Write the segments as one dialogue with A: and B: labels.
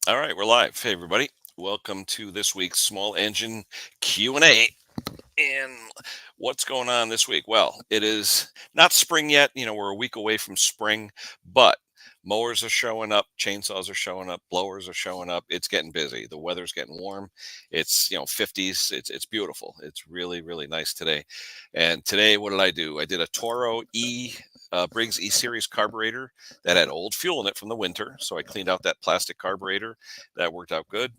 A: All right, we're live. Hey, everybody. Welcome to this week's Small Engine Q&A. And what's going on this week? Well, it is not spring yet. We're a week away from spring, but mowers are showing up, chainsaws are showing up, blowers are showing up. It's getting busy. The weather's getting warm. It's, 50s. It's beautiful. It's really, really nice today. And today, what did I do? I did a Toro Briggs E Series carburetor that had old fuel in it from the winter. So I cleaned out that plastic carburetor. That worked out good.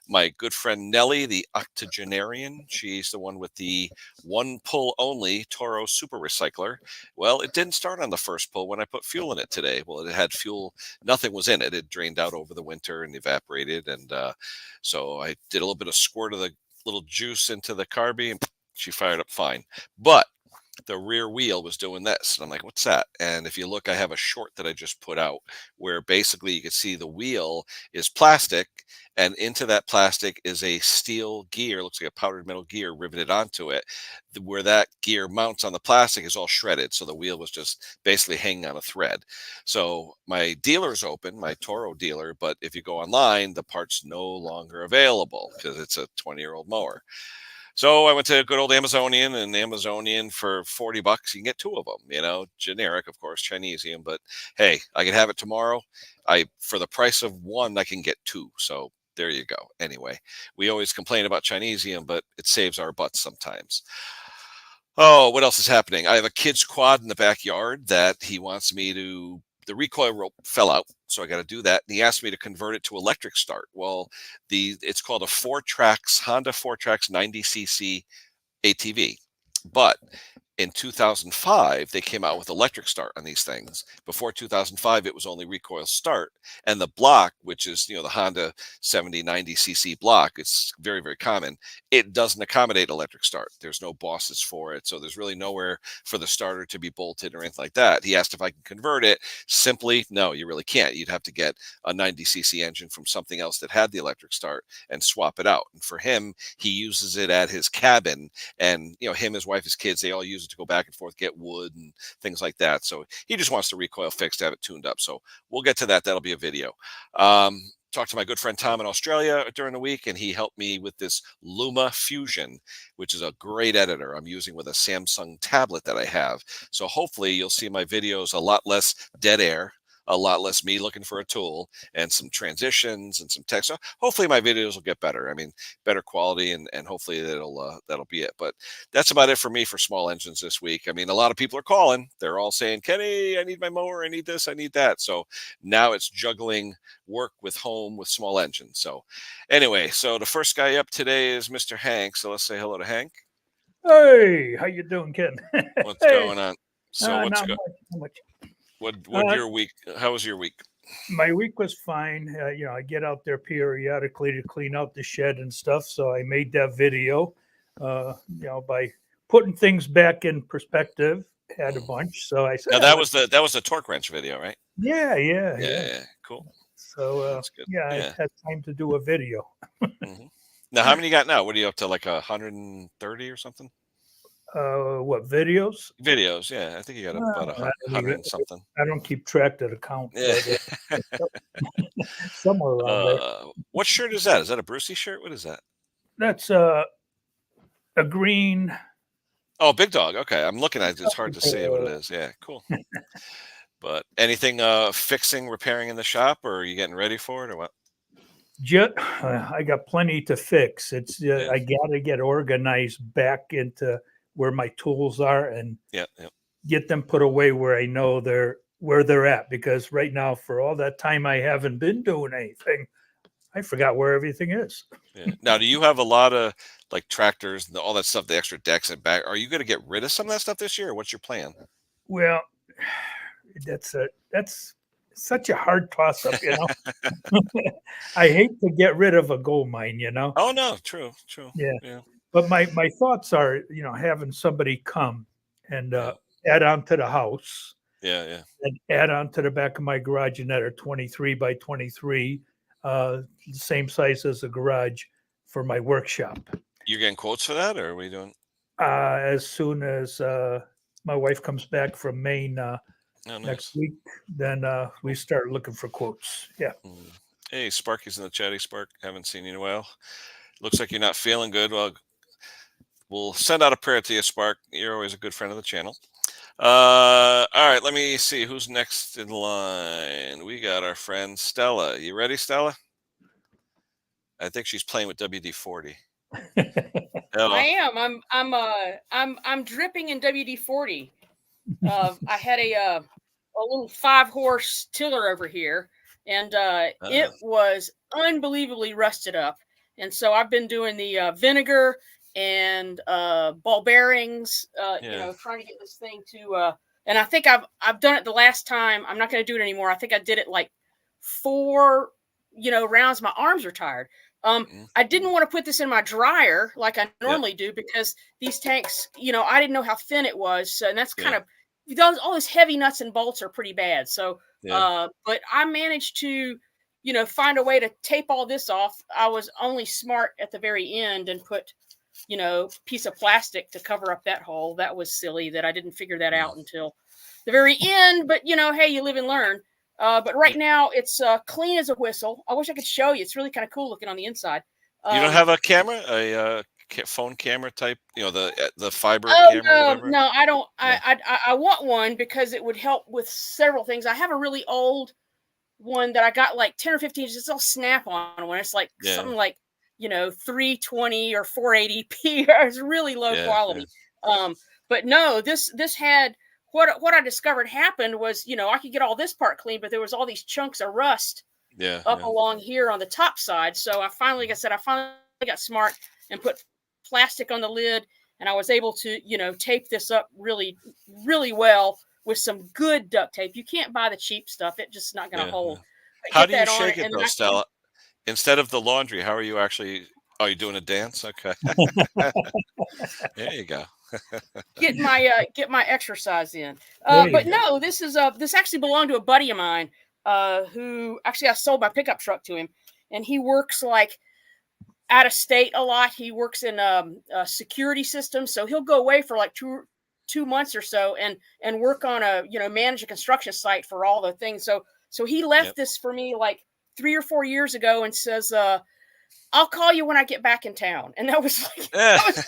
A: My good friend Nellie, the octogenarian, she's the one with the one pull only Toro Super Recycler. Well, it didn't start on the first pull when I put fuel in it today. Well, it had fuel, nothing was in it. It drained out over the winter and evaporated. And so I did a little bit of squirt of the little juice into the carby and she fired up fine. But the rear wheel was doing this. And I'm like, what's that? And if you look, I have a short that I just put out where basically you can see the wheel is plastic, and into that plastic is a steel gear, looks like a powdered metal gear riveted onto it. Where that gear mounts on the plastic is all shredded. So the wheel was just basically hanging on a thread. So my dealer's open, my Toro dealer, but if you go online, the part's no longer available because it's a 20-year-old mower. So I went to good old Amazonian, and Amazonian for $40, you can get two of them, generic, of course, Chinesium, but hey, I can have it tomorrow. For the price of one, I can get two. So there you go. Anyway, we always complain about Chinesium, but it saves our butts sometimes. Oh, what else is happening? I have a kid's quad in the backyard that he wants me to. The recoil rope fell out, so I got to do that. And he asked me to convert it to electric start. Well, it's called a Honda 4Trax 90cc ATV, but in 2005 they came out with electric start on these things. Before 2005 it was only recoil start, and the block, which is the Honda 70-90cc block, it's very, very common, it doesn't accommodate electric start. There's no bosses for it, so there's really nowhere for the starter to be bolted or anything like that. He asked if I can convert it. Simply, no, you really can't. You'd have to get a 90cc engine from something else that had the electric start and swap it out. And for him, he uses it at his cabin, and him, his wife, his kids, they all use it to go back and forth, get wood and things like that. So he just wants the recoil fixed to have it tuned up. So we'll get to that. That'll be a video. Talked to my good friend Tom in Australia during the week, and he helped me with this Luma Fusion, which is a great editor I'm using with a Samsung tablet that I have. So hopefully you'll see my videos a lot less dead air, a lot less me looking for a tool, and some transitions and some text. So hopefully my videos will get better. I mean, better quality, and hopefully that'll be it. But that's about it for me for small engines this week. I mean, a lot of people are calling. They're all saying, Kenny, I need my mower. I need this. I need that. So now it's juggling work with home with small engines. So anyway, so the first guy up today is Mr. Hank. So let's say hello to Hank.
B: Hey, how you doing, Ken?
A: What's
B: Hey,
A: going on? So
B: not much, not much.
A: what
B: Uh,
A: your week? How was your week?
B: my week was fine. I get out there periodically to clean out the shed and stuff. So I made that video, by putting things back in perspective. Had a
A: Mhm.
B: bunch, so I said,
A: Now that was the torque wrench video, right?
B: yeah, yeah,
A: Yeah,
B: yeah.
A: yeah, cool.
B: So
A: That's good.
B: yeah, I
A: Yeah.
B: had time to do a video.
A: Hmm. Now, how many you got now? What are you up to? Like 130 or something?
B: What videos?
A: Videos. Yeah, I think you got about a
B: I don't
A: hundred
B: even.
A: and something.
B: I don't keep track of the count,
A: Yeah.
B: but somewhere around there.
A: What shirt is that? Is that a Brucey shirt? What is that?
B: That's a green.
A: Oh, Big Dog. Okay, I'm looking at it. It's hard to see what it is. Yeah, cool. But anything fixing, repairing in the shop, or are you getting ready for it, or what?
B: I got plenty to fix. It's
A: Yeah,
B: I got to get organized back into where my tools are and
A: yeah, yeah.
B: get them put away where I know they're at. Because right now, for all that time I haven't been doing anything, I forgot where everything is.
A: Yeah. Now, do you have a lot of like tractors and all that stuff, the extra decks and back? Are you going to get rid of some of that stuff this year, or what's your plan?
B: Well, that's such a hard toss up. I hate to get rid of a gold mine.
A: Oh no, true, true.
B: Yeah.
A: Yeah,
B: But my thoughts are, having somebody come and
A: yeah,
B: add on to the house
A: yeah, yeah.
B: and add on to the back of my garage, and that are 23 by 23, the same size as the garage for my workshop.
A: You're getting quotes for that, or are we doing?
B: As soon as my wife comes back from Maine
A: Oh,
B: next
A: nice.
B: week, then we
A: Cool.
B: start looking for quotes. Yeah.
A: Mm. Hey, Sparky's in the chatty Spark. Haven't seen you in a while. Looks like you're not feeling good. Well, we'll send out a prayer to you, Spark. You're always a good friend of the channel. All right, let me see who's next in line. We got our friend Stella. You ready, Stella? I think she's playing with WD-40. Hello.
C: I am. I'm dripping in WD-40. I had a little 5-horse tiller over here, and it was unbelievably rusted up. And so I've been doing the vinegar and ball bearings, trying to get this thing to. And I think I've done it the last time. I'm not going to do it anymore. I think I did it like 4, rounds. My arms are tired. I didn't want to put this in my dryer like I normally do, because these tanks, I didn't know how thin it was. So, and that's kind of, all those heavy nuts and bolts are pretty bad. So, but I managed to, find a way to tape all this off. I was only smart at the very end and put, piece of plastic to cover up that hole. That was silly that I didn't figure that out until the very end. But, hey, you live and learn. But right now it's clean as a whistle. I wish I could show you. It's really kind of cool looking on the inside.
A: You don't have a camera, a phone camera type, the fiber camera?
C: No, I don't. I want one because it would help with several things. I have a really old one that I got like 10 or 15 inches. It's all snap-on one. It's like something like 320 or 480p. It's really low quality. But no, this had. What I discovered happened was, I could get all this part clean, but there was all these chunks of rust along here on the top side. So I finally got smart and put plastic on the lid, and I was able to, tape this up really, really well with some good duct tape. You can't buy the cheap stuff. It's just not going to hold.
A: How do you shake it though, Stella? Instead of the laundry, how are you actually, are you doing a dance? Okay. There you go.
C: get my exercise in. But no, this actually belonged to a buddy of mine who actually I sold my pickup truck to him, and he works like out of state a lot. He works in a security system, so he'll go away for like two months or so and work on manage a construction site for all the things. So he left this for me like 3 or 4 years ago and says, I'll call you when I get back in town. And that was like, that was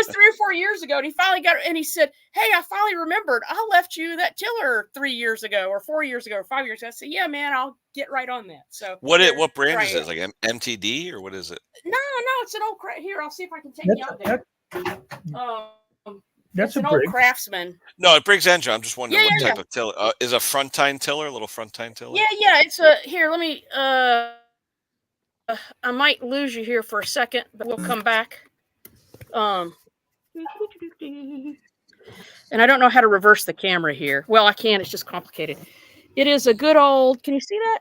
C: 3 or 4 years ago. And he finally got it. And he said, hey, I finally remembered. I left you that tiller 3 years ago or 4 years ago or 5 years ago. I said, yeah, man, I'll get right on that. So
A: what brand is it? Like MTD or what is it?
C: No, it's an old here. I'll see if I can take you out there.
B: That's
C: an old Craftsman.
A: No, it Briggs engine. I'm just wondering what type of tiller. Is a front tine tiller, a little front tine tiller?
C: Yeah. It's a, here, let me, I might lose you here for a second, but we'll come back. And I don't know how to reverse the camera here. Well, I can. It's just complicated. It is a good old. Can you see that?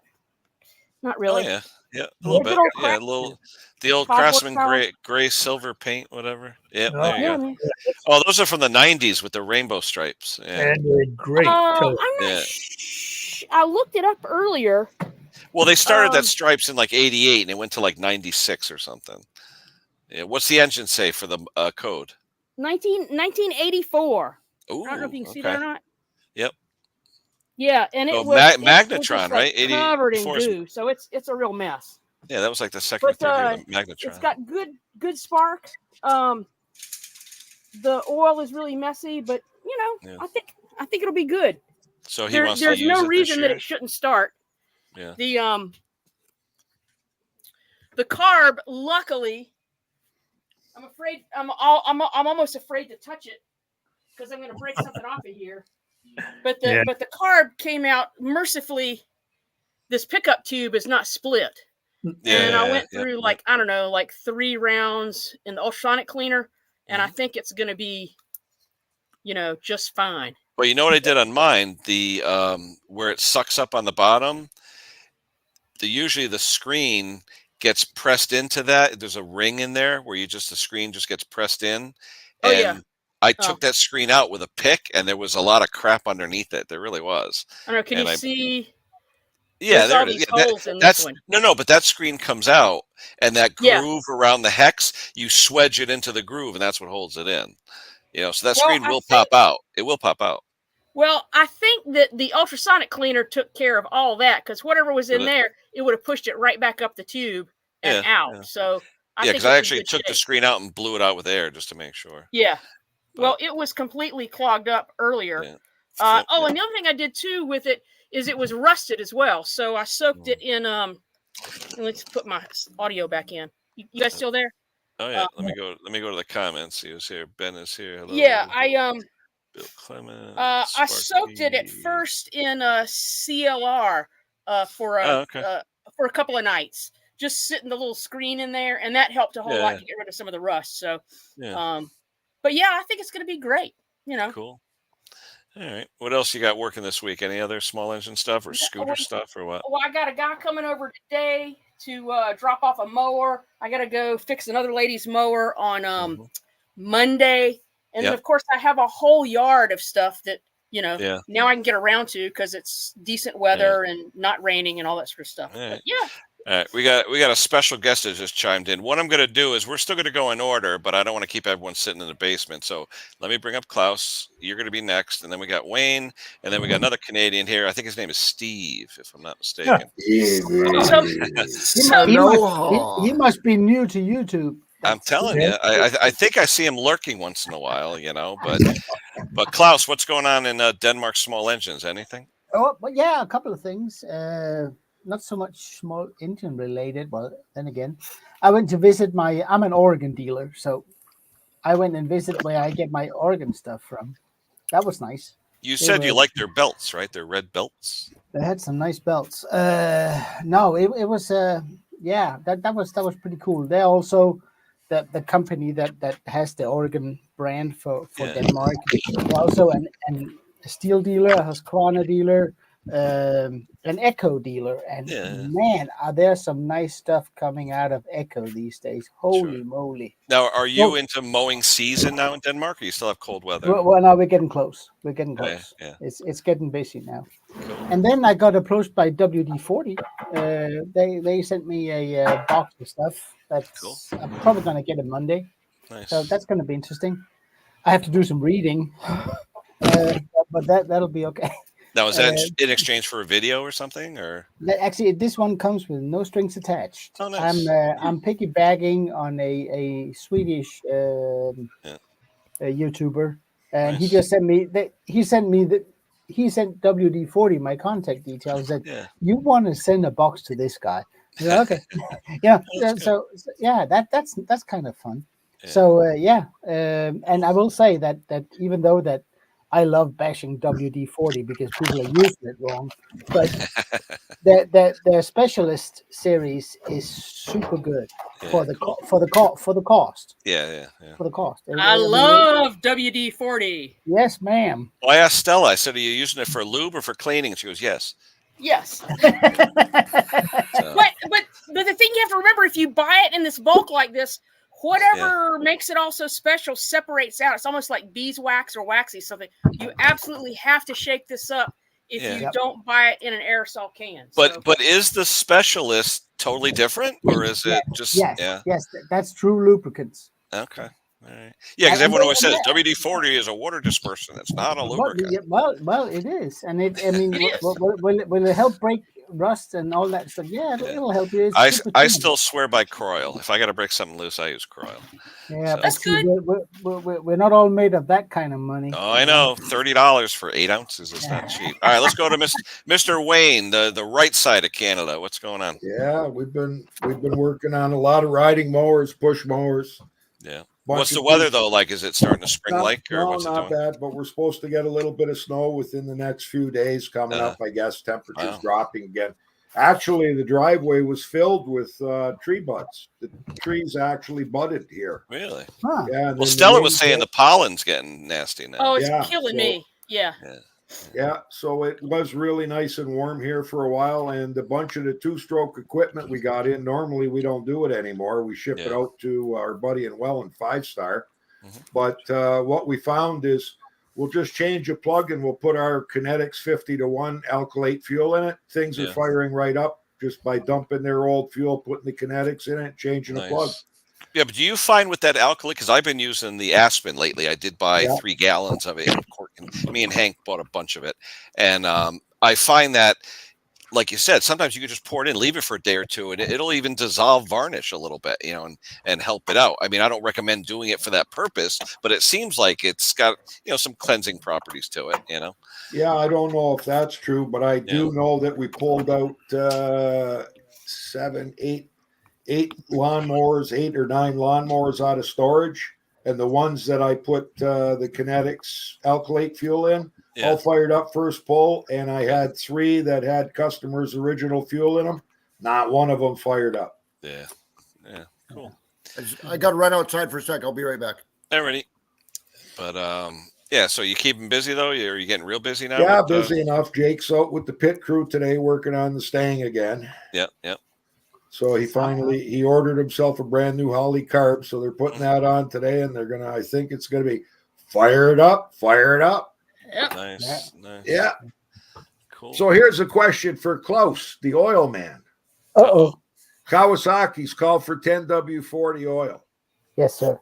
C: Not really.
A: Oh, yeah, a little bit. Yeah, the old Craftsman gray silver paint, whatever. Yeah, there you go. Oh, those are from the '90s with the rainbow stripes. Yeah.
B: And they're great.
C: I'm not I looked it up earlier.
A: Well, they started that stripes in like '88, and it went to like '96 or something. Yeah, what's the engine say for the code?
C: 1984.
A: Ooh,
C: I don't know if you can see that or not.
A: Yep.
C: Yeah, and it was
A: Magnetron, right?
C: Covered in goo, so it's a real mess.
A: Yeah, that was like the second or third year of the Magnetron.
C: It's got good sparks. The oil is really messy, but I think it'll be good.
A: So
C: there's no reason that it shouldn't start.
A: Yeah.
C: The carb, luckily, I'm afraid I'm almost afraid to touch it because I'm going to break something off of here. But the carb came out mercifully. This pickup tube is not split. And I went through like 3 rounds in the ultrasonic cleaner, and I think it's going to be, just fine.
A: Well, you know what I did on mine? The where it sucks up on the bottom. Usually the screen gets pressed into that. There's a ring in there where the screen just gets pressed in. And I took that screen out with a pick, and there was a lot of crap underneath it. There really was.
C: I don't know. Can you see?
A: Yeah, there it is. But that screen comes out, and that groove around the hex, you swedge it into the groove, and that's what holds it in. So that screen will pop out. It will pop out.
C: Well, I think that the ultrasonic cleaner took care of all that because whatever was in
A: Did it?
C: there, it would have pushed it right back up the tube and
A: Yeah,
C: out.
A: yeah.
C: So I
A: Yeah,
C: think
A: because I
C: it's in
A: actually
C: good
A: took the
C: shape.
A: screen out and blew it out with air just to make sure.
C: Yeah. Well,
A: But
C: it was completely clogged up earlier.
A: yeah. Yep,
C: Oh,
A: yep.
C: and the other thing I did too with it is it was rusted as well. So I soaked it in. Let's put my audio back in. You guys still there?
A: Oh yeah. Let me go to the comments. He was here. Ben is here. Hello.
C: Yeah,
A: Bill Clement.
C: I soaked it at
A: Sparky.
C: first in CLR for
A: Oh, okay.
C: a couple of nights, just sitting the little screen in there, and that helped a whole lot
A: Yeah.
C: to get rid of some of the rust. So,
A: Yeah.
C: but yeah, I think it's going to be great. You know,
A: Cool. All right. What else you got working this week? Any other small engine stuff or scooter stuff or what?
C: well, I got a guy coming over today to drop off a mower. I got to go fix another lady's mower on
A: Mhm.
C: Monday. And then,
A: Yep.
C: of course, I have a whole yard of stuff that,
A: Yeah.
C: now I can get around to because it's decent weather and not raining and all that sort of stuff.
A: All
C: But
A: right.
C: yeah.
A: All right, we got a special guest that just chimed in. What I'm going to do is we're still going to go in order, but I don't want to keep everyone sitting in the basement. So let me bring up Klaus. You're going to be next, and then we got Wayne, and then we got another Canadian here. I think his name is Steve, if I'm not mistaken.
C: So,
D: He must be new to YouTube.
A: I'm telling you, I think I see him lurking once in a while, But Klaus, what's going on in Denmark Small Engines? Anything?
D: Oh, but yeah, a couple of things. Not so much small engine related, but then again, I went to visit I'm an organ dealer, so I went and visit where I get my organ stuff from. That was nice.
A: You said you liked their belts, right? Their red belts.
D: They had some nice belts. No, it was that was pretty cool. They're also the company that has the organ brand for Denmark. They're also a steel dealer, a Husqvarna dealer, an Echo dealer, and man, are there some nice stuff coming out of Echo these days? Holy moly!
A: Now, are you into mowing season now in Denmark, or you still have cold weather?
D: Well, now we're getting close. We're getting close.
A: Yeah.
D: It's getting busy now. And then I got approached by WD-40. They sent me a box of stuff. That's
A: cool.
D: I'm probably going to get it Monday.
A: Nice.
D: So that's going to be interesting. I have to do some reading, but that'll be okay.
A: Now, is that in exchange for a video or something, or?
D: Actually, this one comes with no strings attached.
A: Oh, nice.
D: I'm piggybacking on a Swedish a YouTuber, and he just sent me that. He sent WD-40 my contact details. That you want to send a box to this guy. Said, okay, so that's kind of fun. Yeah. So and I will say that even though that I love bashing WD-40 because people are using it wrong, but their specialist series is super good for the cost.
A: Yeah.
D: For the cost.
C: I love WD-40.
D: Yes, ma'am.
A: Well, I asked Stella. I said, "Are you using it for lube or for cleaning?" And she goes, "Yes."
C: Yes. But the thing you have to remember, if you buy it in this bulk like this, whatever makes it also special separates out. It's almost like beeswax or waxy something. You absolutely have to shake this up if you don't buy it in an aerosol can.
A: But is the specialist totally different, or is it just
D: yes, that's true lubricants.
A: Okay. All right. Yeah, because everyone always says WD-40 is a water dispersant. It's not a lubricant.
D: Well, it is, and will it help break rust and all that stuff? Yeah, it'll help you.
A: I still swear by Croil. If I got to break something loose, I use Croil.
D: Yeah, that's good. We're not all made of that kind of money.
A: Oh, I know. $30 for 8 ounces is not cheap. All right, let's go to Mr. Wayne, the right side of Canada. What's going on?
E: Yeah, we've been working on a lot of riding mowers, push mowers.
A: Yeah. What's the weather though like? Is it starting to spring like, or what's it doing?
E: Not bad, but we're supposed to get a little bit of snow within the next few days coming up. I guess temperatures dropping again. Actually, the driveway was filled with tree buds. The trees actually budded here.
A: Really?
D: Huh.
E: Yeah.
A: Well, Stella was saying the pollen's getting nasty now.
C: Oh, it's killing me. Yeah.
E: Yeah, so it was really nice and warm here for a while, and a bunch of the two-stroke equipment we got in, normally we don't do it anymore. We ship it out to our buddy in Welland, 5-Star. Mm-hmm. But what we found is we'll just change a plug and we'll put our Kinetics 50-to-1 alkylate fuel in it. Things are firing right up just by dumping their old fuel, putting the Kinetics in it, changing the plug.
A: Yeah, but do you find with that alkali? Because I've been using the Aspen lately. I did buy
E: Yeah.
A: 3 gallons of it. Me and Hank bought a bunch of it, and I find that, like you said, sometimes you can just pour it in, leave it for a day or two, and it'll even dissolve varnish a little bit, and help it out. I mean, I don't recommend doing it for that purpose, but it seems like it's got some cleansing properties to it.
E: Yeah, I don't know if that's true, but I do know that we pulled out 8 lawnmowers, 8 or 9 lawnmowers out of storage, and the ones that I put the Kinetics alkylate fuel in, all fired up first pull, and I had 3 that had customers' original fuel in them. Not one of them fired up.
A: Yeah, cool.
F: I got to run outside for a sec. I'll be right back.
A: Alrighty, but yeah. So you keep them busy though? Are you getting real busy now?
E: Yeah, busy enough. Jake's out with the pit crew today, working on the Stang again.
A: Yeah.
E: So he ordered himself a brand new Holly carb. So they're putting that on today, and I think it's gonna be fire it up.
C: Yep.
A: Nice.
E: Yeah.
A: Cool.
E: So here's a question for Klaus, the oil man.
D: Uh-oh.
E: Kawasaki's called for 10W40 oil.
D: Yes, sir.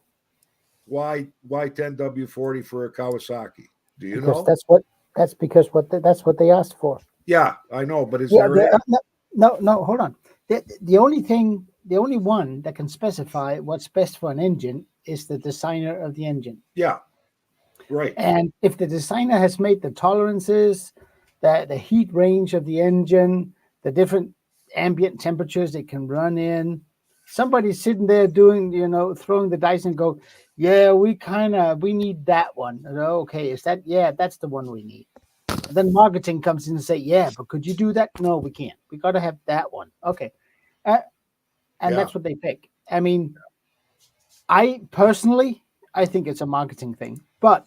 E: Why 10W40 for a Kawasaki? Do you
D: Because
E: know?
D: that's what they asked for.
E: Yeah, I know, but is
D: Yeah,
E: there
D: no, hold on. The only one that can specify what's best for an engine is the designer of the engine.
E: Yeah. Right.
D: And if the designer has made the tolerances, the heat range of the engine, the different ambient temperatures it can run in, somebody's sitting there doing, throwing the dice and go, yeah, we need that one. Okay, that's the one we need. And then marketing comes in and say, yeah, but could you do that? No, we can't. We got to have that one. Okay. And that's what they pick. I mean, I think it's a marketing thing, but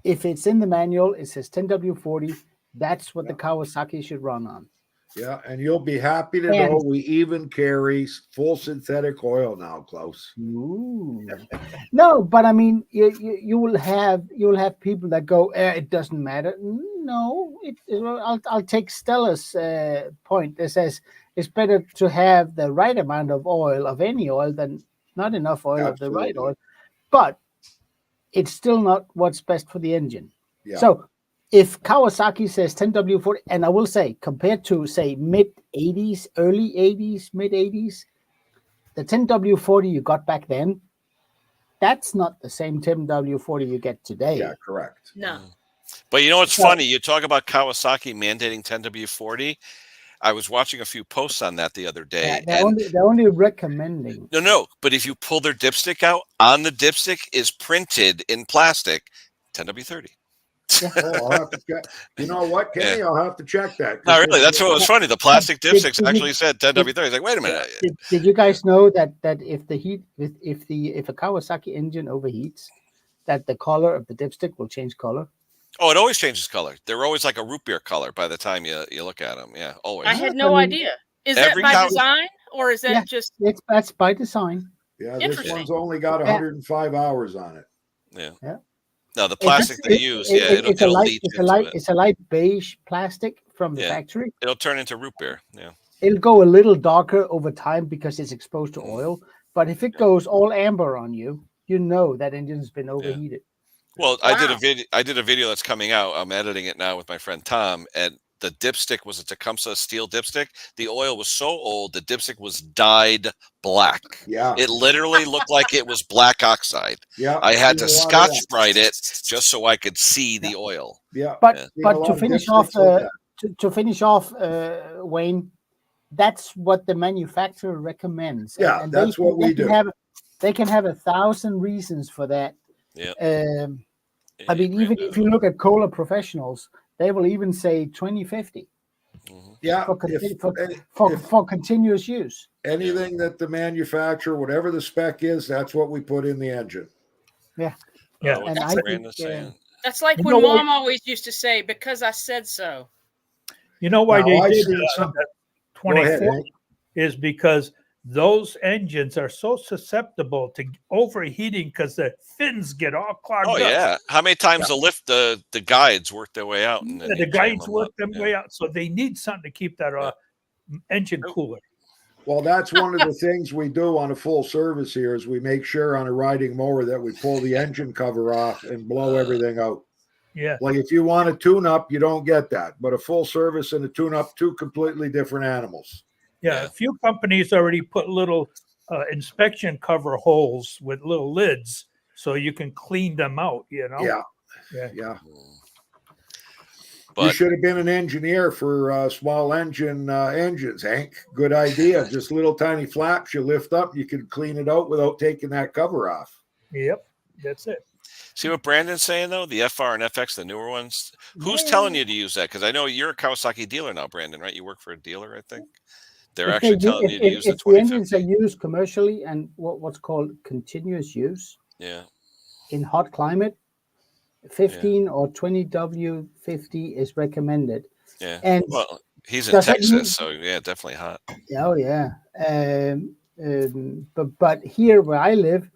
D: if it's in the manual, it says 10W40, that's what the Kawasaki should run on.
E: Yeah, and you'll be happy to know we even carry full synthetic oil now, Klaus.
D: Ooh. No, but I mean, you will have people that go, it doesn't matter. No, I'll take Stella's point that says it's better to have the right amount of oil of any oil than not enough oil of the right oil. But it's still not what's best for the engine.
E: Yeah.
D: So if Kawasaki says 10W40, and I will say, compared to, say, mid-80s, early 80s, mid-80s, the 10W40 you got back then, that's not the same 10W40 you get today.
E: Yeah, correct.
C: No.
A: But you know what's funny? You talk about Kawasaki mandating 10W40. I was watching a few posts on that the other day.
D: Yeah, they're only recommending.
A: No. But if you pull their dipstick out, on the dipstick is printed in plastic 10W30.
D: Yeah.
E: I'll have to check. You know what, Kenny? I'll have to check that.
A: No, really, that's what was funny. The plastic dipsticks actually said 10W30. It's like, wait a minute.
D: Did you guys know that if a Kawasaki engine overheats, that the color of the dipstick will change color?
A: Oh, it always changes color. They're always like a root beer color by the time you look at them. Yeah, always.
C: I had no idea. Is that by design or is that just?
D: That's by design.
E: Yeah, this one's only got 105 hours on it.
A: Yeah. No, the plastic they use, it's
D: a light beige plastic from the factory.
A: It'll turn into root beer. Yeah.
D: It'll go a little darker over time because it's exposed to oil. But if it goes all amber on you, you know that engine's been overheated.
A: Well, I did a video that's coming out. I'm editing it now with my friend Tom, and the dipstick was a Tecumseh steel dipstick. The oil was so old, the dipstick was dyed black.
E: Yeah.
A: It literally looked like it was black oxide.
E: Yeah.
A: I had to Scotch Brite it just so I could see the oil.
E: Yeah.
D: But to finish off, Wayne, that's what the manufacturer recommends.
E: Yeah,
D: and
E: that's what we do.
D: They can have 1,000 reasons for that.
A: Yeah.
D: I mean, even if you look at Kohler Professionals, they will even say 2050.
E: Yeah.
D: For continuous use.
E: Anything that the manufacturer, whatever the spec is, that's what we put in the engine.
D: Yeah.
B: Yeah.
D: And I think,
C: that's like when Mom always used to say, "Because I said so."
B: You know why they did
E: Go
B: 24
E: ahead, Hank.
B: is because those engines are so susceptible to overheating because the fins get all clogged up.
A: Oh yeah. How many times the guides work their way out? And then
B: The guides work their way out, so they need something to keep that engine cooler.
E: Well, that's one of the things we do on a full service here is we make sure on a riding mower that we pull the engine cover off and blow everything out.
B: Yeah.
E: Like if you want a tune-up, you don't get that. But a full service and a tune-up, two completely different animals.
B: Yeah.
A: Yeah.
B: A few companies already put little inspection cover holes with little lids so you can clean them out, you know?
E: Yeah.
B: Yeah.
E: Yeah. You
A: But
E: should have been an engineer for small engines, Hank. Good idea. Just little tiny flaps you lift up. You can clean it out without taking that cover off.
B: Yep. That's it.
A: see what Brandon's saying though? The FR and FX, the newer ones. Who's
D: Yeah.
A: telling you to use that? Because I know you're a Kawasaki dealer now, Brandon, right? You work for a dealer, I think. They're
D: If
A: actually
D: they do-
A: telling you to use the
D: if the engines
A: 2050.
D: are used commercially and what's called continuous use
A: Yeah.
D: in hot climate, 15 or 20 W50 is recommended.
A: Yeah.
D: And
A: Well, he's in
D: does that mean-
A: Texas, so yeah, definitely hot.
D: oh yeah, but here where I live,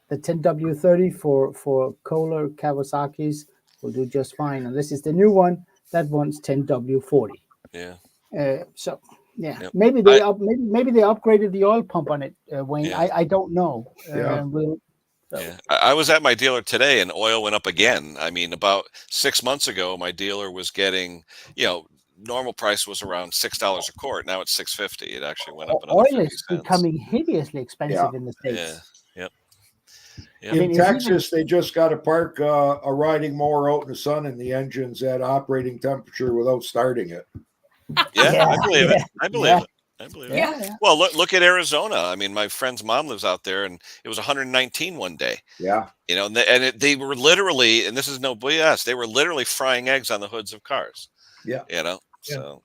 D: the 10W30 for Kohler Kawasaki's will do just fine. And this is the new one. That one's 10W40.
A: Yeah.
D: So yeah,
A: Yep.
D: maybe they maybe they upgraded the oil pump on it, Wayne.
A: Yeah.
D: I don't know.
E: Yeah.
D: So,
A: Yeah, I was at my dealer today, and oil went up again. I mean, about 6 months ago, my dealer was getting, normal price was around $6 a quart. Now it's $6.50. It actually went up another
D: oil
A: 50
D: is
A: cents.
D: becoming hideously expensive
E: Yeah.
D: in the States.
A: Yeah. Yep. Yep.
D: I mean,
E: In
D: it's
E: Texas, they just got to park a riding mower out in the sun, and the engine's at operating temperature without starting it.
A: Yeah,
D: Yeah,
A: I believe it.
D: yeah,
A: I believe
D: yeah.
A: it. I believe
D: Yeah,
A: it.
D: yeah.
A: Well, look at Arizona. I mean, my friend's mom lives out there, and it was 119 one day.
E: Yeah.
A: They were literally, and this is no BS, they were literally frying eggs on the hoods of cars.
E: Yeah.
B: Yeah.
A: So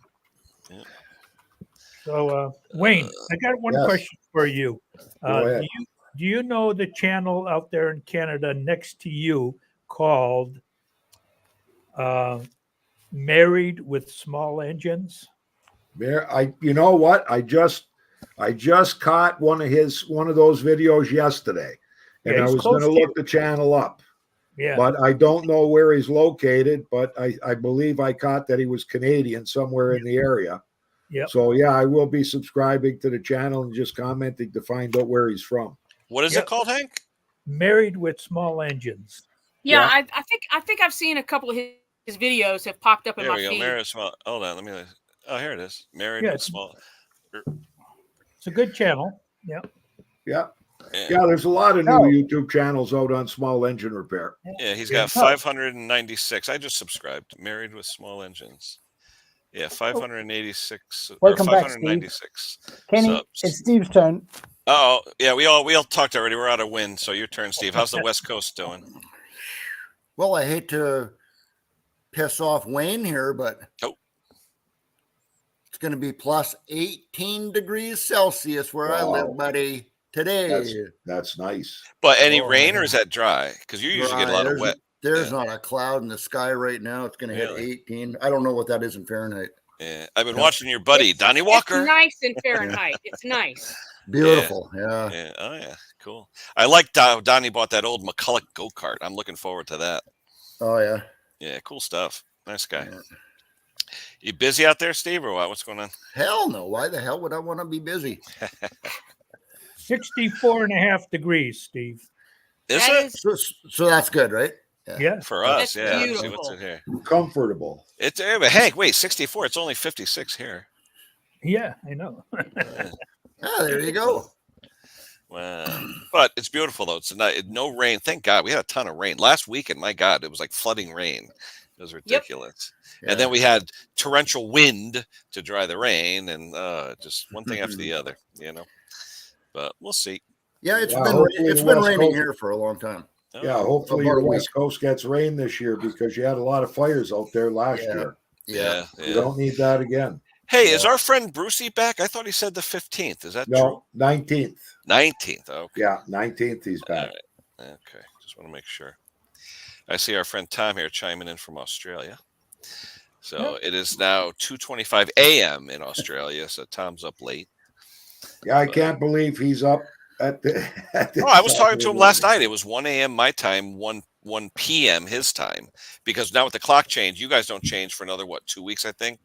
B: So, Wayne, I got one
E: Yes.
B: question for you.
E: Go ahead.
B: Do you know the channel out there in Canada next to you called Married with Small Engines?
E: You know what? I just caught one of those videos yesterday, and
B: Yeah,
E: I
B: he's
E: was going to
B: close to
E: look the channel up,
B: Yeah.
E: but I don't know where he's located. But I believe I caught that he was Canadian, somewhere in the area.
B: Yep.
E: So yeah, I will be subscribing to the channel and just commenting to find out where he's from.
A: what is
B: Yep.
A: it called, Hank?
B: Married with Small Engines.
C: Yeah,
E: Yeah.
C: I think I've seen a couple of his videos have popped up in
A: There
C: my
A: we go.
C: feed.
A: Married small. Hold on. Let me. Oh, here it is. Married
B: Yeah,
A: with
B: it's-
A: small.
B: It's a good channel. Yeah.
E: Yeah,
A: Yeah.
E: yeah. There's a lot of new
D: No.
E: YouTube channels out on small engine repair.
A: Yeah, he's
B: Yeah.
A: got 596. I just subscribed. Married with small engines. Yeah, 586. Or
D: Welcome back, Steve.
A: 596.
D: Kenny,
A: subs.
D: it's Steve's turn.
A: Oh, yeah, we all talked already. We're out of wind, so your turn, Steve. How's the West Coast doing?
F: Well, I hate to piss off Wayne here, but
A: Oh.
F: it's going to be plus 18 degrees Celsius where I
E: Wow.
F: live, buddy, today.
E: That's nice.
A: But any
F: Oh,
A: rain, or
F: yeah.
A: is that dry? Because you usually get a lot of wet.
F: There's
A: Yeah.
F: not a cloud in the sky right now. It's going to
A: Really?
F: hit 18. I don't know what that is in Fahrenheit.
A: Yeah, I've been
F: Yeah.
A: watching your buddy Donnie Walker.
C: It's nice in Fahrenheit. It's nice.
F: Beautiful. Yeah.
A: Yeah. Oh yeah. Cool. I like Donnie bought that old McCulloch go kart. I'm looking forward to that.
F: Oh, yeah.
A: Yeah. Cool stuff. Nice guy.
F: Yeah.
A: You busy out there, Steve, or what? What's going on?
F: Hell no. Why the hell would I want to be busy?
B: 64.5 degrees, Steve.
A: Is
C: That
A: it
C: is-
F: So that's good, right?
B: Yeah.
A: for us?
C: That's
A: Yeah. Let's see
C: beautiful.
A: what's in here.
E: Comfortable.
A: It's but Hank. Wait, 64. It's only 56 here.
B: Yeah, I know.
F: Ah, there you go.
A: Wow. But it's beautiful though. It's no rain. Thank God. We had a ton of rain last weekend. My God, it was like flooding rain. It was ridiculous. And then we had torrential wind to dry the rain, and just one thing after the other. But we'll see.
F: Yeah, it's
E: Yeah,
F: been
E: hopefully
F: it's
E: the
F: been
E: West
F: raining
E: Coast-
F: here for a long time.
A: Oh,
E: Yeah, hopefully
F: About
E: the
F: a
E: West Coast gets rain this year because you had a lot of fires out there last
F: Yeah.
E: year.
A: Yeah.
E: You don't need that again.
A: Hey, is
F: Yeah.
A: our friend Brucey back? I thought he said the 15th. Is that true?
E: No, 19th.
A: 19th. Okay.
E: Yeah, 19th he's
A: All
E: back.
A: right. Okay. Just want to make sure. I see our friend Tom here chiming in from Australia. So it is now 2:25 a.m. in Australia. So Tom's up late.
E: Yeah, I can't believe he's up at the.
A: Oh, I was talking to him last night. It was 1 a.m. my time, 1 p.m. his time. Because now with the clock change, you guys don't change for another 2 weeks, I think.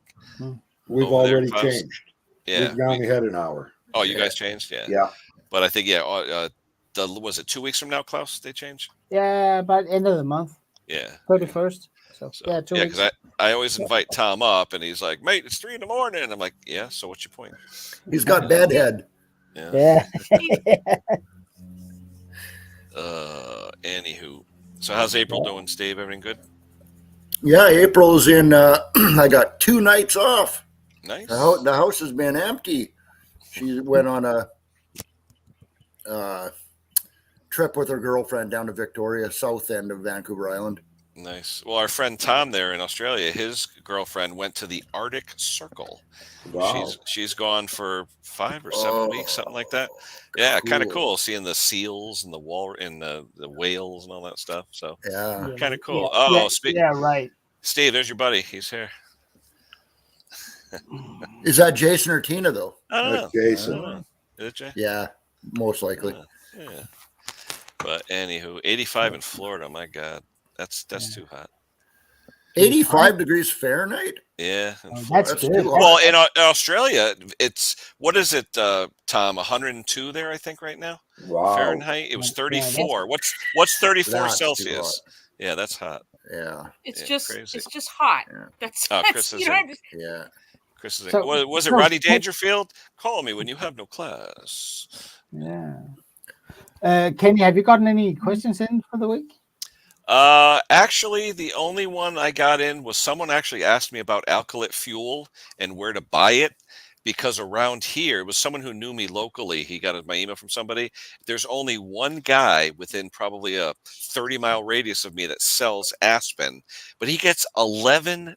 E: We've
A: over there
E: already
A: in Boston.
E: changed.
A: Yeah.
E: We've gone ahead an hour.
A: Oh, you guys changed? Yeah.
E: Yeah.
A: But I think, was it 2 weeks from now, Klaus, they changed?
D: Yeah, about end of the month,
A: Yeah.
D: 31st. So,
A: So,
D: yeah, 2
A: yeah,
D: weeks.
A: because I always invite Tom up, and he's like, mate, it's 3 a.m. I'm like, yeah, so what's your point?
F: He's got bedhead.
D: Yeah.
A: Anywho. So how's April doing, Steve? Everything good?
F: Yeah, April's in. I got 2 nights off.
A: Nice.
F: The house has been empty. She went on a trip with her girlfriend down to Victoria, south end of Vancouver Island.
A: Nice. Well, our friend Tom there in Australia, his girlfriend went to the Arctic Circle.
E: Wow.
A: She's gone for 5 or 7 weeks, something like that. Yeah, kind of cool seeing the seals and the the whales and all that stuff. So
F: Yeah.
A: kind of cool.
D: Yeah,
A: Oh,
D: yeah, right.
A: Steve, there's your buddy. He's here.
F: Is that Jason or Tina though?
A: I don't know.
E: That's Jason.
A: I don't know. Is it Jay?
F: Yeah, most likely.
A: Yeah. But anywho, 85 in Florida. My God, that's too hot.
F: 85 degrees Fahrenheit.
A: Yeah. in
D: Oh,
A: Florida.
D: that's
F: That's
D: good.
F: too hot.
A: Well, in Australia, it's what is it, Tom? 102 there, I think, right now.
E: Wow.
A: Fahrenheit. It was
D: Yeah, that's-
A: 34. What's 34
F: That's too
A: Celsius? Yeah, that's hot.
F: Yeah,
C: It's
A: Yeah,
C: just
A: crazy.
C: it's just hot.
F: Yeah.
C: That's,
A: Oh,
C: that's
A: Chris is
C: you know,
A: in.
F: yeah.
A: Chris is
D: So-
A: was it
D: so-
A: Rodney Dangerfield? Call me when you have no class.
D: Yeah. Kenny, have you gotten any questions in for the week?
A: Actually, the only one I got in was someone actually asked me about alkylate fuel and where to buy it. Because around here, it was someone who knew me locally. He got my email from somebody. There's only one guy within probably a 30-mile radius of me that sells Aspen, but he gets $11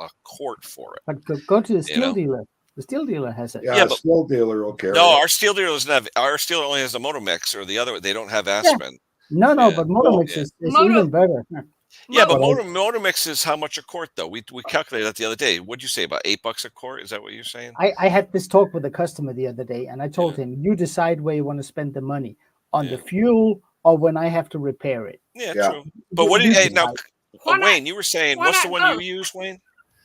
A: a quart for it.
D: But go to the
A: You
D: steel
A: know?
D: dealer. The steel dealer has it.
E: Yeah,
A: Yeah,
E: a
A: but-
E: steel dealer will carry
A: No,
E: it.
A: our steel dealer doesn't have. Our steel only has the Motomix or the other. They don't have Aspen.
D: No,
A: Yeah.
D: but Motomix
A: Yeah.
D: is
C: Moto-
D: even better.
A: Yeah, but
E: Moto-
A: Motomix is how much a quart though? We calculated that the other day. What'd you say about $8 a quart? Is that what you're saying?
D: I had this talk with a customer the other day, and I told him, you decide where you want to spend the money on
A: Yeah.
D: the fuel or when I have to repair it.
A: Yeah,
E: Yeah.
A: true. But
D: You-
A: what did
D: you
A: hey now?
D: decide.
C: Why not-
A: Wayne, you were saying
C: why
A: what's the
C: not
A: one
C: both?
A: you use, Wayne?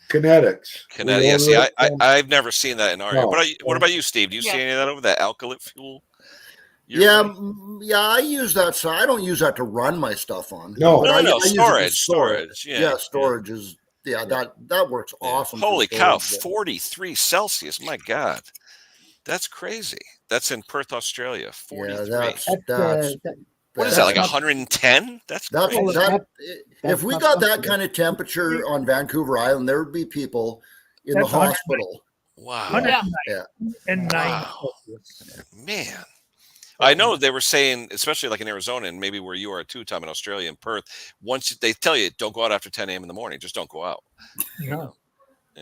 E: Kinetics.
A: Kinetic.
E: We
A: Yeah, see,
E: order it from-
A: I've never seen that in our area.
E: No.
A: What about you, Steve? Do you see
C: Yeah.
A: any of that over that alkylate fuel?
F: Yeah, I use that. So I don't use that to run my stuff on.
E: No.
F: But
A: No,
F: I use it to
A: storage.
F: store it.
A: Storage. Yeah.
F: Yeah, storage is that works
A: Yeah.
F: awesome. for
A: Holy cow,
F: storage, but-
A: 43 Celsius. My God. That's crazy. That's in Perth, Australia. 43.
F: Yeah, that's
A: What is that, like
D: not-
A: 110? That's
F: That's
A: crazy.
F: that.
D: that's
F: If we
D: not
F: got that
D: possible.
F: kind of temperature on Vancouver Island, there would be people in the
B: That's 100.
F: hospital.
A: Wow.
B: 109
F: Yeah.
B: and 9
A: Wow.
B: Celsius.
A: Man. I know they were saying, especially like in Arizona and maybe where you are too, Tom, in Australia and Perth, once they tell you don't go out after 10 a.m. in the morning, just don't go out.
B: No.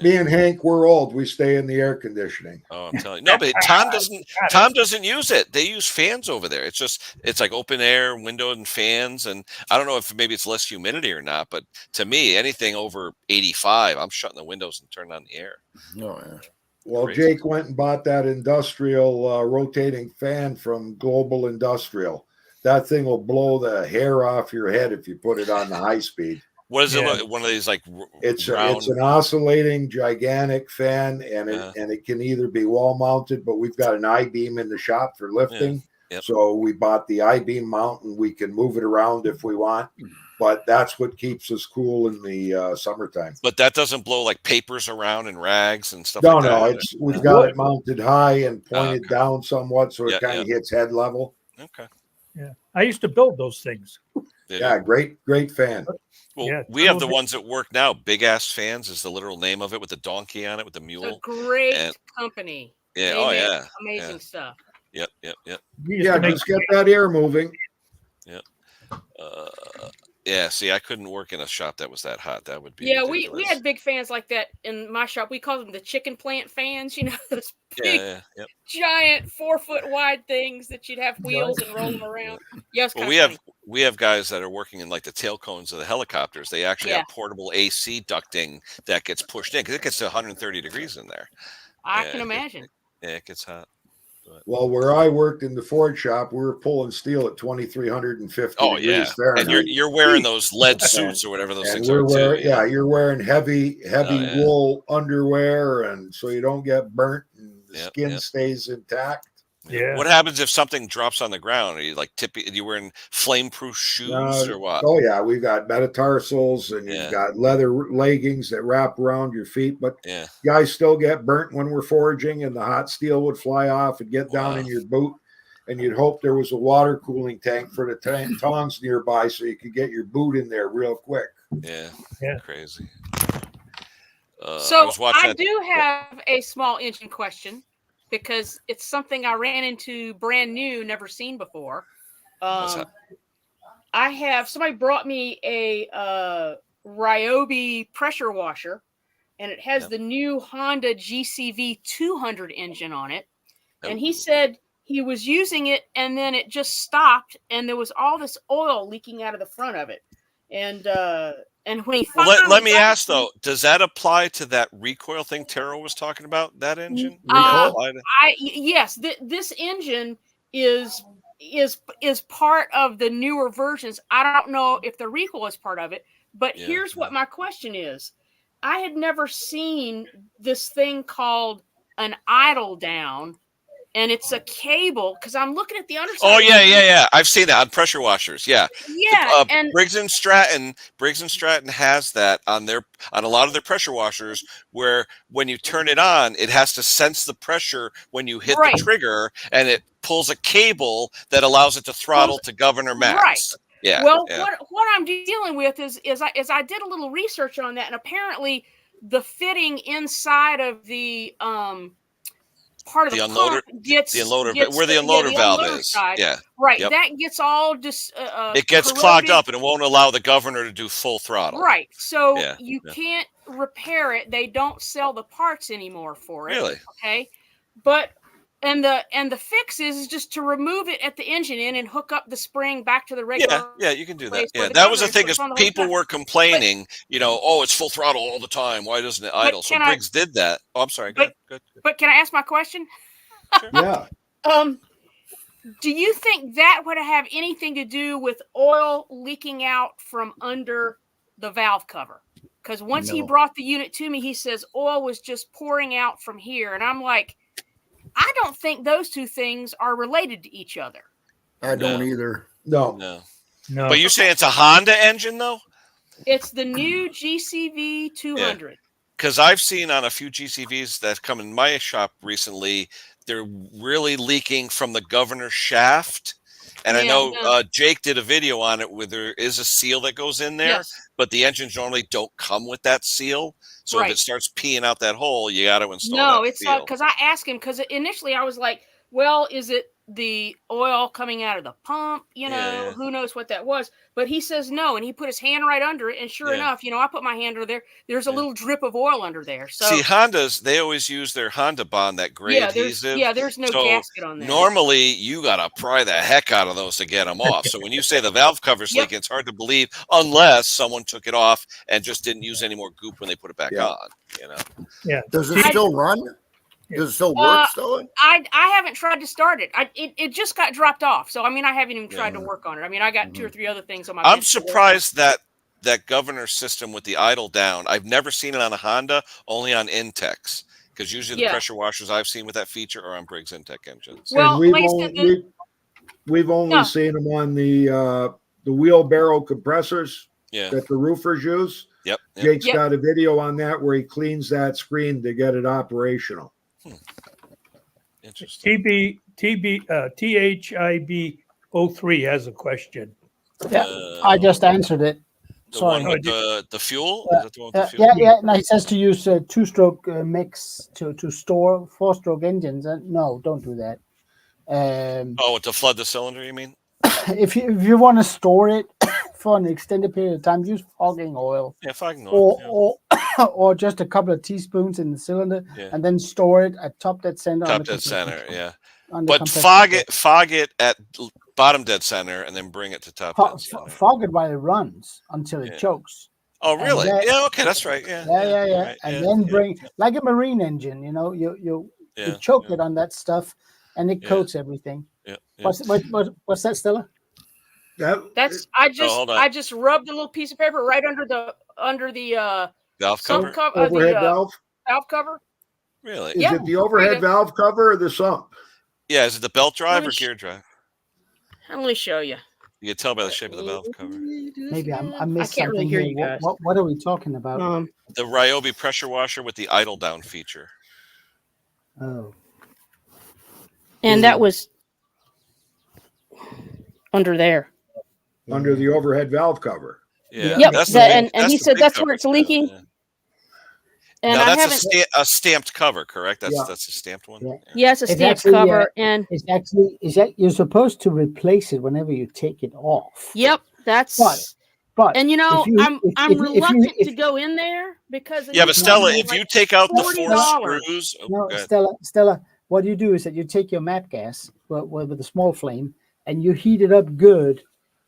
E: Me and Hank, we're old. We stay in the air conditioning.
A: Oh, I'm telling you. No, but Tom doesn't use it. They use fans over there. It's like open air, window and fans. And I don't know if maybe it's less humidity or not, but to me, anything over 85, I'm shutting the windows and turning on the air.
F: No, yeah.
E: Well,
A: Crazy.
E: Jake went and bought that industrial rotating fan from Global Industrial. That thing will blow the hair off your head if you put it on the high speed.
A: What is it?
B: Yeah.
A: Look, one of these like
E: It's
A: round?
E: an oscillating, gigantic fan, and it can either be wall mounted, but we've got an I-beam in the shop for lifting.
A: Yep.
E: So we bought the I-beam mount, and we can move it around if we want. But that's what keeps us cool in the summertime.
A: But that doesn't blow like papers around and rags and stuff
E: No,
A: like that.
E: no, we've got it mounted high and pointed
A: Okay.
E: down somewhat, so
A: Yeah,
E: it kind of hits head level.
A: Okay.
B: Yeah. I used to build those things.
E: Yeah, great fan.
A: Well,
B: Yeah,
A: we have the
B: totally.
A: ones that work now. Big Ass Fans is the literal name of it, with the donkey on it, with the
C: a
A: mule.
C: great
A: And-
C: company.
A: Yeah.
C: They
A: Oh
C: make
A: yeah.
C: Amazing stuff.
A: Yep.
B: We used
E: Yeah,
B: to make
E: just get that air moving.
A: Yeah. See, I couldn't work in a shop that was that hot. That would be.
C: Yeah, we
A: ridiculous.
C: had big fans like that in my shop. We called them the chicken plant fans. You know, those
A: Yeah.
C: big,
A: Yep.
C: giant 4-foot wide things that you'd have wheels and roll them around. Yeah, it's
A: Well,
C: kinda
A: we have guys that are working in like the tail cones of the helicopters. They actually
C: Yeah.
A: have portable AC ducting that gets pushed in because it gets to 130 degrees in there.
C: I
A: Yeah,
C: can imagine.
A: Yeah, it gets hot.
E: Well, where I worked in the Ford shop, we were pulling steel at 2,350
A: Oh
E: degrees
A: yeah,
E: Fahrenheit.
A: and you're wearing those lead suits or whatever those
E: And
A: things
E: we're
A: are too.
E: wearing, you're wearing heavy
A: Oh, yeah.
E: wool underwear, and so you don't get burnt. And the
A: Yep,
E: skin
A: yep.
E: stays intact.
B: Yeah.
A: What happens if something drops on the ground? Are you like tipping? Are you wearing flame-proof shoes or what?
E: Oh yeah, we've got metatarsals and
A: Yeah.
E: you've got leather leggings that wrap around your feet, but
A: Yeah.
E: guys still get burnt when we're foraging, and the hot steel would fly off and get down
A: Wow.
E: in your boot. And you'd hope there was a water cooling tank for the tongs nearby so you could get your boot in there real quick.
A: Yeah.
B: Yeah.
A: Crazy. I
C: So
A: was watching.
C: I do have a small engine question because it's something I ran into brand new, never seen before.
A: What's that?
C: I have somebody brought me a Ryobi pressure washer, and it has
A: Yep.
C: the new Honda GCV 200 engine on it. And he
A: Ooh.
C: said he was using it, and then it just stopped, and there was all this oil leaking out of the front of it. And when he
A: Well,
C: finally
A: let me
C: got
A: ask
C: it,
A: though, does that apply to that recoil thing Taro was talking about? That engine?
E: Recoil?
C: yes, this engine is part of the newer versions. I don't know if the recoil is part of it, but
A: Yeah,
C: here's what my question is. I had never seen this thing called an idle down, and it's a cable because I'm looking at the underside.
A: Oh yeah. I've seen that on pressure washers. Yeah.
C: Yeah, and
A: Briggs and Stratton has that on a lot of their pressure washers, where when you turn it on, it has to sense the pressure when you hit
C: Right.
A: the trigger, and it pulls a cable that allows it to throttle to governor max.
C: Right.
A: Yeah.
C: Well,
A: yeah.
C: what I'm dealing with is I did a little research on that, and apparently the fitting inside of the part of
A: The
C: the
A: unloader-
C: pump gets
A: the unloader,
C: gets
A: where the unloader valve is.
C: side.
A: Yeah.
C: Right.
A: Yep.
C: That gets all just
A: It gets clogged up, and it won't allow the governor to do full throttle.
C: Right. So
A: Yeah,
C: you
A: yeah.
C: can't repair it. They don't sell the parts anymore for it.
A: Really?
C: Okay. But and the fix is just to remove it at the engine end and hook up the spring back to the regular.
A: Yeah, you can do that.
C: place where
A: Yeah,
C: the
A: that was the
C: governor
A: thing
C: is
A: is
C: on the whole
A: people
C: time.
A: were complaining, oh, it's full throttle all the time. Why doesn't it idle? So
C: can I-
A: Briggs did that. Oh, I'm sorry. Go ahead.
C: But can I ask my question?
E: Yeah.
C: Do you think that would have anything to do with oil leaking out from under the valve cover? Because once he
F: No.
C: brought the unit to me, he says oil was just pouring out from here. And I'm like, I don't think those two things are related to each other.
F: I don't
A: No.
F: either.
E: No.
A: No.
B: No.
A: But you say it's a Honda engine, though?
C: It's the new GCV 200.
A: Because I've seen on a few GCVs that come in my shop recently, they're really leaking from the governor shaft. And I
C: Yeah,
A: know
C: no.
A: Jake did a video on it where there is a seal that goes in there,
C: Yes.
A: but the engines normally don't come with that seal. So if
C: Right.
A: it starts peeing out that hole, you got to install
C: No,
A: that
C: it's
A: seal.
C: because I asked him because initially I was like, well, is it the oil coming out of the pump?
A: Yeah.
C: Who knows what that was? But he says no, and he put his hand right under it, and sure
A: Yeah.
C: enough, I put my hand under there. There's a
A: Yeah.
C: little drip of oil under there. So
A: See, Hondas, they always use their Honda Bond, that gray adhesive.
C: there's no
A: So
C: gasket on there.
A: normally, you got to pry the heck out of those to get them off. So when you say the valve cover's
C: Yep.
A: leaking, it's hard to believe unless someone took it off and just didn't use any more goop when they put it back
E: Yeah.
A: on.
F: Does it still run? Does it still work still?
C: I haven't tried to start it. It just got dropped off. So I haven't even tried to
F: Yeah.
C: work on it. I got 2 or 3 other things on my.
A: I'm
C: bench to work on.
A: surprised that governor system with the idle down. I've never seen it on a Honda, only on Intex. Because usually the
C: Yeah.
A: pressure washers I've seen with that feature are on Briggs Intech engines.
C: Well,
E: And we've
C: like I
E: only,
C: said,
E: we've only
C: No.
E: seen them on the wheelbarrow compressors
A: Yeah.
E: that the roofers use.
A: Yep.
E: Jake's
C: Yep.
E: got a video on that where he cleans that screen to get it operational.
A: Interesting.
B: THIB03 has a question.
D: Yeah, I just answered it.
A: The
D: Sorry.
A: one with the fuel?
D: Yeah.
A: Is that the one with the fuel?
D: Yeah. No, he says to use a two-stroke mix to store four-stroke engines. No, don't do that.
A: Oh, to flood the cylinder, you mean?
D: If you want to store it for an extended period of time, use fogging oil
A: Yeah, fogging oil.
D: or just a couple of teaspoons in the cylinder,
A: Yeah.
D: and then store it at top dead center.
A: Top dead center, yeah.
D: on the
A: But
D: compressor.
A: fog it at bottom dead center, and then bring it to top dead center.
D: Fog it while it runs until it
A: Yeah.
D: chokes.
A: Oh, really?
D: then-
A: Yeah. Okay, that's right. Yeah.
D: Yeah.
A: Right,
D: And
A: yeah,
D: then
A: yeah,
D: bring like a marine engine. You
A: yeah,
D: choke
A: yeah,
D: it on that stuff, and it
A: Yeah.
D: coats everything.
A: yeah, yeah.
D: What's that, Stella?
C: that's I just
A: hold on.
C: I just rubbed a little piece of paper right under the
A: Valve
C: sump
A: cover.
C: cover,
E: overhead
C: the
E: valve.
C: valve cover.
A: Really?
E: Is
C: Yeah,
E: it the overhead
C: there you
E: valve cover or the sump?
A: Yeah. Is it the belt drive
C: me
A: or
C: sh-
A: gear drive?
C: Let me show you.
A: You can tell by the shape of the valve cover.
D: Maybe I
C: I
D: missed
C: can't really
D: something
C: hear
D: here.
C: you guys.
D: What are we talking about?
A: The Ryobi pressure washer with the idle down feature.
D: Oh,
C: And that was under there.
E: Under the overhead valve cover.
A: Yeah.
C: Yep,
A: That's
C: that-
A: the big,
C: and
A: that's
C: he
A: the
C: said
A: big
C: that's where
A: cover
C: it's
A: too,
C: leaking.
A: yeah.
C: And
A: Now
C: I
A: that's
C: haven't.
A: a stamped cover, correct?
E: Yeah.
A: That's a stamped one.
D: Yeah.
C: Yeah, it's a
D: It's
C: stamped
D: actually,
C: cover, and
D: it's actually is that you're supposed to replace it whenever you take it off.
C: yep, that's.
D: But
C: And you know,
D: if you-
C: I'm
D: if-
C: I'm
D: if you-
C: reluctant
D: if-
C: to go in there because
A: Yeah, but
C: it's
A: Stella,
C: like
A: if you take out the four
C: $40.
A: screws, oh,
D: No,
A: go ahead.
D: Stella, what you do is that you take your MAP gas with a small flame and you heat it up good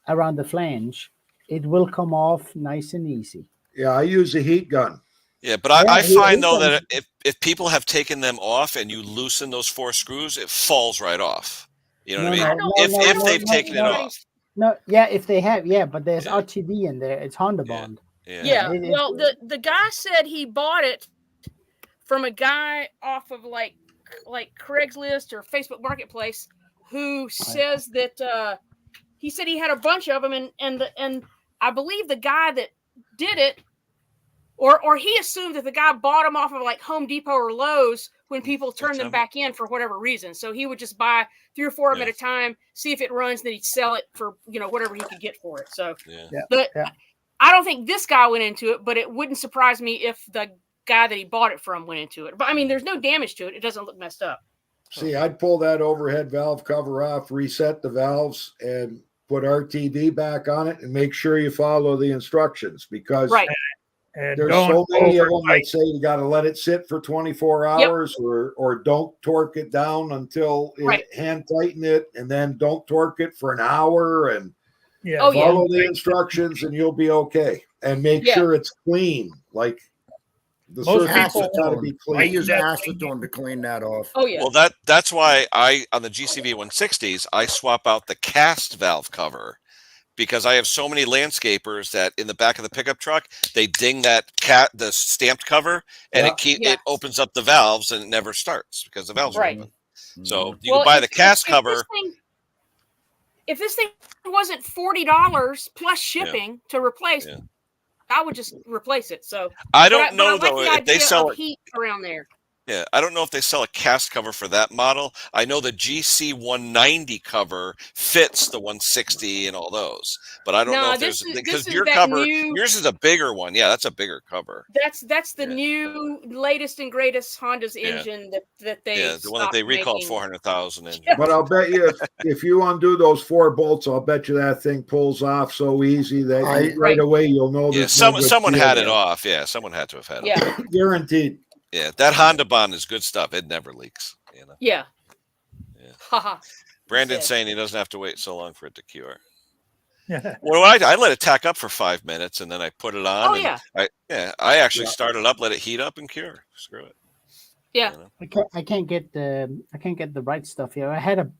D: around the flange. It will come off nice and easy.
E: Yeah, I use a heat gun.
A: Yeah, but
D: Yeah,
A: I
D: he-
A: find
D: he
A: though
D: does.
A: that if people have taken them off and you loosen those four screws, it falls right off. You know what I mean? If they've taken it off.
D: No, yeah, if they have, yeah, but there's
A: Yeah.
D: RTV in there. It's Honda
A: Yeah.
D: Bond.
C: Yeah,
D: It-
C: well, the guy said he bought it from a guy off of like Craigslist or Facebook Marketplace who says that he said he had a bunch of them, and I believe the guy that did it, or he assumed that the guy bought them off of like Home Depot or Lowe's when people turned them back in for whatever reason. So he would just buy 3 or 4 of them at a time, see if it runs, then he'd sell it for whatever he could get for it. So, but I don't think this guy went into it, but it wouldn't surprise me if the guy that he bought it from went into it. But I mean, there's no damage to it. It doesn't look messed up.
E: See, I'd pull that overhead valve cover off, reset the valves, and put RTD back on it, and make sure you follow the instructions because
C: Right.
B: And
E: there's
B: don't
E: so many of them that
B: overtighten.
E: say you got to let it sit for 24 hours or don't torque it down until hand tighten it, and then don't torque it for an hour and
B: Yeah.
C: Oh, yeah.
E: follow the instructions and you'll be okay. And make
C: Yeah.
E: sure it's clean. Like the
B: Most
E: surface has
B: people-
E: got to be
F: I
E: clean.
F: use acetone to clean that off.
C: Oh yeah.
A: Well, that's why on the GCV 160s I swap out the cast valve cover because I have so many landscapers that in the back of the pickup truck they ding the stamped cover and it opens up the valves and it never starts because the valves are
C: Right.
A: open. So you
C: Well,
A: can buy the
C: if-
A: cast
C: if
A: cover.
C: If this thing wasn't $40 plus shipping to replace, I would just replace it. So
A: I don't
C: but
A: know
C: I like
A: though
C: the
A: if they
C: idea
A: sell
C: of
A: it.
C: heat around there.
A: Yeah, I don't know if they sell a cast cover for that model. I know the GC 190 cover fits the 160 and all those, but I don't know if
C: this
A: there's
C: is
A: because
C: that
A: your cover,
C: new-
A: yours is a bigger one. Yeah, that's a bigger cover.
C: That's the new latest and greatest Honda's engine that they
A: the one that they recalled
C: making.
A: 400,000 in.
E: But I'll bet you if you undo those 4 bolts, I'll bet you that thing pulls off so easy that right away you'll know.
A: Yeah,
E: there's no good
A: someone
E: seal
A: had it
E: there.
A: off. Yeah, someone had to have had it.
C: Yeah.
E: Guaranteed.
A: Yeah, that Honda Bond is good stuff. It never leaks. You know.
C: Yeah.
A: Yeah.
C: Haha.
A: Brandon's saying he doesn't have to wait so long for it to cure.
B: Yeah.
A: Well, I let it tack up for 5 minutes and then I put it on.
C: Oh,
A: and I actually start it up, let it heat up, and cure. Screw it.
C: Yeah.
A: You know?
D: I can't get the right stuff here. I had a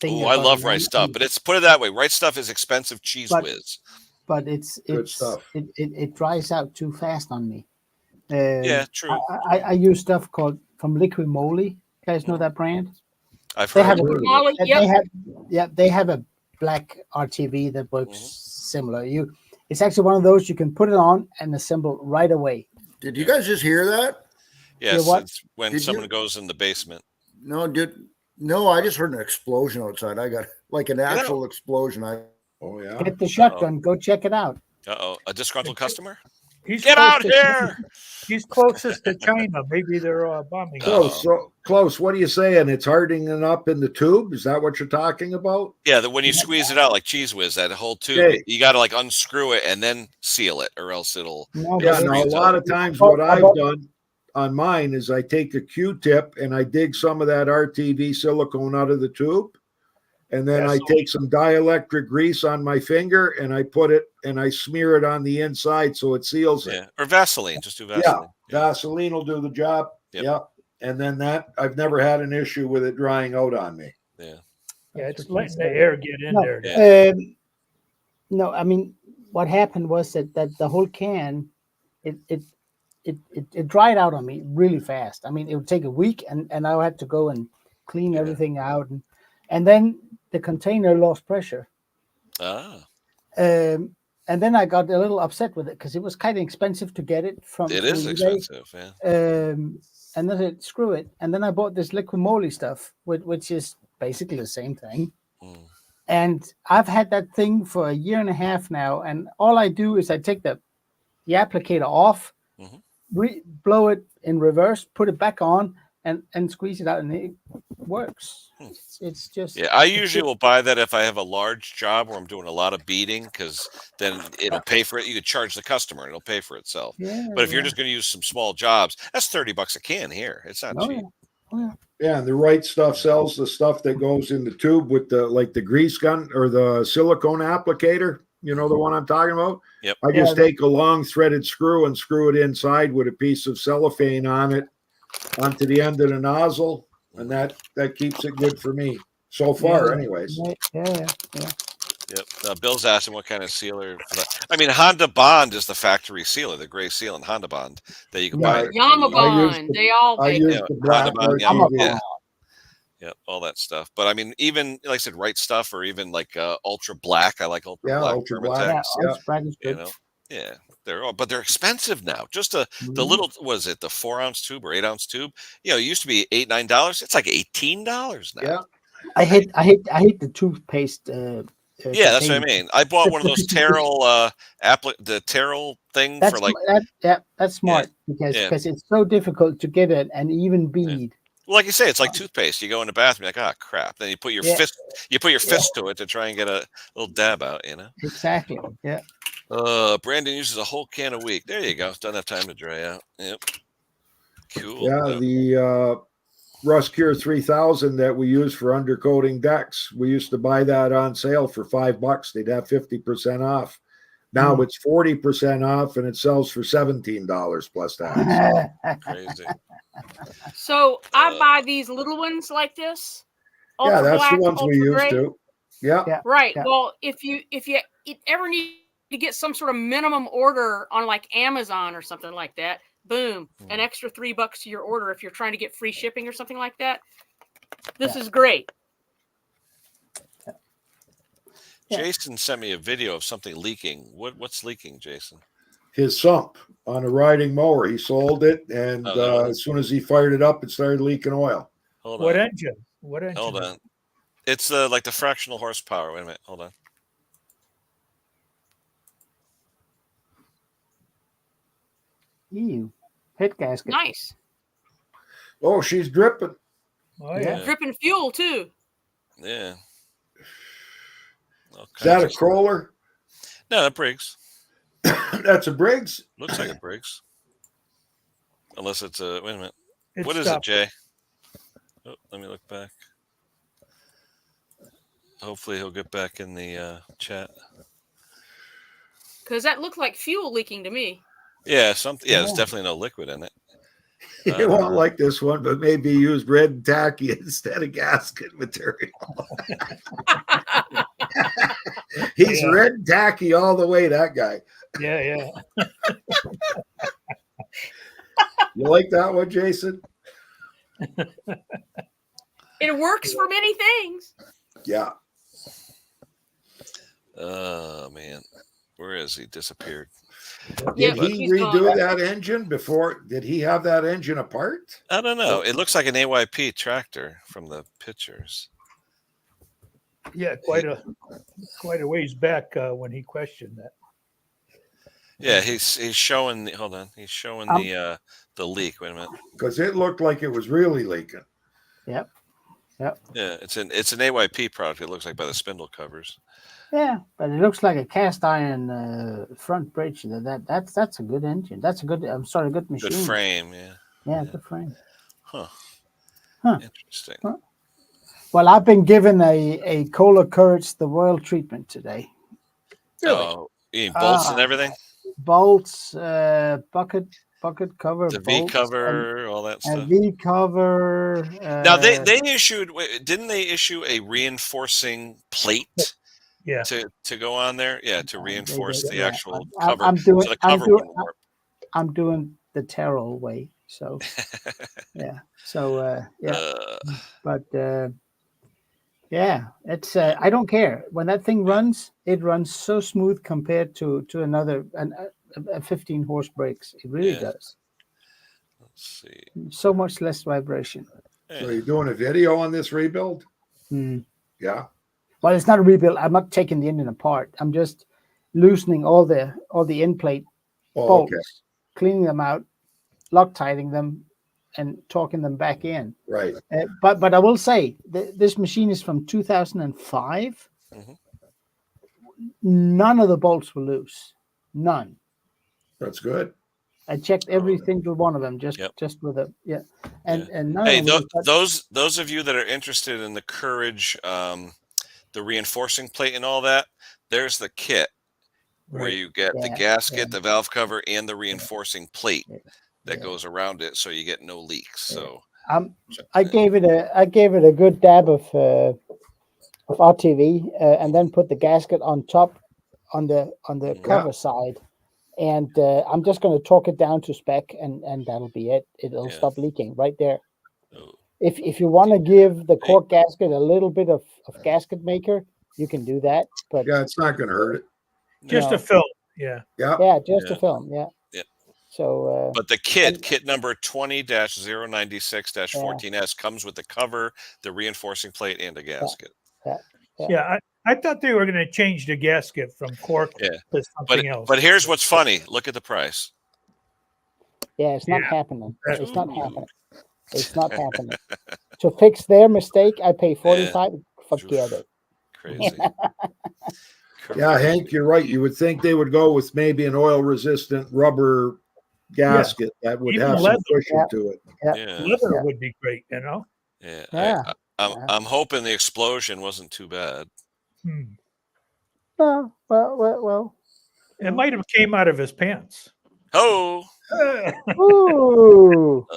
D: thing.
A: Oh, I love Right Stuff, but it's put it that way. Right Stuff is expensive cheese whiz.
D: But it's
E: stuff.
D: It dries out too fast on me.
A: Yeah, true.
D: I use stuff called from Liquid Moly. You guys know that brand?
A: I've
D: They
A: heard.
D: have
C: Molly,
D: they have a black RTV that works similar. It's actually one of those you can put it on and assemble right away.
F: Did you guys just hear that?
A: Yes,
D: what?
A: it's when
F: Did
A: someone
F: you-
A: goes in the basement.
F: No, I just heard an explosion outside. I got like an actual explosion.
E: Oh yeah.
D: Get the shotgun. Go check it out.
A: Uh-oh, a disgruntled customer?
B: He's
A: Get out
B: closest-
A: here!
B: He's closest to China. Maybe they're bombing.
E: Close. What are you saying? It's hardening up in the tube. Is that what you're talking about?
A: Yeah, when you squeeze it out like cheese whiz, that whole tube,
E: Okay.
A: you got to like unscrew it and then seal it, or else it'll.
D: No,
E: Yeah.
D: but
E: No. A
D: it's-
E: lot of times, what I've done on mine is I take a Q-tip and I dig some of that RTV silicone out of the tube. And then I take some dielectric grease on my finger and I put it and I smear it on the inside so it seals it.
A: Yeah, or Vaseline. Just do Vaseline.
E: Vaseline will do the job.
A: Yep.
E: Yep. And then I've never had an issue with it drying out on me.
A: Yeah.
B: Yeah, it's letting the air get in
D: No.
B: there.
A: Yeah.
D: No, I mean, what happened was that the whole can, it it dried out on me really fast. I mean, it would take a week, and I had to go and clean
A: Yeah.
D: everything out, and then the container lost pressure.
A: Ah,
D: And then I got a little upset with it because it was kind of expensive to get it from
A: it is
D: eBay.
A: expensive. Yeah.
D: And then I said, screw it. And then I bought this liquid moly stuff, which is basically the same thing.
A: Mm.
D: And I've had that thing for a year and a half now. And all I do is I take the applicator off,
A: Mhm.
D: blow it in reverse, put it back on, and squeeze it out, and it works.
A: Hmm.
D: It's just
A: Yeah, I usually will buy that if I have a large job where I'm doing a lot of beading, because then it'll pay for it. You could charge the customer and it'll pay for itself.
D: yeah.
A: But if you're just going to use some small jobs, that's $30 a can here. It's not
D: Oh,
A: cheap.
D: yeah. Oh, yeah.
E: Yeah, and the right stuff sells the stuff that goes in the tube with the grease gun or the silicone applicator. You know the one I'm talking about?
A: Yep.
E: I just
D: Yeah.
E: take a long threaded screw and screw it inside with a piece of cellophane on it onto the end of the nozzle, and that keeps it good for me so far,
D: Yeah.
E: anyways.
D: Yeah.
A: Yep. Bill's asking what kind of sealer. I mean, Honda Bond is the factory sealer, the gray seal in Honda Bond that you can buy.
E: Yeah.
A: at-
C: Yama
E: I used
C: Bond.
E: to-
C: They all
E: I
C: make
E: use
A: Yeah,
E: the black
A: Honda Bond,
E: version.
A: yeah.
D: I'm a
A: Yeah.
D: Bond.
A: Yep, all that stuff. But I mean, even like I said, right stuff, or even like Ultra Black. I like Ultra
E: Yeah,
A: Black.
E: Ultra
A: Permatex.
E: Black.
D: Yeah,
E: Yeah.
D: Ice Brag is
A: You
D: good.
A: know, yeah, but they're expensive now. Just the
D: Mhm.
A: little, was it the 4-ounce tube or 8-ounce tube? You know, it used to be $8-9. It's like $18 now.
E: Yeah.
D: I hate the toothpaste.
A: Yeah, that's what I
D: container.
A: mean. I bought one of those Terrell the Terrell thing
D: That's
A: for like,
D: that's smart
A: yeah.
D: because it's so difficult to get an even bead.
A: well, like you say, it's like toothpaste. You go in the bathroom, you're like, oh crap. Then you put your
D: Yeah.
A: fist to it to try and get a little dab out, you know.
D: Exactly. Yeah.
A: Brandon uses a whole can a week. There you go. Doesn't have time to dry out. Yep. Cool.
E: Yeah, the Rust Cure 3000 that we use for undercoating decks. We used to buy that on sale for $5. They'd have 50% off. Now it's 40% off, and it sells for $17 plus tax.
A: Crazy.
C: So I
A: Uh,
C: buy these little ones like this.
E: Yeah,
C: Ultra
E: that's
C: black,
E: the ones we
C: ultra
E: used
C: gray.
E: to. Yeah.
D: Yeah.
C: Right.
D: Yeah.
C: Well, if you ever need to get some sort of minimum order on like Amazon or something like that, boom, an extra $3 to your order if you're trying to get free shipping or something like that. This is great.
D: Yeah.
A: Jason sent me a video of something leaking. What's leaking, Jason?
E: His sump on a riding mower. He sold it, and
A: Oh, no.
E: as soon as he fired it up, it started leaking oil.
A: Hold
B: What
A: on.
B: engine? What engine?
A: Hold on. It's like the fractional horsepower. Wait a minute. Hold on.
D: Ew. Head gasket.
C: Nice.
E: Oh, she's dripping.
B: Oh
D: Yeah.
B: yeah.
C: Dripping fuel too.
A: Yeah.
E: Is that a
A: Okay.
E: crawler?
A: No, that Briggs.
E: That's a Briggs.
A: Looks like a Briggs. Unless it's a. Wait a minute.
B: It's
A: What is
B: tough.
A: it, Jay? Oh, let me look back. Hopefully he'll get back in the chat.
C: Because that looked like fuel leaking to me.
A: Yeah, something. Yeah, there's
D: Yeah.
A: definitely no liquid in it.
E: You won't like this one, but maybe use red and tacky instead of gasket material. He's
B: Yeah.
E: red and tacky all the way, that guy.
B: Yeah.
E: You like that one, Jason?
C: It works for many things.
E: Yeah.
A: Oh man, where is he? Disappeared.
C: Yeah,
E: Did
C: but
E: he
C: he's
E: redo
C: gone.
E: that engine before? Did he have that engine apart?
A: I don't know. It looks like an AYP tractor from the pictures.
B: Yeah. Quite a ways back when he questioned that.
A: Yeah, he's showing. Hold on, he's showing the leak. Wait a minute.
E: Because it looked like it was really leaking.
D: Yep.
A: Yeah, it's an AYP product. It looks like by the spindle covers.
D: Yeah, but it looks like a cast iron front bridge. That's a good engine. That's a good. I'm sorry, good machine.
A: Good frame. Yeah.
D: Yeah, good frame.
A: Huh.
D: Huh.
A: Interesting.
D: Well, I've been given a Kohler Courage the Royal treatment today.
A: Oh, you mean bolts and
D: Ah.
A: everything?
D: Bolts, bucket cover,
A: The V
D: bolts,
A: cover, all that
D: and
A: stuff.
D: V cover.
A: Now they issued. Didn't they issue a reinforcing plate
B: Yeah.
A: to go on there? Yeah, to reinforce the actual
D: I'm
A: cover. So the cover wouldn't warp.
D: I'm doing the Terrell way. So yeah. So yeah. But yeah, it's I don't care when that thing runs. It runs so smooth compared to another a 15 horse brakes. It really
A: Yeah.
D: does.
A: Let's see.
D: So much less vibration.
E: So you're doing a video on this rebuild?
D: Hmm.
E: Yeah.
D: Well, it's not a rebuild. I'm not taking the engine apart. I'm just loosening all the end plate
E: Oh,
D: bolts,
E: okay.
D: cleaning them out, Loctiting them, and torquing them back in.
E: Right.
D: But I will say this machine is from 2005.
A: Mhm.
D: None of the bolts were loose. None.
E: That's good.
D: I checked every single one of them just with a and none
A: Hey,
D: of them were
A: those of you that are interested in the Courage, the reinforcing plate and all that, there's the kit where you get the gasket, the valve cover, and the reinforcing plate that goes around it, so you get no leaks. So
D: I gave it a good dab of RTV, and then put the gasket on top on the cover side, and I'm just going to torque it down to spec, and that'll be it. It'll stop leaking right there.
A: Oh.
D: If you want to give the cork gasket a little bit of gasket maker, you can do that. But
E: yeah, it's not going to hurt it.
B: Just a film. Yeah.
E: Yeah.
D: Yeah, just a film. Yeah.
A: Yeah.
D: So.
A: But the kit number 20-096-14S comes with the cover, the reinforcing plate, and a gasket.
B: Yeah, I thought they were going to change the gasket from cork to something else.
A: But here's what's funny. Look at the price.
D: Yeah, it's not happening. It's not happening. It's not happening. To fix their mistake, I pay 45. Forget it.
A: Crazy.
E: Yeah, Hank, you're right. You would think they would go with maybe an oil-resistant rubber gasket that would
B: Even
E: have
B: leather.
E: some cushion to it.
A: Yeah.
B: Leather would be great, you know.
A: Yeah. I'm hoping the explosion wasn't too bad.
D: Well.
B: It might have came out of his pants.
A: Oh.
D: Ooh.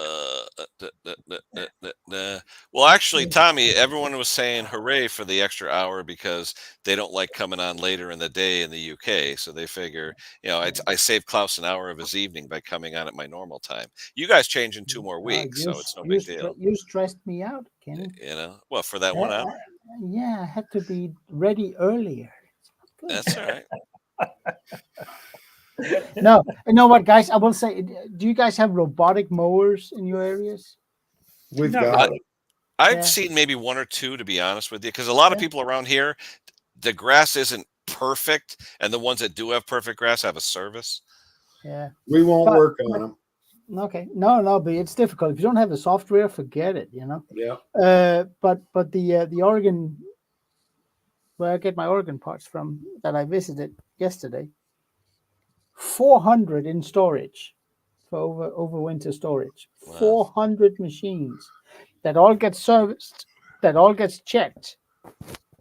A: Well, actually, Tommy, everyone was saying hooray for the extra hour because they don't like coming on later in the day in the UK. So they figure, I saved Klaus an hour of his evening by coming on at my normal time. You guys change in 2 more weeks, so it's no big deal.
D: You stressed me out, Kenny.
A: Well, for that 1 hour.
D: Yeah, I had to be ready earlier.
A: That's all right.
D: No, you know what, guys? I will say, do you guys have robotic mowers in your areas?
E: We've got it.
A: I've seen maybe 1 or 2, to be honest with you, because a lot of people around here, the grass isn't perfect, and the ones that do have perfect grass have a service.
D: Yeah,
E: we won't work on them.
D: Okay, no, but it's difficult if you don't have the software. Forget it.
E: Yeah.
D: But the Oregon, where I get my Oregon parts from, that I visited yesterday. 400 in storage for over winter storage. Wow. 400 machines that all get serviced, that all gets checked,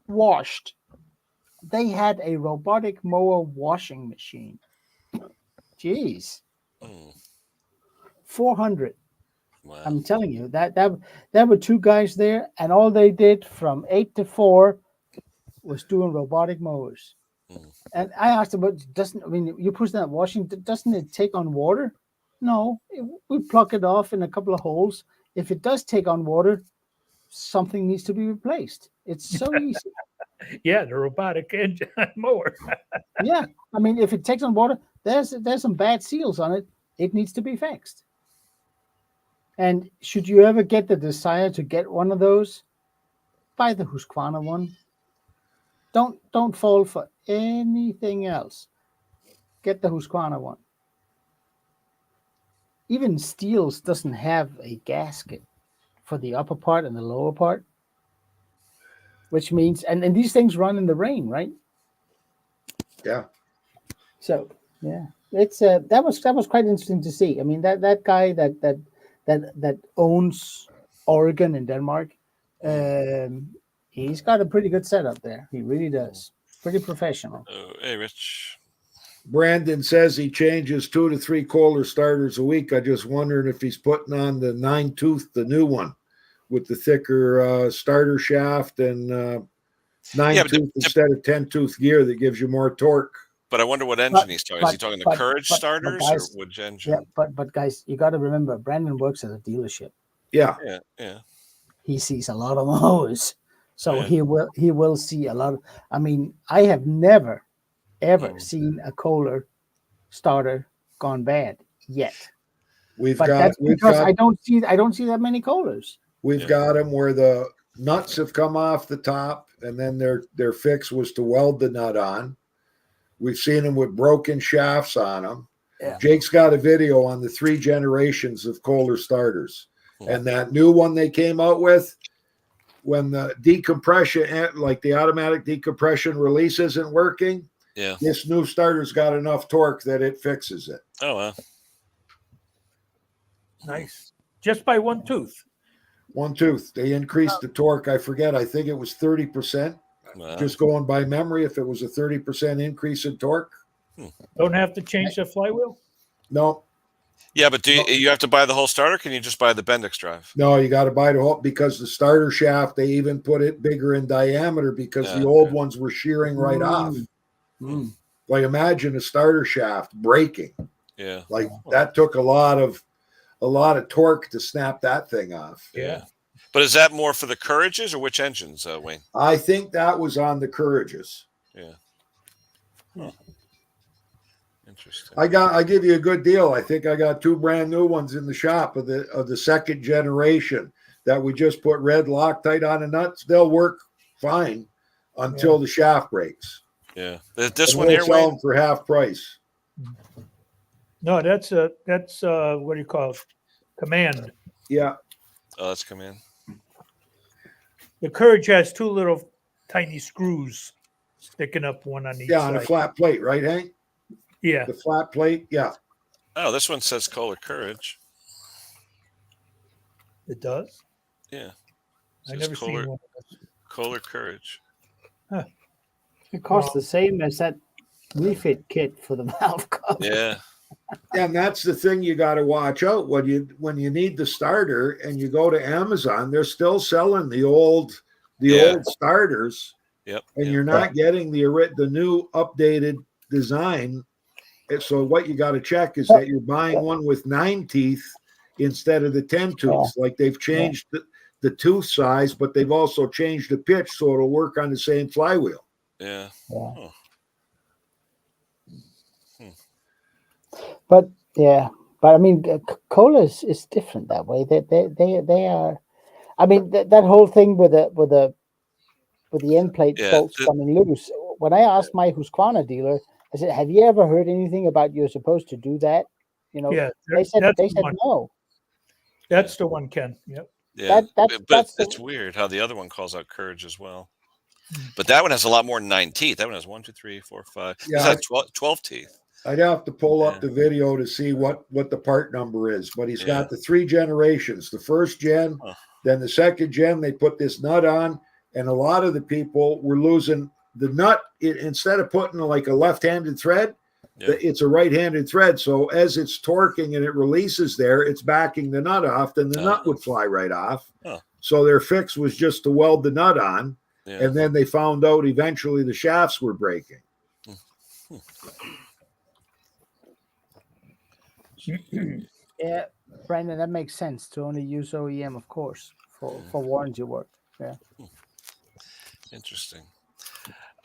D: washed. They had a robotic mower washing machine. Jeez. 400.
A: Wow.
D: I'm telling you, that there were 2 guys there, and all they did from 8 to 4 was doing robotic mowers. And I asked him, you push that washing, doesn't it take on water? No, we plug it off in a couple of holes. If it does take on water, something needs to be replaced. It's so easy.
B: Yeah, the robotic engine mower.
D: Yeah, if it takes on water, there's some bad seals on it. It needs to be fixed. And should you ever get the desire to get one of those, buy the Husqvarna one. Don't fall for anything else. Get the Husqvarna one. Even Steels doesn't have a gasket for the upper part and the lower part, which means and these things run in the rain, right?
E: Yeah.
D: So yeah, it's that was quite interesting to see. That guy that owns Oregon in Denmark. He's got a pretty good setup there. He really does. Pretty professional.
A: Hey, Rich.
E: Brandon says he changes 2 to 3 Kohler starters a week. I just wondering if he's putting on the 9-tooth, the new one, with the thicker starter shaft and 9-tooth instead of 10-tooth gear that gives you more torque.
A: But I wonder what engine he's talking. Is he
D: but-
A: talking the
D: but-
A: Courage
D: but
A: starters
D: guys,
A: or which engine?
D: Yeah, but guys, you got to remember, Brandon works at a dealership.
E: Yeah.
A: Yeah.
D: He sees a lot of those, so
A: Yeah.
D: he will see a lot of. I mean, I have never ever
A: Mm.
D: seen a Kohler starter gone bad yet.
E: We've
D: But
E: got
D: that's
E: we've
D: because
E: got
D: I don't see that many Kohlers.
E: we've
A: Yeah.
E: got them where the nuts have come off the top, and then their fix was to weld the nut on. We've seen them with broken shafts on them.
D: Yeah.
E: Jake's got a video on the 3 generations of Kohler starters,
A: Yeah.
E: and that new one they came out with, when the decompression, like the automatic decompression release, isn't working.
A: Yeah.
E: This new starter's got enough torque that it fixes it.
A: Oh, well.
B: Nice. Just by one tooth.
E: One tooth. They increased the torque. I forget. I think it was 30%.
A: Wow.
E: Just going by memory, if it was a 30% increase in torque.
B: Don't have to change the flywheel.
E: No,
A: Yeah, but do you have to buy the whole starter? Or can you just buy the Bendix drive?
E: no, you got to buy the whole, because the starter shaft, they even put it bigger in diameter because
A: Yeah,
E: the old
A: okay.
E: ones were shearing right off.
D: Mm.
E: Like imagine a starter shaft breaking.
A: Yeah.
E: Like that took a lot of torque to snap that thing off.
B: Yeah.
A: But is that more for the Courages or which engines, Wayne?
E: I think that was on the Courages.
A: Yeah. Huh. Interesting.
E: I give you a good deal. I think I got 2 brand new ones in the shop of the second generation that we just put red Loctite on the nuts. They'll work fine until the shaft breaks.
A: Yeah. This
E: And
A: one
E: we'll
A: here,
E: sell
A: Wayne?
E: them for half price.
B: No, that's what do you call it? Command.
E: Yeah,
A: Oh, that's come in.
B: The Courage has 2 little tiny screws sticking up one on each
E: yeah, on
B: side.
E: a flat plate, right, Hank?
B: Yeah,
E: The flat plate, yeah.
A: Oh, this one says Kohler Courage.
B: it does.
A: Yeah.
B: I
A: Says
B: never
A: Kohler,
B: seen one. of those.
A: Kohler Courage.
D: It costs
B: Well-
D: the same as that refit kit for the valve cover.
A: Yeah.
E: And that's the thing you got to watch out when you need the starter and you go to Amazon. They're still selling the old starters,
A: Yep.
E: and
A: yep.
E: you're not getting the new updated design. And so what you got to check is that you're buying one with 9 teeth instead of the 10 tooths. Like they've changed the tooth size, but they've also changed the pitch so it'll work on the same flywheel.
A: Yeah.
D: Yeah.
A: Huh.
D: But I mean, Kohler is different that way. They are. I mean, that whole thing with the end plate
A: Yeah,
D: bolts coming loose. When I asked my Husqvarna dealer, I said, "Have you ever heard anything about you're supposed to do that?" You know,
B: Yeah,
D: they said
B: that's the
D: they said
B: one.
D: no.
B: That's the one, Ken. Yep.
A: Yeah.
D: That's
A: but
D: the-
A: it's weird how the other one calls out Courage as well. But that one has a lot more than 9 teeth. That one has 1, 2, 3, 4, 5.
E: Yeah,
A: This has 12 teeth.
E: I'd have to pull up
A: Yeah.
E: the video to see what the part number is, but he's
A: Yeah.
E: got the 3 generations. The first gen,
A: Huh.
E: then the second gen, they put this nut on, and a lot of the people were losing the nut. Instead of putting like a left-handed thread,
A: Yeah.
E: it's a right-handed thread. So as it's torquing and it releases there, it's backing the nut off, then the nut would fly right off.
A: Huh.
E: So their fix was just to weld the nut on,
A: Yeah.
E: and then they found out eventually the shafts were breaking.
D: Yeah, Brandon, that makes sense to only use OEM, of course, for warranty work. Yeah.
A: Interesting.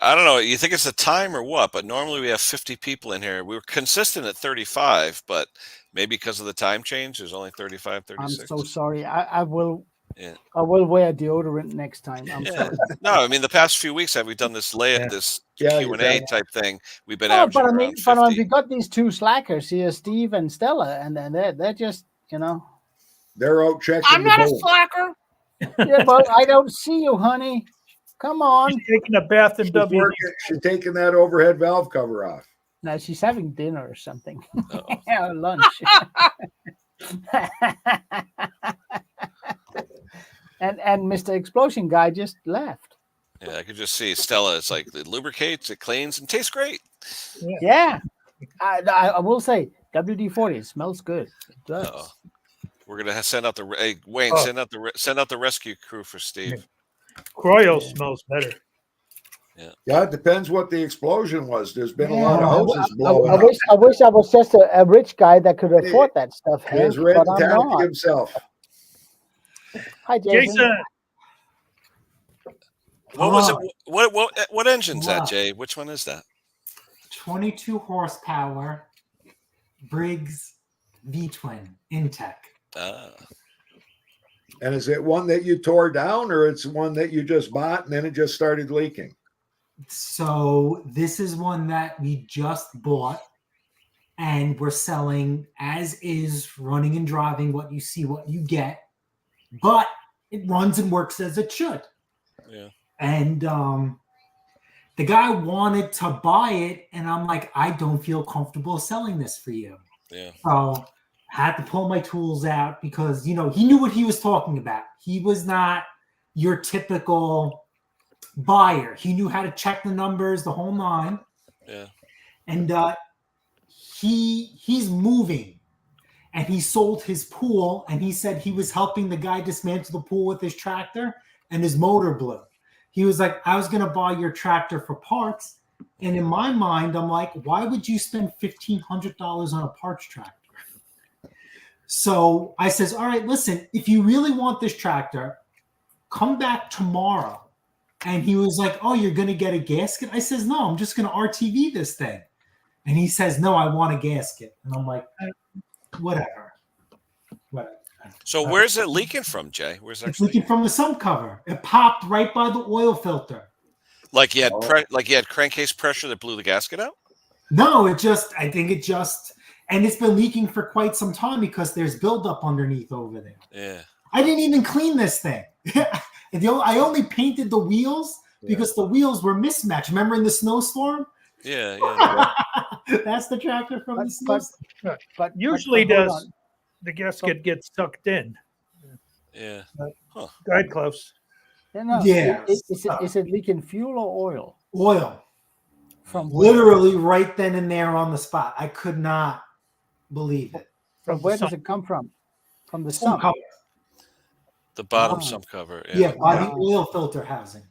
A: I don't know. You think it's the time or what? But normally we have 50 people in here. We were consistent at 35, but maybe because of the time change, there's only 35,
D: I'm
A: 36.
D: so sorry. I will.
A: Yeah.
D: I will wear deodorant next time. I'm
A: Yeah.
D: sorry.
A: No, I mean the past few weeks have we done this
B: Yeah.
A: this
E: Yeah,
A: Q&A
E: you've
A: type thing? We've been
D: No,
A: averaging
D: but I mean,
A: around 50.
D: but we got these 2 slackers here, Steve and Stella, and then they're just, you know.
E: They're out checking
C: I'm
E: the
C: not a
E: bowl.
C: slacker.
D: Yeah, but I don't see you, honey. Come on.
B: She's taking a bath in WD.
E: She's taking that overhead valve cover off.
D: Now she's having dinner or something.
A: Uh-oh.
D: Or lunch. and Mr. Explosion guy just left.
A: Yeah, I could just see Stella. It's like it lubricates, it cleans, and tastes great.
D: Yeah. I will say WD-40, it smells good. It does.
A: Uh-oh. We're gonna send out the hey, Wayne.
B: Oh.
A: Send out the rescue crew for Steve.
B: Croyle smells better.
E: Yeah, it depends what the explosion was. There's been a
D: Yeah,
E: lot of houses blowing
D: I
E: up.
D: wish I was just a rich guy that could afford that stuff, Hank,
E: There's Red
D: but I'm
E: Tactic
D: not.
E: himself.
D: Hi, Jason.
B: Jason,
A: What was it?
G: Hello.
A: What engine's that,
G: Hello.
A: Jay? Which one is that?
G: 22 horsepower Briggs V-twin Intech.
A: Ah,
E: And is it one that you tore down, or it's one that you just bought and then it just started leaking?
G: So this is one that we just bought and we're selling as is, running and driving, what you see, what you get, but it runs and works as it should.
A: yeah.
G: And the guy wanted to buy it, and I'm like, I don't feel comfortable selling this for you.
A: Yeah.
G: So I had to pull my tools out because, he knew what he was talking about. He was not your typical buyer. He knew how to check the numbers, the whole nine.
A: Yeah.
G: And he's moving, and he sold his pool, and he said he was helping the guy dismantle the pool with his tractor, and his motor blew. He was like, I was going to buy your tractor for parts. And in my mind, I'm like, why would you spend $1,500 on a parts tractor? So I says, all right, listen, if you really want this tractor, come back tomorrow. And he was like, oh, you're going to get a gasket? I says, no, I'm just going to RTV this thing. And he says, no, I want a gasket. And I'm like, whatever.
A: So where's it leaking from, Jay? Where's it
G: It's
A: actually?
G: leaking from the sump cover. It popped right by the oil filter.
A: Like you had crankcase pressure that blew the gasket out?
G: No, I think it just, and it's been leaking for quite some time because there's buildup underneath over there.
A: Yeah.
G: I didn't even clean this thing. I only painted the wheels because the wheels were mismatched. Remember in the snowstorm?
A: Yeah. Yeah.
G: That's the tractor from the
D: But,
G: snowstorm.
B: but usually
D: hold
B: does
D: on.
B: the gasket get sucked in?
A: Yeah.
B: Go ahead, Klaus.
G: Yeah.
D: Is it leaking fuel or oil?
G: Oil.
D: From where?
G: Literally right then and there on the spot. I could not believe it.
D: From where does
B: Sump.
D: it come from? From the
G: Sump
D: sump.
G: cover.
A: The bottom
D: Ah.
A: sump cover.
G: Yeah, by the
D: Wow.
G: oil filter housing.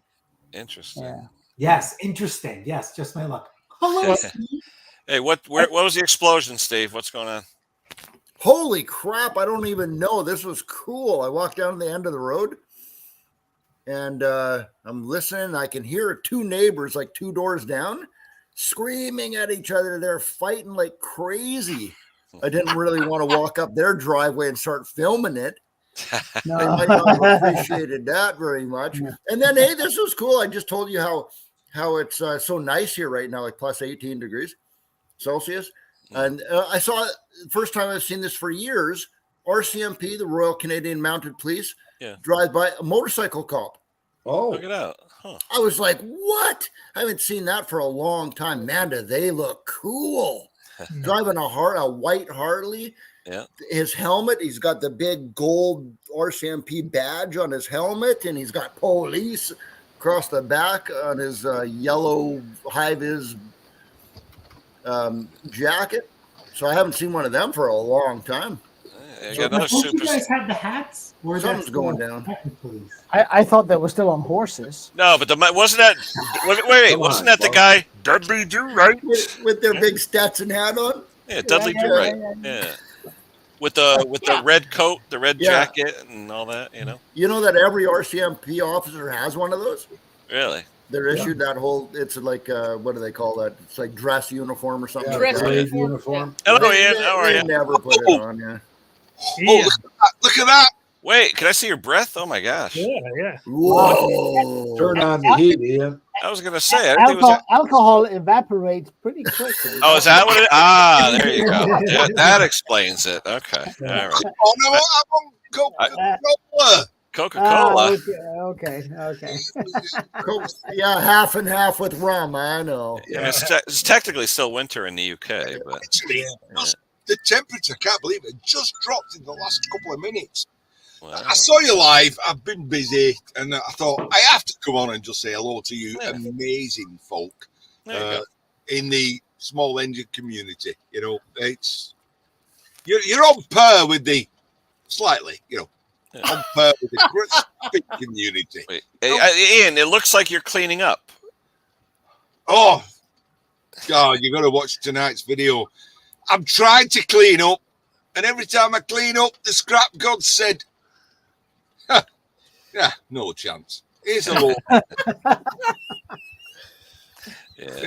A: Interesting.
D: Yeah.
G: Yes, interesting. Yes, just my luck. Hello, Steve.
A: Hey, what was the explosion, Steve? What's going on?
F: Holy crap, I don't even know. This was cool. I walked down to the end of the road and I'm listening. I can hear two neighbors like two doors down screaming at each other. They're fighting like crazy. I didn't really want to walk up their driveway and start filming it. I might not have appreciated that very much.
D: Yeah.
F: And then, hey, this was cool. I just told you how it's so nice here right now, like plus 18 degrees Celsius. And I saw first time I've seen this for years. RCMP, the Royal Canadian Mounted Police, drive by a motorcycle cop.
E: Oh,
A: Look it out. Huh.
F: I was like, what? I haven't seen that for a long time. Man, do they look cool. Driving a white Harley.
A: Yeah.
F: His helmet, he's got the big gold RCMP badge on his helmet, and he's got police across the back on his yellow high-vis jacket. So I haven't seen one of them for a long time.
A: I
F: So
A: got another
G: Don't you
A: super.
G: guys have the hats? Or
F: Something's
G: that's
F: going
G: the
F: down.
G: technically?
D: I thought they were still on horses.
A: No, but wasn't that? Wait,
E: Come
A: wasn't
E: on,
A: that the
E: folks.
A: guy Dudley Do Right?
F: With their big Stetson hat on.
A: Yeah, Dudley
D: yeah,
A: Do Right.
D: yeah,
A: Yeah. With the red coat, the red
F: Yeah.
A: jacket, and all that.
F: You know that every RCMP officer has one of those?
A: Really?
F: They're issued that whole, it's like, what do they call that? It's like dress uniform or something.
E: yeah,
F: like
C: Dress
F: that.
E: parade
C: uniform.
E: uniform.
A: Hello,
F: They-
A: Ian.
F: they-
A: How are
F: they
A: you?
F: never put it on, yeah.
B: Yeah,
H: Look at that.
A: Wait, can I see your breath? Oh my gosh!
B: yeah.
F: Whoa.
E: Turn on the heat, Ian.
A: I was gonna say. I didn't think it was
D: Alcohol evaporates pretty quickly.
A: Oh, is that what it? Ah, there you go. Yeah, that explains it. Okay, all right.
H: Oh no, I'm on Coca-Cola.
A: Coca-Cola.
D: Okay.
F: Yeah, half and half with rum, I know.
A: Yeah, it's technically still winter in the UK, but
H: Actually, just the temperature, can't believe it, just dropped in the last couple of minutes.
A: wow.
H: I saw you live. I've been busy, and I thought I have to come on and just say hello to you,
A: Yeah.
H: amazing folk
A: There you go.
H: in the small engine community. You know, it's you're on par with the slightly,
A: Yeah.
H: on par with the big community.
A: Wait, hey, Ian, it looks like you're cleaning up.
H: Oh, God, you got to watch tonight's video. I'm trying to clean up, and every time I clean up, the scrap god said, yeah, no chance. Here's a low.
A: Yeah.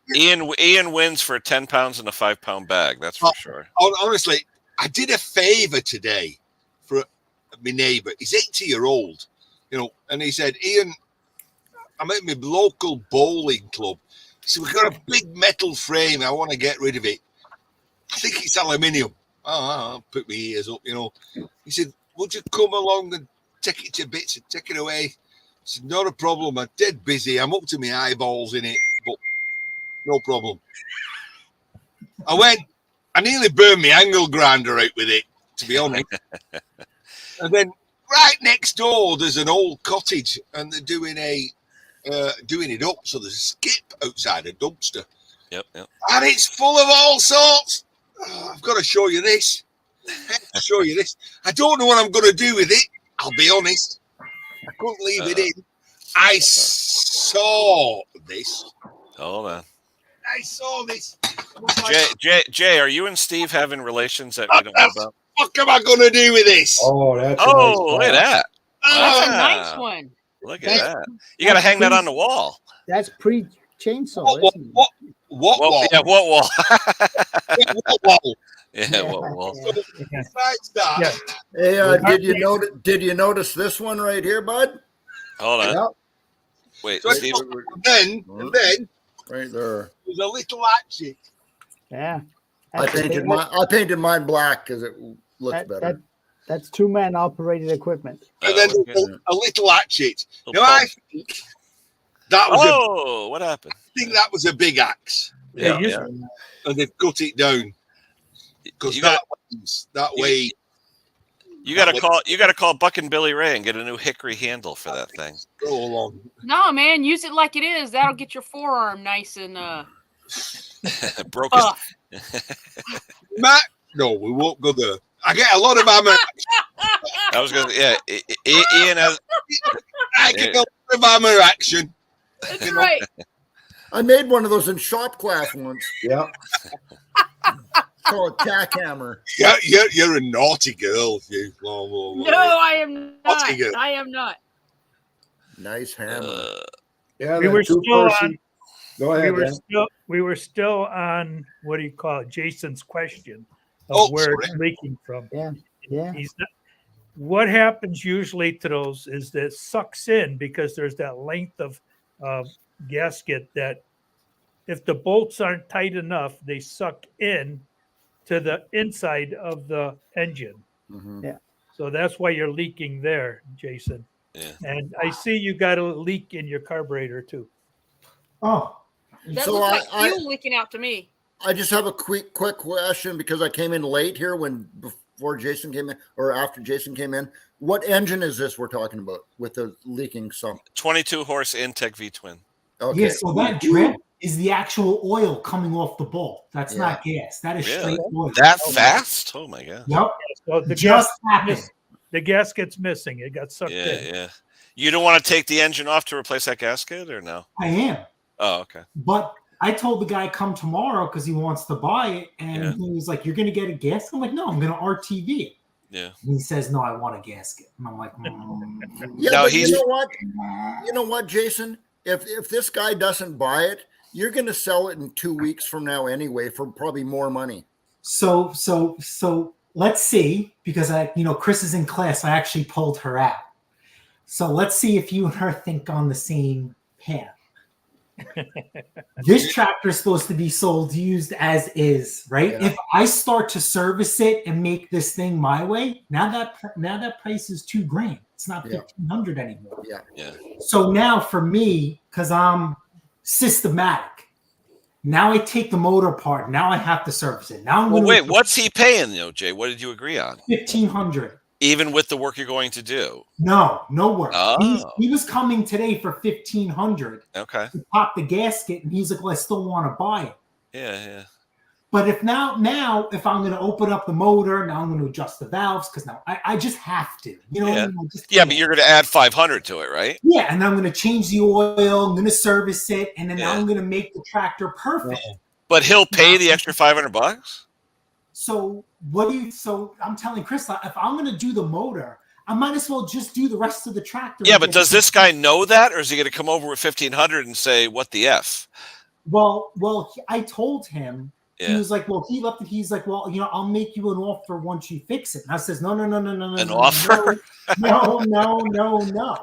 H: You know,
A: Ian wins for 10 pounds in a 5-pound bag. That's for sure.
H: Honestly, I did a favor today for my neighbor. He's 80-year-old, you know, and he said, Ian, I'm at my local bowling club. He said, we've got a big metal frame. I want to get rid of it. I think it's aluminium. I'll put my ears up, you know. He said, would you come along and take it to bits and take it away? I said, not a problem. I'm dead busy. I'm up to my eyeballs in it, but no problem. I went, I nearly burned my angle grinder out with it, to be honest. And then right next door, there's an old cottage, and they're doing it up. So there's a skip outside a dumpster.
A: Yep.
H: And it's full of all sorts. Oh, I've got to show you this. I don't know what I'm going to do with it. I'll be honest. I couldn't leave it in. I saw this.
A: Hold on.
H: I saw this.
A: Jay, are you and Steve having relations that we don't know about?
H: What am I going to do with this?
E: Oh, that's a nice
A: Look at that.
C: That's a
A: Wow.
C: nice one.
A: Look at that. You got to hang that on the wall.
D: That's pre-chainsaw.
H: What
D: isn't it?
H: wall?
A: Yeah, what wall?
H: What wall?
A: Yeah, what wall?
H: Besides that,
B: Yeah.
F: Hey, did you notice this one right here, bud?
A: Hold on.
F: Yeah,
A: Wait,
H: So
A: Steve.
H: and then
F: right there.
H: there's a little hatchet.
D: Yeah.
F: I painted mine black because it looks better.
D: That's 2-man operated equipment.
H: And then
A: okay.
H: there's a little hatchet.
A: Little
H: Now
A: pop.
H: I think that was
A: What happened?
H: a big axe,
B: Yeah, you-
H: and they've cut it down because
A: You
H: that
A: got-
H: way
A: You got to call Buck and Billy Ray and get a new hickory handle for that thing.
H: go along.
C: No, man, use it like it is. That'll get your forearm nice and
A: Broken.
H: Matt, no, we won't go there. I get a lot of ammo.
A: I was gonna. Yeah, Ian has.
H: I get a lot of ammo action.
C: That's right.
F: I made one of those in shop class once.
E: Yeah.
F: Called tack hammer.
H: You're a naughty girl. You.
C: No, I am not.
H: Naughty girl.
C: I am not.
F: Nice hammer.
E: Yeah.
B: We
E: that
B: were still
E: two-person-
B: on.
E: Go ahead, Dan.
B: We were still on what do you call it? Jason's question of where it's leaking from.
D: Yeah.
B: He's not, what happens usually to those is that it sucks in because there's that length of gasket that if the bolts aren't tight enough, they suck in to the inside of the engine.
F: Mhm.
D: Yeah.
B: So that's why you're leaking there, Jason.
A: Yeah.
B: And I see you got a leak in your carburetor too.
G: Oh,
C: That
F: So
C: looks like
F: I-
C: fuel leaking out to me.
F: I just have a quick question because I came in late here before Jason came in or after Jason came in. What engine is this we're talking about with the leaking sump?
A: 22 horse Intech V twin.
F: Okay.
G: yeah. So that drip is the actual oil coming off the bolt. That's not gas. That is
A: Really?
G: straight oil.
A: That fast? Oh my god.
G: Yep.
B: So the
G: Just happened.
B: the gasket's missing. It got sucked in.
A: Yeah. You don't want to take the engine off to replace that gasket, or no?
G: I am.
A: Oh, okay.
G: But I told the guy come tomorrow because he wants to buy it, and
A: Yeah.
G: he was like, "You're going to get a gasket?" I'm like, "No, I'm going to RTV it."
A: Yeah.
G: And he says, "No, I want a gasket." And I'm like,
F: Yeah,
A: No,
F: but
A: he's-
F: you know what? You know what, Jason? If this guy doesn't buy it, you're going to sell it in 2 weeks from now anyway for probably more money.
G: So let's see, because Chris is in class. I actually pulled her out. So let's see if you and her think on the same path. This tractor is supposed to be sold used as is, right?
F: Yeah.
G: If I start to service it and make this thing my way, now that price is $2,000. It's not
F: Yeah.
G: $1,500 anymore.
A: Yeah.
G: So now for me, because I'm systematic, now I take the motor apart. Now I have to service it. Now I'm
A: Well,
G: going
A: wait, what's he paying though, Jay? What did you agree on?
G: $1,500.
A: Even with the work you're going to do.
G: No work.
A: Oh.
G: He was coming today for $1,500
A: Okay.
G: to pop the gasket, and he's like, "Well, I still want to buy it."
A: Yeah.
G: But if now if I'm going to open up the motor, now I'm going to adjust the valves because now I just have to. You know what I mean? I just
A: Yeah,
G: can't.
A: but you're going to add 500 to it, right?
G: Yeah, and I'm going to change the oil. I'm going to service it, and then now
A: Yeah.
G: I'm going to make the tractor perfect.
A: But he'll pay the extra $500.
G: So So I'm telling Chris, if I'm going to do the motor, I might as well just do the rest of the tractor.
A: Yeah, but does this guy know that, or is he going to come over with 1,500 and say, "What the f"?
G: Well, I told him. He
A: Yeah,
G: was like, well, he's like, well, I'll make you an offer once you fix it. And I says, no.
A: An offer?
G: No.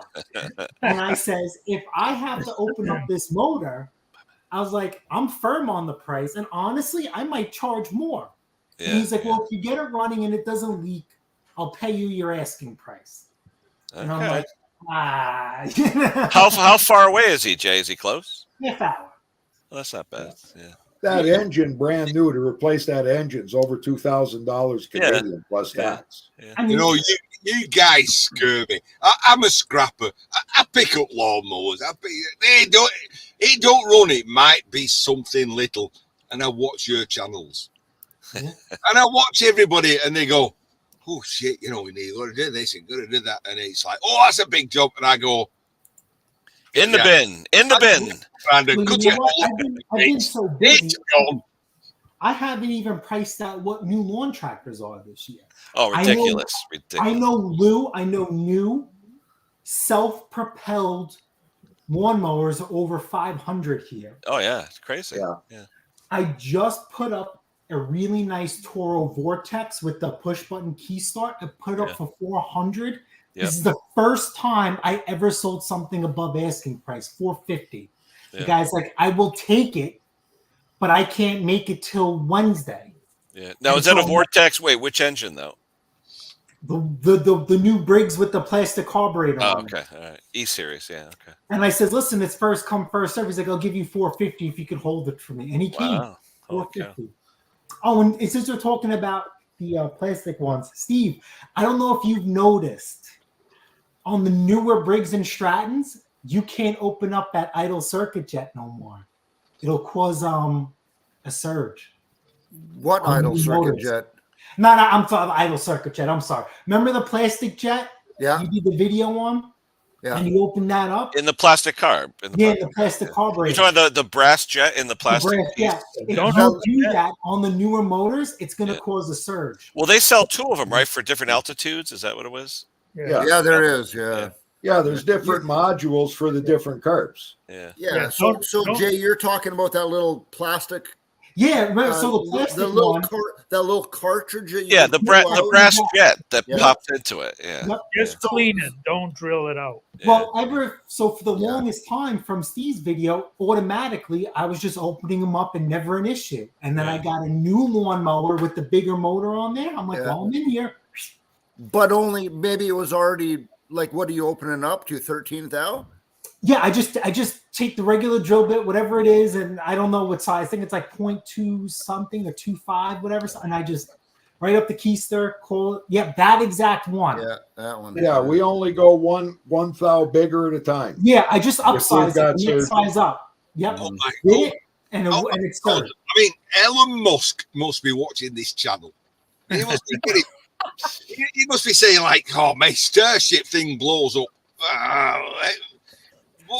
G: And I says, if I have to open up this motor, I was like, I'm firm on the price. And honestly, I might charge more. And he's like, well, if you get it running and it doesn't leak, I'll pay you your asking price. And I'm
A: Okay.
G: like,
A: How far away is he, Jay? Is he close?
G: half hour.
A: Well, that's not bad. Yeah.
E: That engine, brand new, to replace that engine's over $2,000 Canadian plus
A: Yeah.
E: tax.
G: I mean,
H: You know, you guys scare me. I'm a scrapper. I pick up lawnmowers. It don't run. It might be something little, and I watch your channels, and I watch everybody, and they go, "Oh shit, we need to do this and got to do that," and it's like, "Oh, that's a big job," and I go,
A: In the bin. In the bin.
H: "Brandon,
G: well,
H: could
G: you
H: you
G: know what?
H: hold
G: I've been so busy.
H: it's gone."
G: I haven't even priced out what new lawn tractors are this year.
A: Oh, ridiculous.
G: I know new self-propelled lawnmowers are over 500 here.
A: Oh, yeah. It's crazy.
E: Yeah.
G: I just put up a really nice Toro Vortex with the push button key start. I put it up for 400.
A: Yep.
G: This is the first time I ever sold something above asking price, 450. The
A: Yeah.
G: guy's like, I will take it, but I can't make it till Wednesday.
A: Yeah. Now, is that a Vortex? Wait, which engine, though?
G: The new Briggs with the plastic carburetor.
A: Oh,
G: on it.
A: okay. All right. E-Series. Yeah. Okay.
G: And I said, listen, it's first come, first serve. He's like, I'll give you 450 if you could hold it for me. And he came.
A: Wow. Okay.
G: 450. Oh, and since we're talking about the plastic ones, Steve, I don't know if you've noticed on the newer Briggs and Strattons, you can't open up that idle circuit jet no more. It'll cause a surge.
F: What
G: On
F: idle
G: the
F: circuit
G: motors.
F: jet?
G: No, I'm talking idle circuit jet. I'm sorry. Remember the plastic jet
F: Yeah,
G: you did the video on?
F: yeah.
G: And you open that up?
A: In the plastic carb.
G: The plastic
A: You're
G: carburetor.
A: talking about the brass jet in the
G: The
A: plastic
G: brass,
A: piece?
G: yeah. If
B: Don't
G: you
B: do
G: do
B: that.
G: that on the newer motors, it's going to
A: Yeah.
G: cause a surge.
A: Well, they sell two of them, right, for different altitudes. Is that what it was?
E: Yeah.
F: Yeah, there is. Yeah.
E: Yeah, there's different modules for the different carbs.
A: Yeah.
F: Yeah.
B: Yeah,
F: So,
B: don't-
F: Jay, you're talking about that little plastic.
G: Yeah, remember, so the plastic
F: little
G: one.
F: that little cartridge. That you
A: Yeah,
F: can
A: the
F: pull out.
A: brass jet that
F: Yeah.
A: pops into it. Yeah.
G: Yep.
B: Just clean it. Don't drill it out.
G: Well, so for the
F: Yeah.
G: longest time from Steve's video, automatically I was just opening them up and never an issue. And then I
A: Yeah.
G: got a new lawnmower with the bigger motor on there. I'm like,
F: Yeah.
G: well, I'm in here.
F: But only maybe it was already like, what are you opening up to? 13th thou?
G: Yeah, I just take the regular drill bit, whatever it is, and I don't know what size. I think it's like 0.2 something or 2.5, whatever. And I just right up the keister, call it. Yep, that exact one.
F: Yeah, that one.
E: Yeah, we only go one thou bigger at a time.
G: Yeah, I just
E: If we've
G: upsized
E: got
G: it. Next
E: surgery.
G: size up. Yep.
H: Oh my
G: Did
H: God.
G: it, and it's
H: God.
G: good.
H: I mean, Elon Musk must be watching this channel. He must be getting. He must be saying like, "Oh, my Starship thing blows up."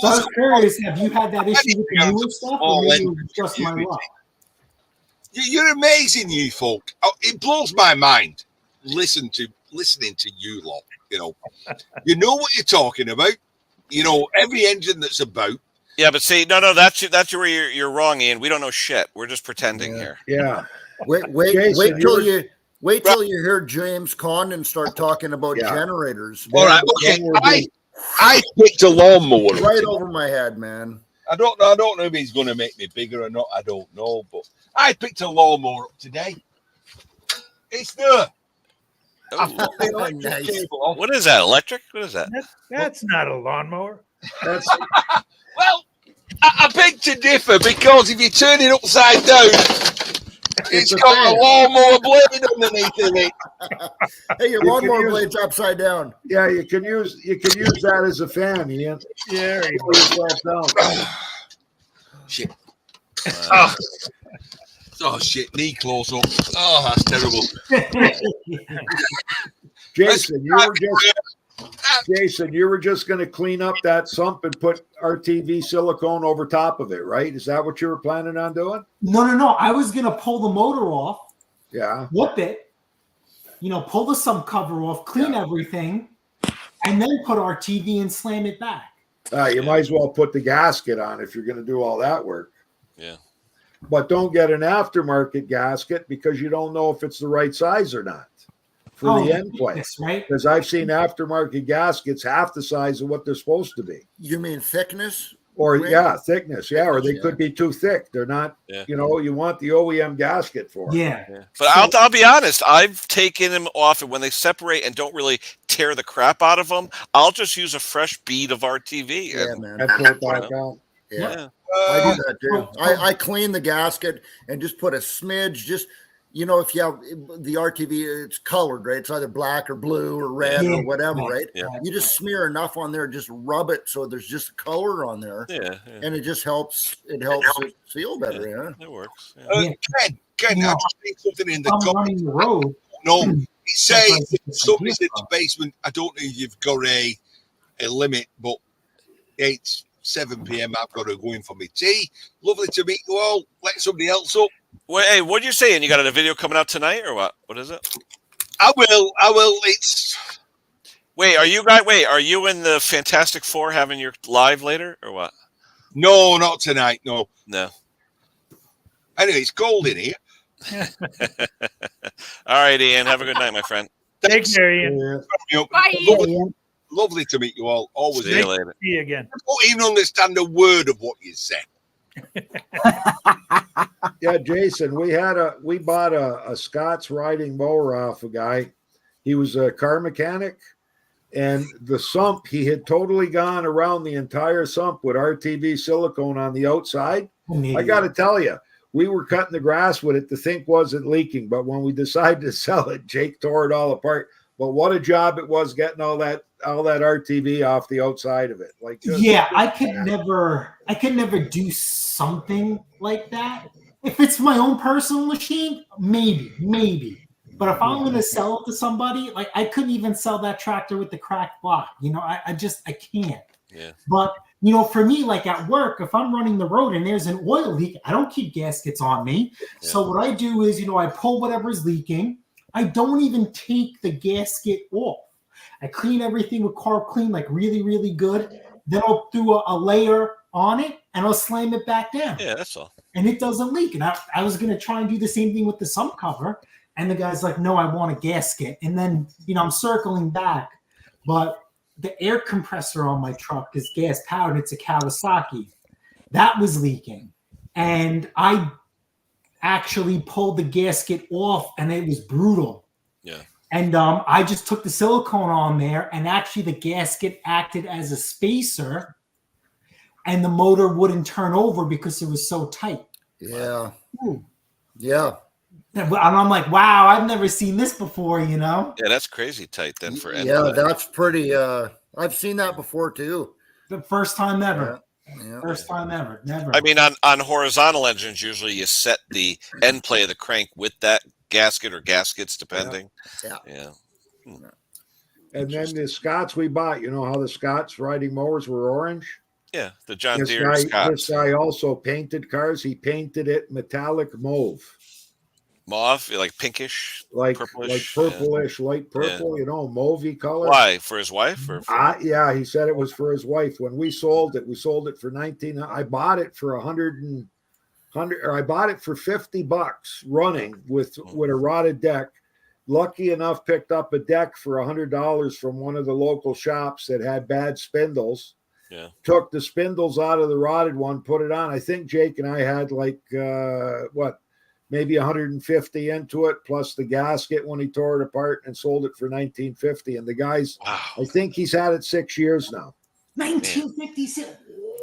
G: So I was curious, have you had that issue with the newer stuff, or maybe it was just my luck?
H: You're amazing, you folk. Oh, it blows my mind. Listening to you lot. You know what you're talking about. You know every engine that's about.
A: Yeah, but see, no, that's where you're wrong, Ian. We don't know shit. We're just pretending here.
E: Yeah.
F: Wait
E: Jason,
F: till you hear James Condon start talking about
E: Yeah.
F: generators.
H: All right, okay. I picked a lawnmower
F: Right over my head, man.
H: I don't know if he's going to make me bigger or not. I don't know, but I picked a lawnmower up today. It's there. I
A: Ooh.
H: put the electric
F: Nice.
H: cable off.
A: What is that? Electric? What is that?
B: That's not a lawnmower.
E: That's
H: Well, I beg to differ because if you turn it upside down, it's
E: a
H: got
E: fan.
H: a lawnmower blade underneath it.
F: Hey, your
E: You
F: lawnmower
E: can use-
F: blade's upside down.
E: yeah, you can use that as a fan, Ian.
B: There you
E: Pull yourself down.
H: Shit.
A: Uh,
H: Oh shit, knee close up. Oh, that's terrible.
E: Jason, you were just going to clean up that sump and put RTV silicone over top of it, right? Is that what you were planning on doing?
G: No. I was gonna pull the motor off,
E: Yeah.
G: whip it, pull the sump cover off, clean everything, and then put RTV and slam it back.
E: You might as well put the gasket on if you're going to do all that work.
A: Yeah.
E: But don't get an aftermarket gasket because you don't know if it's the right size or not for the end plate.
G: Right?
E: Because I've seen aftermarket gaskets half the size of what they're supposed to be.
F: You mean thickness?
E: Or
F: Right.
E: thickness. Yeah, or they
F: Yeah.
E: could be too thick. They're not.
A: Yeah.
E: You want the OEM gasket for 'em.
G: Yeah.
A: But I'll be honest. I've taken them off, and when they separate and don't really tear the crap out of them, I'll just use a fresh bead of RTV.
F: Yeah,
A: and,
F: man.
E: And put it back on.
F: Yeah.
A: yeah.
F: I do that too. I clean the gasket and just put a smidge. Just if you have the RTV, it's colored, right? It's either black or blue or red
G: Yeah.
F: or whatever, right?
A: Yeah.
F: You just smear enough on there, just rub it so there's just color on there,
A: Yeah.
F: and it just helps. It helps it seal better. Yeah.
A: It works. Yeah.
H: Ken,
G: Yeah.
H: I just need something in the
G: I'm
H: comment.
G: running the road.
H: No, he says
G: That's
H: if
G: like-
H: somebody's in the basement. I don't know if you've got a limit, but it's 7 p.m. I've got to go in for my tea. Lovely to meet you all. Let somebody else up.
A: Wait, hey, what are you saying? You got a video coming out tonight, or what? What is it?
H: I will. It's
A: Wait, are you in the Fantastic Four having your live later, or what?
H: no, not tonight. No.
A: No.
H: Anyway, it's cold in here.
A: All right, Ian. Have a good night, my friend.
B: Take
H: Thanks.
B: care, Ian.
E: Yeah.
C: Bye.
H: Lovely to meet you all. Always.
A: See you later.
B: See you again.
H: I don't even understand a word of what you say.
E: Yeah, Jason, we bought a Scott's riding mower off a guy. He was a car mechanic, and the sump, he had totally gone around the entire sump with RTV silicone on the outside. I got to tell you, we were cutting the grass with it. The thing wasn't leaking, but when we decided to sell it, Jake tore it all apart. But what a job it was getting all that RTV off the outside of it. Like,
G: I could never do something like that. If it's my own personal machine, maybe. But if I'm going to sell it to somebody, like I couldn't even sell that tractor with the cracked block. I can't.
A: Yeah.
G: But for me, like at work, if I'm running the road and there's an oil leak, I don't keep gaskets on me.
A: Yeah.
G: So what I do is, I pull whatever's leaking. I don't even take the gasket off. I clean everything with Carb Clean, like really, really good. Then I'll do a layer on it and I'll slam it back down.
A: Yeah, that's all.
G: And it doesn't leak. And I was going to try and do the same thing with the sump cover. And the guy's like, no, I want a gasket. And then, I'm circling back. But the air compressor on my truck is gas powered. It's a Kawasaki. That was leaking. And I actually pulled the gasket off and it was brutal.
A: Yeah.
G: And I just took the silicone on there, and actually the gasket acted as a spacer, and the motor wouldn't turn over because it was so tight.
F: Yeah.
G: Ooh.
F: Yeah.
G: And I'm like, wow, I've never seen this before,
A: Yeah, that's crazy tight then for end
F: Yeah,
A: play.
F: that's pretty. I've seen that before too.
G: The first time ever.
F: Yeah.
G: First time ever. Never.
A: I mean, on horizontal engines, usually you set the end play of the crank with that gasket or gaskets, depending.
F: Yeah.
E: And then the Scots we bought, how the Scots riding mowers were orange?
A: Yeah, the John
E: This
A: Deere
E: guy,
A: Scott.
E: this guy also painted cars. He painted it metallic mauve,
A: Mauve, like pinkish,
E: like
A: purplish.
E: purplish, light purple, mauvey color.
A: Why? For his wife? Or for,
E: Yeah, he said it was for his wife. When we sold it for 19. I bought it for 100, or I bought it for $50 running with a rotted deck. Lucky enough, picked up a deck for $100 from one of the local shops that had bad spindles.
A: Yeah.
E: Took the spindles out of the rotted one, put it on. I think Jake and I had maybe 150 into it, plus the gasket when he tore it apart, and sold it for $19.50. And the guys,
A: wow.
E: I think he's had it 6 years now.
G: 1956.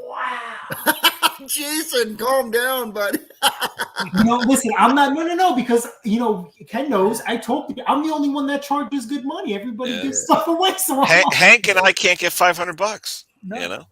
G: Wow.
F: Jason, calm down, buddy.
G: Listen, I'm not. No, because Ken knows. I told you, I'm the only one that charges good money. Everybody gives stuff away. So
A: Hank and I can't get $500.
B: No.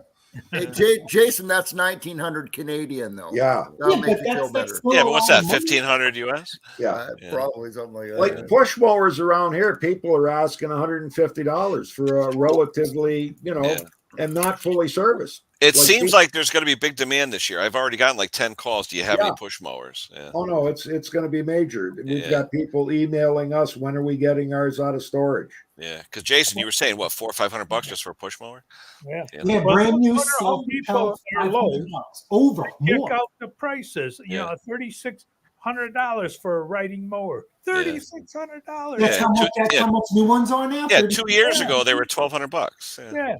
F: Hey, Jason, that's 1,900 Canadian though.
E: Yeah,
F: That'll
G: Yeah,
F: make
G: but
F: you feel
G: that's
F: better.
G: still
A: Yeah,
G: a
A: but what's
G: lot
A: that?
G: of money.
A: 1,500 US?
E: yeah.
A: Yeah.
F: Probably something like that.
E: Like push mowers around here, people are asking $150 for a relatively,
A: Yeah.
E: and not fully serviced.
A: It
E: Like
A: seems
E: people-
A: like there's going to be big demand this year. I've already gotten like 10 calls. Do you have any
E: Yeah.
A: push mowers? Yeah.
E: Oh no, it's going to be major. We've
A: Yeah.
E: got people emailing us, when are we getting ours out of storage?
A: Yeah. Because Jason, you were saying what, $400 or $500 just for a push mower?
B: Yeah.
G: Yeah,
B: Well,
G: brand new
B: go to Home
G: self-propelled
B: Depot or Lowe's.
G: $500. Over
B: Check
G: more.
B: out the prices. You
A: Yeah.
B: know, $3,600 for a riding mower. $3,600.
G: That's
A: Yeah,
G: how much. That's how much new ones are now.
A: Yeah,
G: 30
A: 2 years ago they were $1,200. Yeah.
B: Yeah.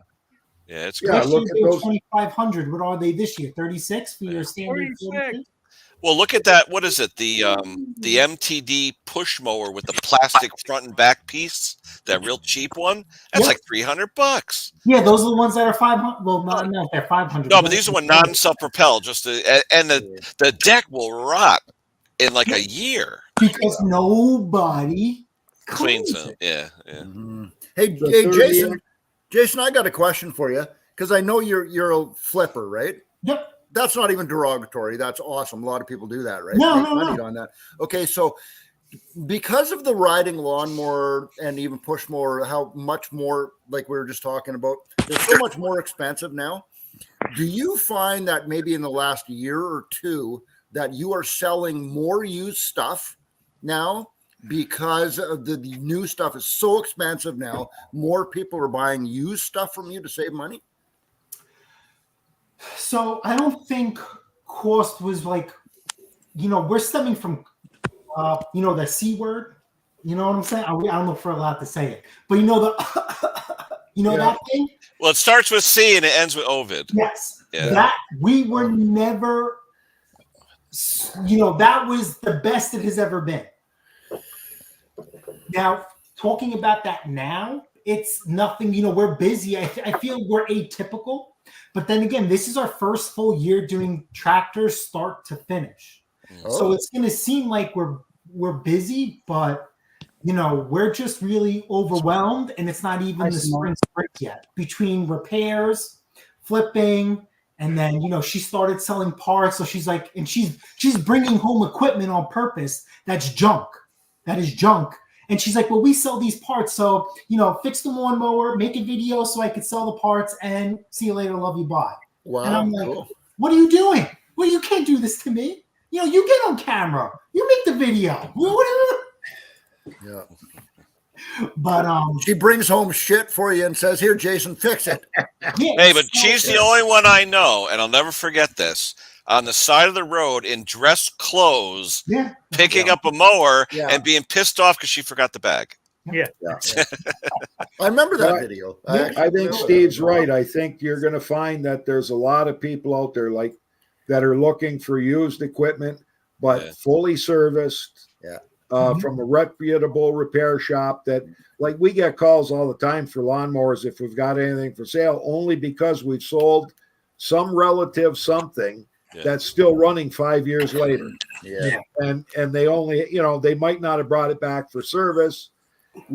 A: Yeah, it's
E: Yeah,
A: great.
G: Last
E: look
G: year
E: at
G: they were
E: those.
G: 2,500. What are they this year? 36 for your standard.
B: 36.
G: 42?
A: Well, look at that. What is it? The MTD push mower with the plastic front and back piece, that real cheap one. That's
G: Yep.
A: like $300.
G: Yeah, those are the ones that are 500. Well, not enough. They're 500.
A: No, but these are one non-self-propelled. Just and the deck will rot in like a year.
G: because nobody
A: Cleans
G: cleans
A: them.
G: it.
A: Yeah, yeah.
F: Mhm. Hey,
E: The
F: hey,
E: 30
F: Jason, I got a question for you because I know you're a flipper, right?
G: Yep.
F: That's not even derogatory. That's awesome. A lot of people do that, right?
G: No,
F: Make
G: no,
F: money
G: no.
F: on that. Okay, so because of the riding lawnmower and even push mower, how much more, like we were just talking about, they're so much more expensive now. Do you find that maybe in the last year or two that you are selling more used stuff now because of the new stuff is so expensive now? More people are buying used stuff from you to save money.
G: So I don't think cost was like, we're stemming from, the C word. You know what I'm saying? I don't know if we're allowed to say it, but that thing.
A: Well, it starts with C and it ends with Ovid.
G: Yes,
A: Yeah.
G: that we were never. That was the best it has ever been. Now, talking about that now, it's nothing. We're busy. I feel we're atypical. But then again, this is our first full year doing tractors start to finish. So it's going to seem like we're busy, but we're just really overwhelmed, and it's not even the spring break yet. Between repairs, flipping, and then she started selling parts. So she's like, and she's bringing home equipment on purpose that's junk. That is junk. And she's like, well, we sell these parts. So, fix the lawnmower, make a video so I could sell the parts, and see you later. Love you. Bye.
F: Wow.
G: And I'm like, what are you doing? Well, you can't do this to me. You get on camera. You make the video.
F: Yeah.
G: But
F: She brings home shit for you and says, "Here, Jason, fix it."
G: yeah,
A: Hey, but
G: so-
A: she's the only one I know, and I'll never forget this. On the side of the road in dress clothes,
G: Yeah.
A: picking up a mower
F: Yeah.
A: and being pissed off because she forgot the bag.
F: I remember that
E: Well,
F: video.
E: I
F: actually
E: think
F: remember
E: Steve's
F: that.
E: right. I think you're going to find that there's a lot of people out there that are looking for used equipment, but
A: Yeah.
E: fully serviced.
F: Yeah.
E: From a reputable repair shop that, like, we get calls all the time for lawnmowers if we've got anything for sale, only because we've sold some relative something
A: Yeah.
E: that's still running 5 years later.
F: Yeah.
E: And they only, they might not have brought it back for service.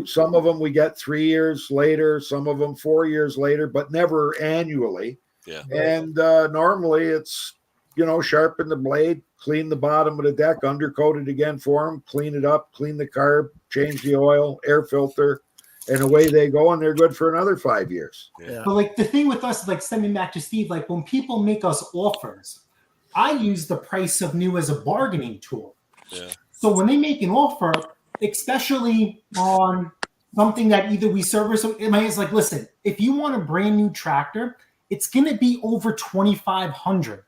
E: Some of them we get 3 years later, some of them 4 years later, but never annually.
A: Yeah.
E: And normally it's, sharpen the blade, clean the bottom of the deck, undercoat it again for them, clean it up, clean the carb, change the oil, air filter, and away they go, and they're good for another 5 years.
F: Yeah.
G: But like the thing with us, like stemming back to Steve, like when people make us offers, I use the price of new as a bargaining tool.
A: Yeah.
G: So when they make an offer, especially on something that either we service, it's like, listen, if you want a brand new tractor, it's going to be over $2,500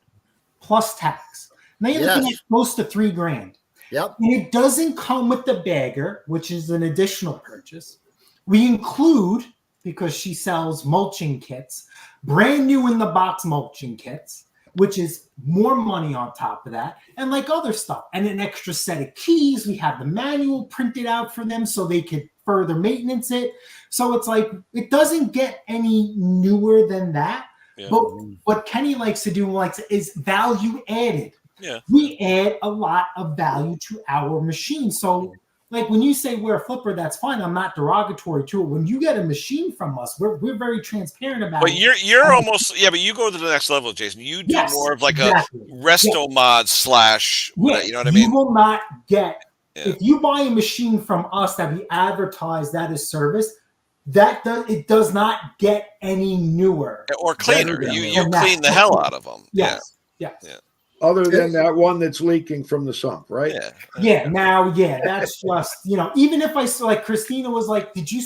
G: plus tax. Now you're looking at close to $3,000.
F: Yep.
G: And it doesn't come with the bagger, which is an additional purchase. We include, because she sells mulching kits, brand new in the box mulching kits, which is more money on top of that, and like other stuff. And an extra set of keys. We have the manual printed out for them so they could further maintenance it. So it's like, it doesn't get any newer than that.
A: Yeah.
G: But what Kenny likes to do is value added.
A: Yeah.
G: We add a lot of value to our machine. So like when you say we're a flipper, that's fine. I'm not derogatory to it. When you get a machine from us, we're very transparent about
A: But
G: it.
A: you're almost but you go to the next level, Jason. You do
G: Yes,
A: more of like
G: exactly.
A: a resto mod /
G: Yeah,
A: you know what I mean?
G: You will not get
A: Yeah.
G: if you buy a machine from us that we advertise that is service. It does not get any newer
A: Or cleaner.
F: Better
A: You
F: than
A: clean the hell out of them.
G: Yes.
A: Yeah.
E: Other than that one that's leaking from the sump, right?
G: Yeah. That's just, even if I saw, like Christina was like, she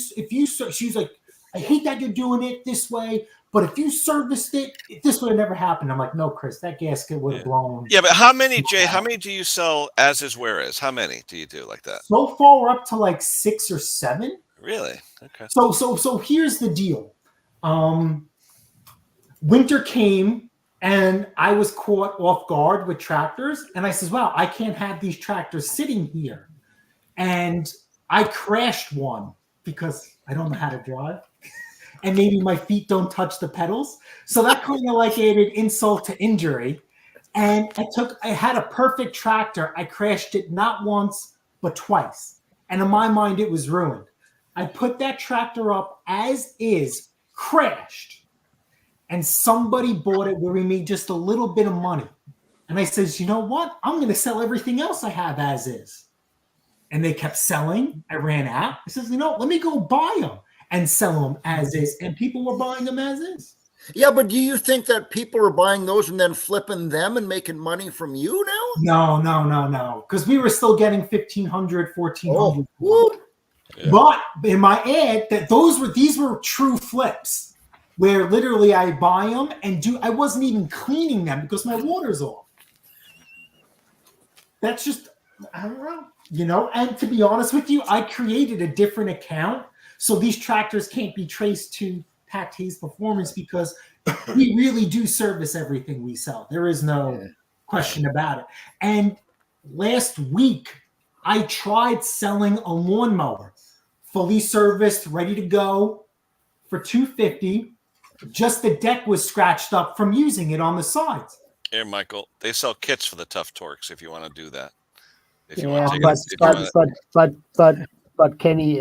G: was like, I hate that you're doing it this way, but if you serviced it, this would have never happened. I'm like, no, Chris, that gasket would have blown.
A: Yeah, but how many do you sell as is where is? How many do you do like that?
G: So far, we're up to like 6 or 7.
A: Really? Okay.
G: So here's the deal. Winter came and I was caught off guard with tractors, and I says, wow, I can't have these tractors sitting here. And I crashed one because I don't know how to drive. And maybe my feet don't touch the pedals. So that kind of like added insult to injury. And I had a perfect tractor. I crashed it not once, but twice. And in my mind, it was ruined. I put that tractor up as is, crashed, and somebody bought it where we made just a little bit of money. And I says, you know what? I'm going to sell everything else I have as is. And they kept selling. I ran out. I says, let me go buy them and sell them as is. And people were buying them as is.
F: Yeah, but do you think that people are buying those and then flipping them and making money from you now?
G: No. Because we were still getting $1,500, $1,400.
F: Woo.
A: Yeah.
G: But in my ad, these were true flips, where literally I buy them and I wasn't even cleaning them because my water's off. That's just, I don't know, And to be honest with you, I created a different account, so these tractors can't be traced to Packed Haze Performance because we really do service everything we sell. There is no question about it. And last week, I tried selling a lawnmower, fully serviced, ready to go for $250. Just the deck was scratched up from using it on the sides.
A: Here, Michael, they sell kits for the Tough Torques if you want to do that. If you
D: Yeah,
A: want to
D: but Kenny,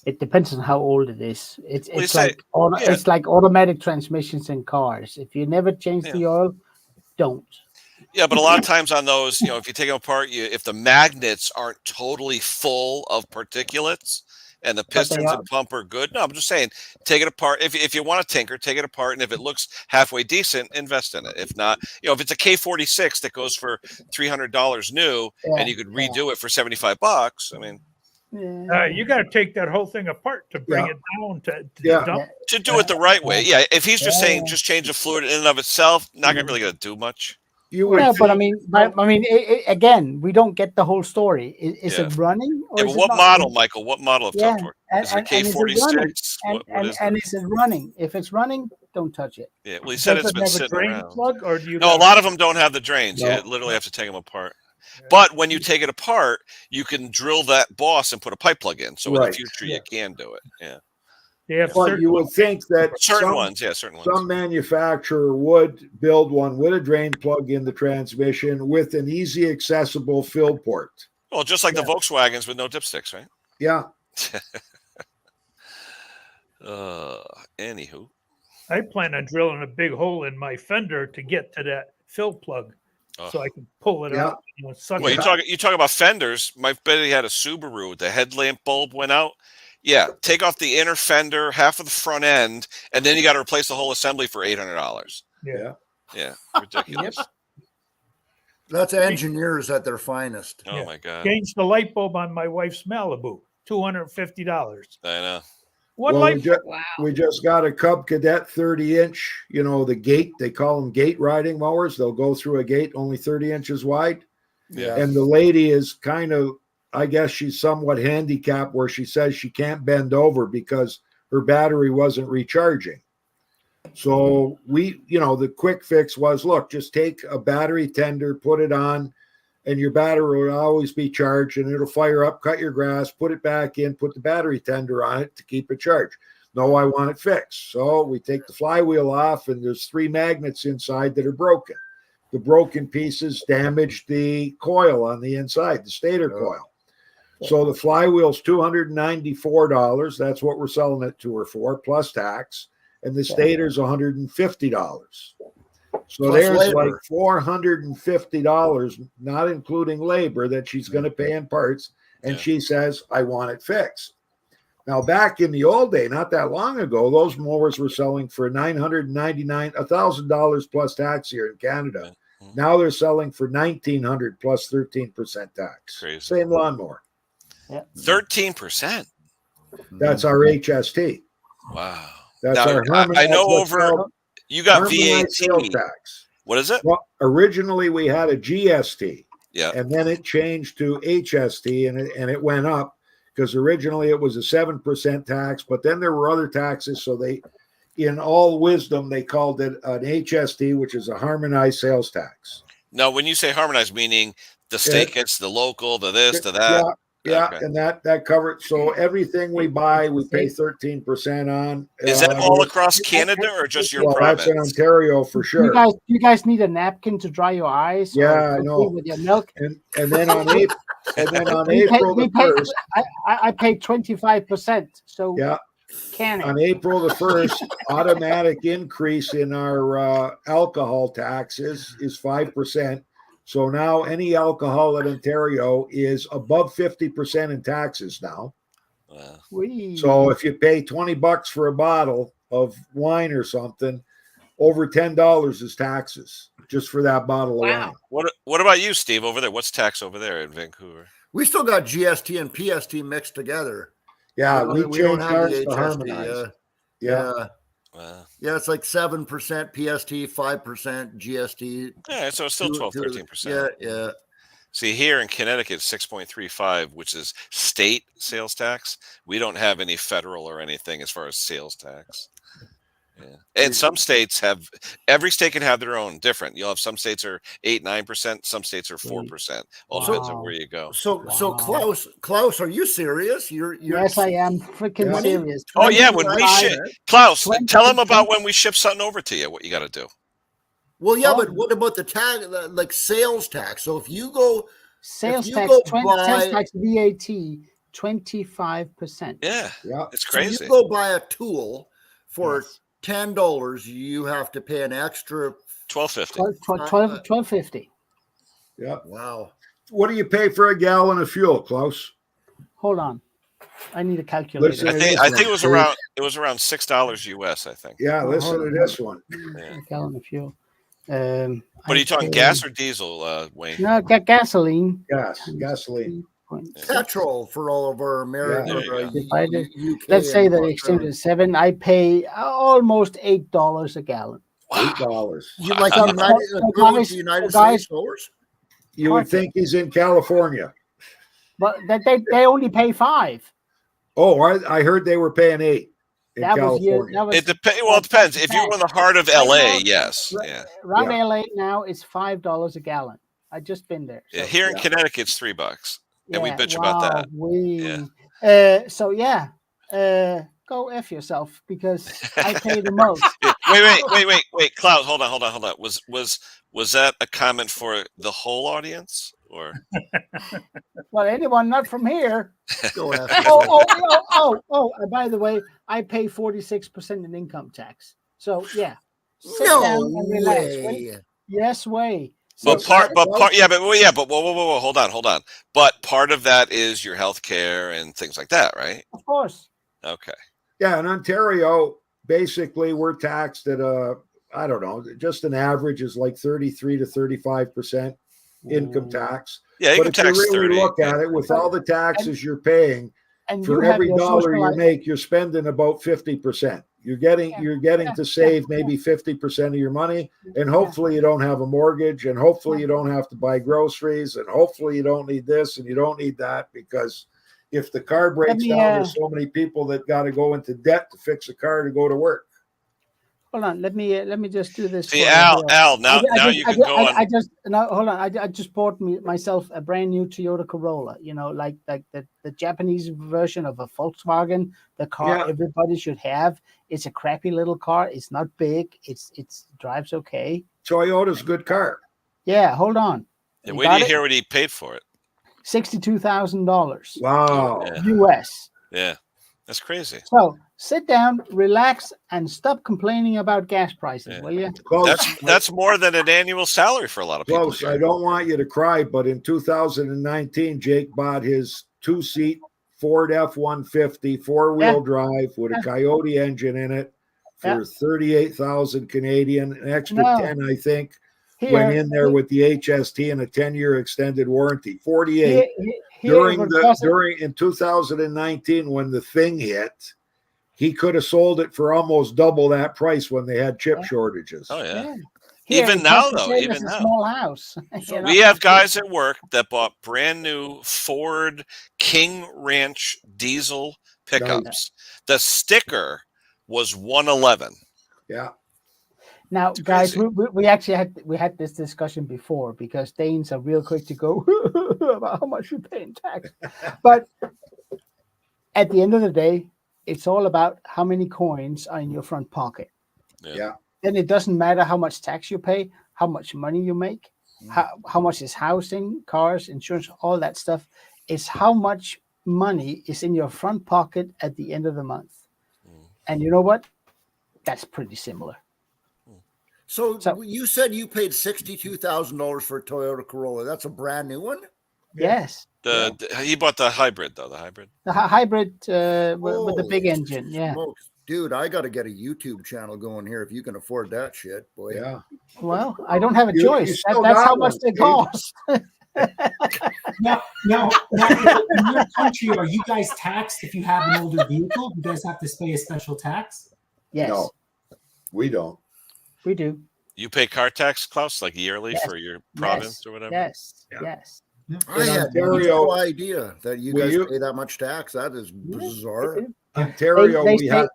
D: it depends on how old it is. It's
A: say-
D: it's like automatic transmissions in cars. If you never change the oil, don't.
A: Yeah, but a lot of times on those, if you take them apart, if the magnets aren't totally full of particulates and the pistons and pump are good. No, I'm just saying, take it apart. If you want to tinker, take it apart. And if it looks halfway decent, invest in it. If not, if it's a K46 that goes for $300 new and you could redo it for $75, I mean,
B: You got to take that whole thing apart to bring it down to dump.
A: to do it the right way. Yeah. If he's just saying, just change the fluid in and of itself, not really going to do much.
D: But I mean, again, we don't get the whole story. Is it running? Or
A: but what model, Michael? What model of Tough Torque? Is it K46?
D: And is it running? If it's running, don't touch it.
A: Yeah, well, he said it's been sitting around.
B: Plug, or do you
A: a lot of them don't have the drains. You literally have to take them apart. But when you take it apart, you can drill that boss and put a pipe plug in. So in the future, you can do it. Yeah.
E: But you would think that
A: certain ones.
E: Some manufacturer would build one with a drain plug in the transmission with an easy accessible fill port.
A: Well, just like the Volkswagens with no dipsticks, right?
E: Yeah.
A: Anywho,
B: I plan on drilling a big hole in my fender to get to that fill plug, so I can pull it out.
A: Well, you talk about fenders. My buddy had a Subaru. The headlamp bulb went out. Yeah, take off the inner fender, half of the front end, and then you got to replace the whole assembly for $800. Yeah, ridiculous.
F: That's engineers at their finest.
A: Oh my God!
B: Changed the light bulb on my wife's Malibu, $250.
A: I know.
E: We just got a Cub Cadet 30-inch. The gate. They call them gate riding mowers. They'll go through a gate only 30 inches wide.
F: Yeah,
E: and the lady is kind of. I guess she's somewhat handicapped where she says she can't bend over because her battery wasn't recharging. So the quick fix was, look, just take a battery tender, put it on, and your battery will always be charged and it'll fire up, cut your grass, put it back in, put the battery tender on it to keep it charged. No, I want it fixed. So we take the flywheel off and there's 3 magnets inside that are broken. The broken pieces damaged the coil on the inside, the stator coil. So the flywheel's $294. That's what we're selling it to her for, plus tax. And the stator's $150. So
F: Plus
E: there's
F: labor.
E: like $450, not including labor, that she's going to pay in parts. And
A: Yeah.
E: she says, I want it fixed. Now, back in the old day, not that long ago, those mowers were selling for $1,000 plus tax here in Canada.
A: Mhm.
E: Now they're selling for $1,900 plus 13% tax.
A: Crazy.
E: Same lawnmower.
A: 13%.
E: That's our HST.
A: Wow.
E: That's
A: Now,
E: our
A: I know
E: what's
A: over
E: called
A: you got
E: harmonized sales
A: VAT.
E: tax.
A: What is it?
E: Well, originally we had a GST,
A: Yeah.
E: and then it changed to HST, and it went up because originally it was a 7% tax, but then there were other taxes. So they, in all wisdom, they called it an HST, which is a harmonized sales tax.
A: No, when you say harmonized, meaning the state gets the local, the this, the that.
E: Yeah,
A: Okay.
E: and that covers. So everything we buy, we pay 13% on.
A: Is that all across Canada or just your
E: Well,
A: province?
E: that's in Ontario for sure.
D: You guys need a napkin to dry your eyes? or
E: Yeah, I
D: something
E: know.
D: With your milk.
E: And then on April,
D: We pay-
E: April
D: we
E: the
D: pay-
E: 1st,
D: I paid 25%. So
E: yeah,
D: can it?
E: on April the 1st, automatic increase in our alcohol taxes is 5%. So now any alcohol in Ontario is above 50% in taxes now.
A: Wow.
E: So if you pay $20 for a bottle of wine or something, over $10 is taxes just for that bottle of
C: Wow.
E: wine.
A: What about you, Steve, over there? What's tax over there in Vancouver?
F: We still got GST and PST mixed together.
E: Yeah, we
F: don't
E: changed
F: have
E: ours
F: the
E: to
F: HST,
E: harmonized. Yeah.
A: Wow.
F: Yeah, it's like 7% PST, 5% GST.
A: Yeah, so it's still 12, 13%.
F: Yeah.
A: See, here in Connecticut, 6.35, which is state sales tax. We don't have any federal or anything as far as sales tax. Yeah. And some states have, every state can have their own different. You'll have some states are 8, 9%, some states are 4%. All depends on
D: Wow.
A: where you go.
F: So
D: Wow.
F: Klaus, are you serious? You're
D: Yes, I am freaking
E: Yeah.
D: serious.
A: Oh, yeah, when we
F: 25%.
A: ship, Klaus,
D: 20%.
A: tell them about when we ship something over to you, what you got to do.
F: Well, yeah,
D: Oh.
F: but what about the tax, like sales tax? So if you go,
D: Sales
F: you
D: tax,
F: go
D: 20,
F: buy-
D: sales tax VAT, 25%.
A: Yeah,
E: Yeah.
A: it's
F: so
A: crazy.
F: you go buy a tool for
D: Yes.
F: $10, you have to pay an extra.
A: $12.50.
D: 12.50.
E: Yeah.
F: Wow.
E: What do you pay for a gallon of fuel, Klaus?
D: Hold on. I need a calculator.
E: Listen.
A: I think it was around $6 US, I think.
E: Yeah,
D: Oh,
E: listen
D: hold
E: to
D: on.
E: this one.
D: A gallon of fuel.
A: But are you talking gas or diesel, Wayne?
D: No, gasoline.
E: Gasoline.
D: 2.6.
F: Petrol for all of our American.
A: There you go.
D: Divided.
F: UK
D: Let's say
F: and
D: the exchange
F: Australia.
D: is 7. I pay almost $8 a gallon.
E: $8.
F: You like
D: So-
F: United,
D: so
F: equivalent
D: guys-
F: to United
D: so guys-
F: States dollars?
E: You would think he's in California.
D: But that they only pay 5.
E: Oh, I heard they were paying 8 in
D: That was
E: California.
D: that was
A: It depends. Well, it depends. If you're in the heart of LA, yes. Yeah.
D: around
E: Yeah.
D: LA now it's $5 a gallon. I just been there.
A: Yeah.
D: So,
A: Here in Connecticut, it's $3. And we
D: yeah,
A: bitch about that.
D: Yeah. So yeah, go F yourself because I pay the most.
A: Wait, Klaus, hold on. Was that a comment for the whole audience or?
D: Well, anyone not from here.
F: Go after
D: Oh, by the way, I pay 46% in income tax. So yeah. Sit down
F: No
D: and relax.
F: way.
D: Yes, way.
A: But whoa, hold on. But part of that is your health care and things like that, right?
D: Of course.
A: Okay.
E: Yeah, in Ontario, basically we're taxed at I don't know, just an average is like 33 to 35% income tax.
A: Yeah,
E: But
A: income
E: if you
A: tax is
E: really
A: 30.
E: look at it, with all the taxes you're paying,
D: And
E: for
D: you have
E: every
D: your
E: dollar you
D: social
E: make, you're spending about 50%. You're getting to save maybe 50% of your money, and hopefully you don't have a mortgage, and hopefully you don't have to buy groceries, and hopefully you don't need this and you don't need that, because if the car breaks
D: me,
E: down, there's so many people that got to go into debt to fix a car to go to work.
D: Hold on, let me just do this.
A: See,
D: for you
A: Al,
D: here.
A: now you can go on.
D: Hold on. I just bought myself a brand new Toyota Corolla. You know, like the Japanese version of a Volkswagen, the car
E: Yeah.
D: everybody should have. It's a crappy little car. It's not big. It's drives okay.
E: Toyota's a good car.
D: Yeah, hold on.
A: Yeah,
D: You
A: wait till
D: got
A: you
D: it?
A: hear what he paid for it.
D: $62,000
E: Wow.
A: Yeah.
D: US.
A: Yeah. That's crazy.
D: So sit down, relax, and stop complaining about gas prices,
A: Yeah.
D: will you?
E: Close.
A: That's more than an annual salary for a lot of people.
E: Close. I don't want you to cry, but in 2019, Jake bought his 2-seat Ford F-150 4-wheel drive with a Coyote engine in it for 38,000 Canadian. An extra 10, I think, went in there with the HST and a 10-year extended warranty. 48 in 2019 when the thing hit. He could have sold it for almost double that price when they had chip shortages.
A: Oh yeah.
D: Here,
A: Even
D: it
A: now,
D: costs the
A: though,
D: same
A: even
D: as a
A: now.
D: small house. You know?
A: We have guys at work that bought brand new Ford King Ranch diesel pickups. The sticker was 111.
E: Yeah.
D: Now,
A: It's
D: guys,
A: crazy.
D: we actually had this discussion before because Danes are real quick to go about how much you pay in tax. But at the end of the day, it's all about how many coins are in your front pocket.
E: Yeah.
D: Then it doesn't matter how much tax you pay, how much money you make, how much is housing, cars, insurance, all that stuff. It's how much money is in your front pocket at the end of the month. And you know what? That's pretty similar.
F: So you said you paid $62,000 for a Toyota Corolla. That's a brand new one?
D: Yes.
A: He bought the hybrid though. The hybrid.
D: The hybrid with the big engine. Yeah.
F: Smokes. Dude, I got to get a YouTube channel going here if you can afford that shit, boy.
E: Yeah.
D: Well, I don't have a
E: You
D: choice.
E: still
D: That's
E: got
D: how much
E: one,
D: they
E: Dave.
D: cost.
G: Now, in your country, are you guys taxed if you have an older vehicle? You guys have to pay a special tax?
D: Yes,
E: No, we don't.
D: we do.
A: You pay car tax, Klaus, like yearly
D: Yes.
A: for your province or whatever.
D: Yes,
E: Yeah.
D: yes.
F: I had
E: Ontario-
F: no idea that you
E: Will
F: guys
E: you-
F: pay that much tax. That is bizarre.
E: Ontario,
D: They
E: we had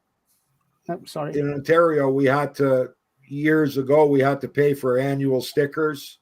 D: sorry.
E: in Ontario, we had to years ago. We had to pay for annual stickers.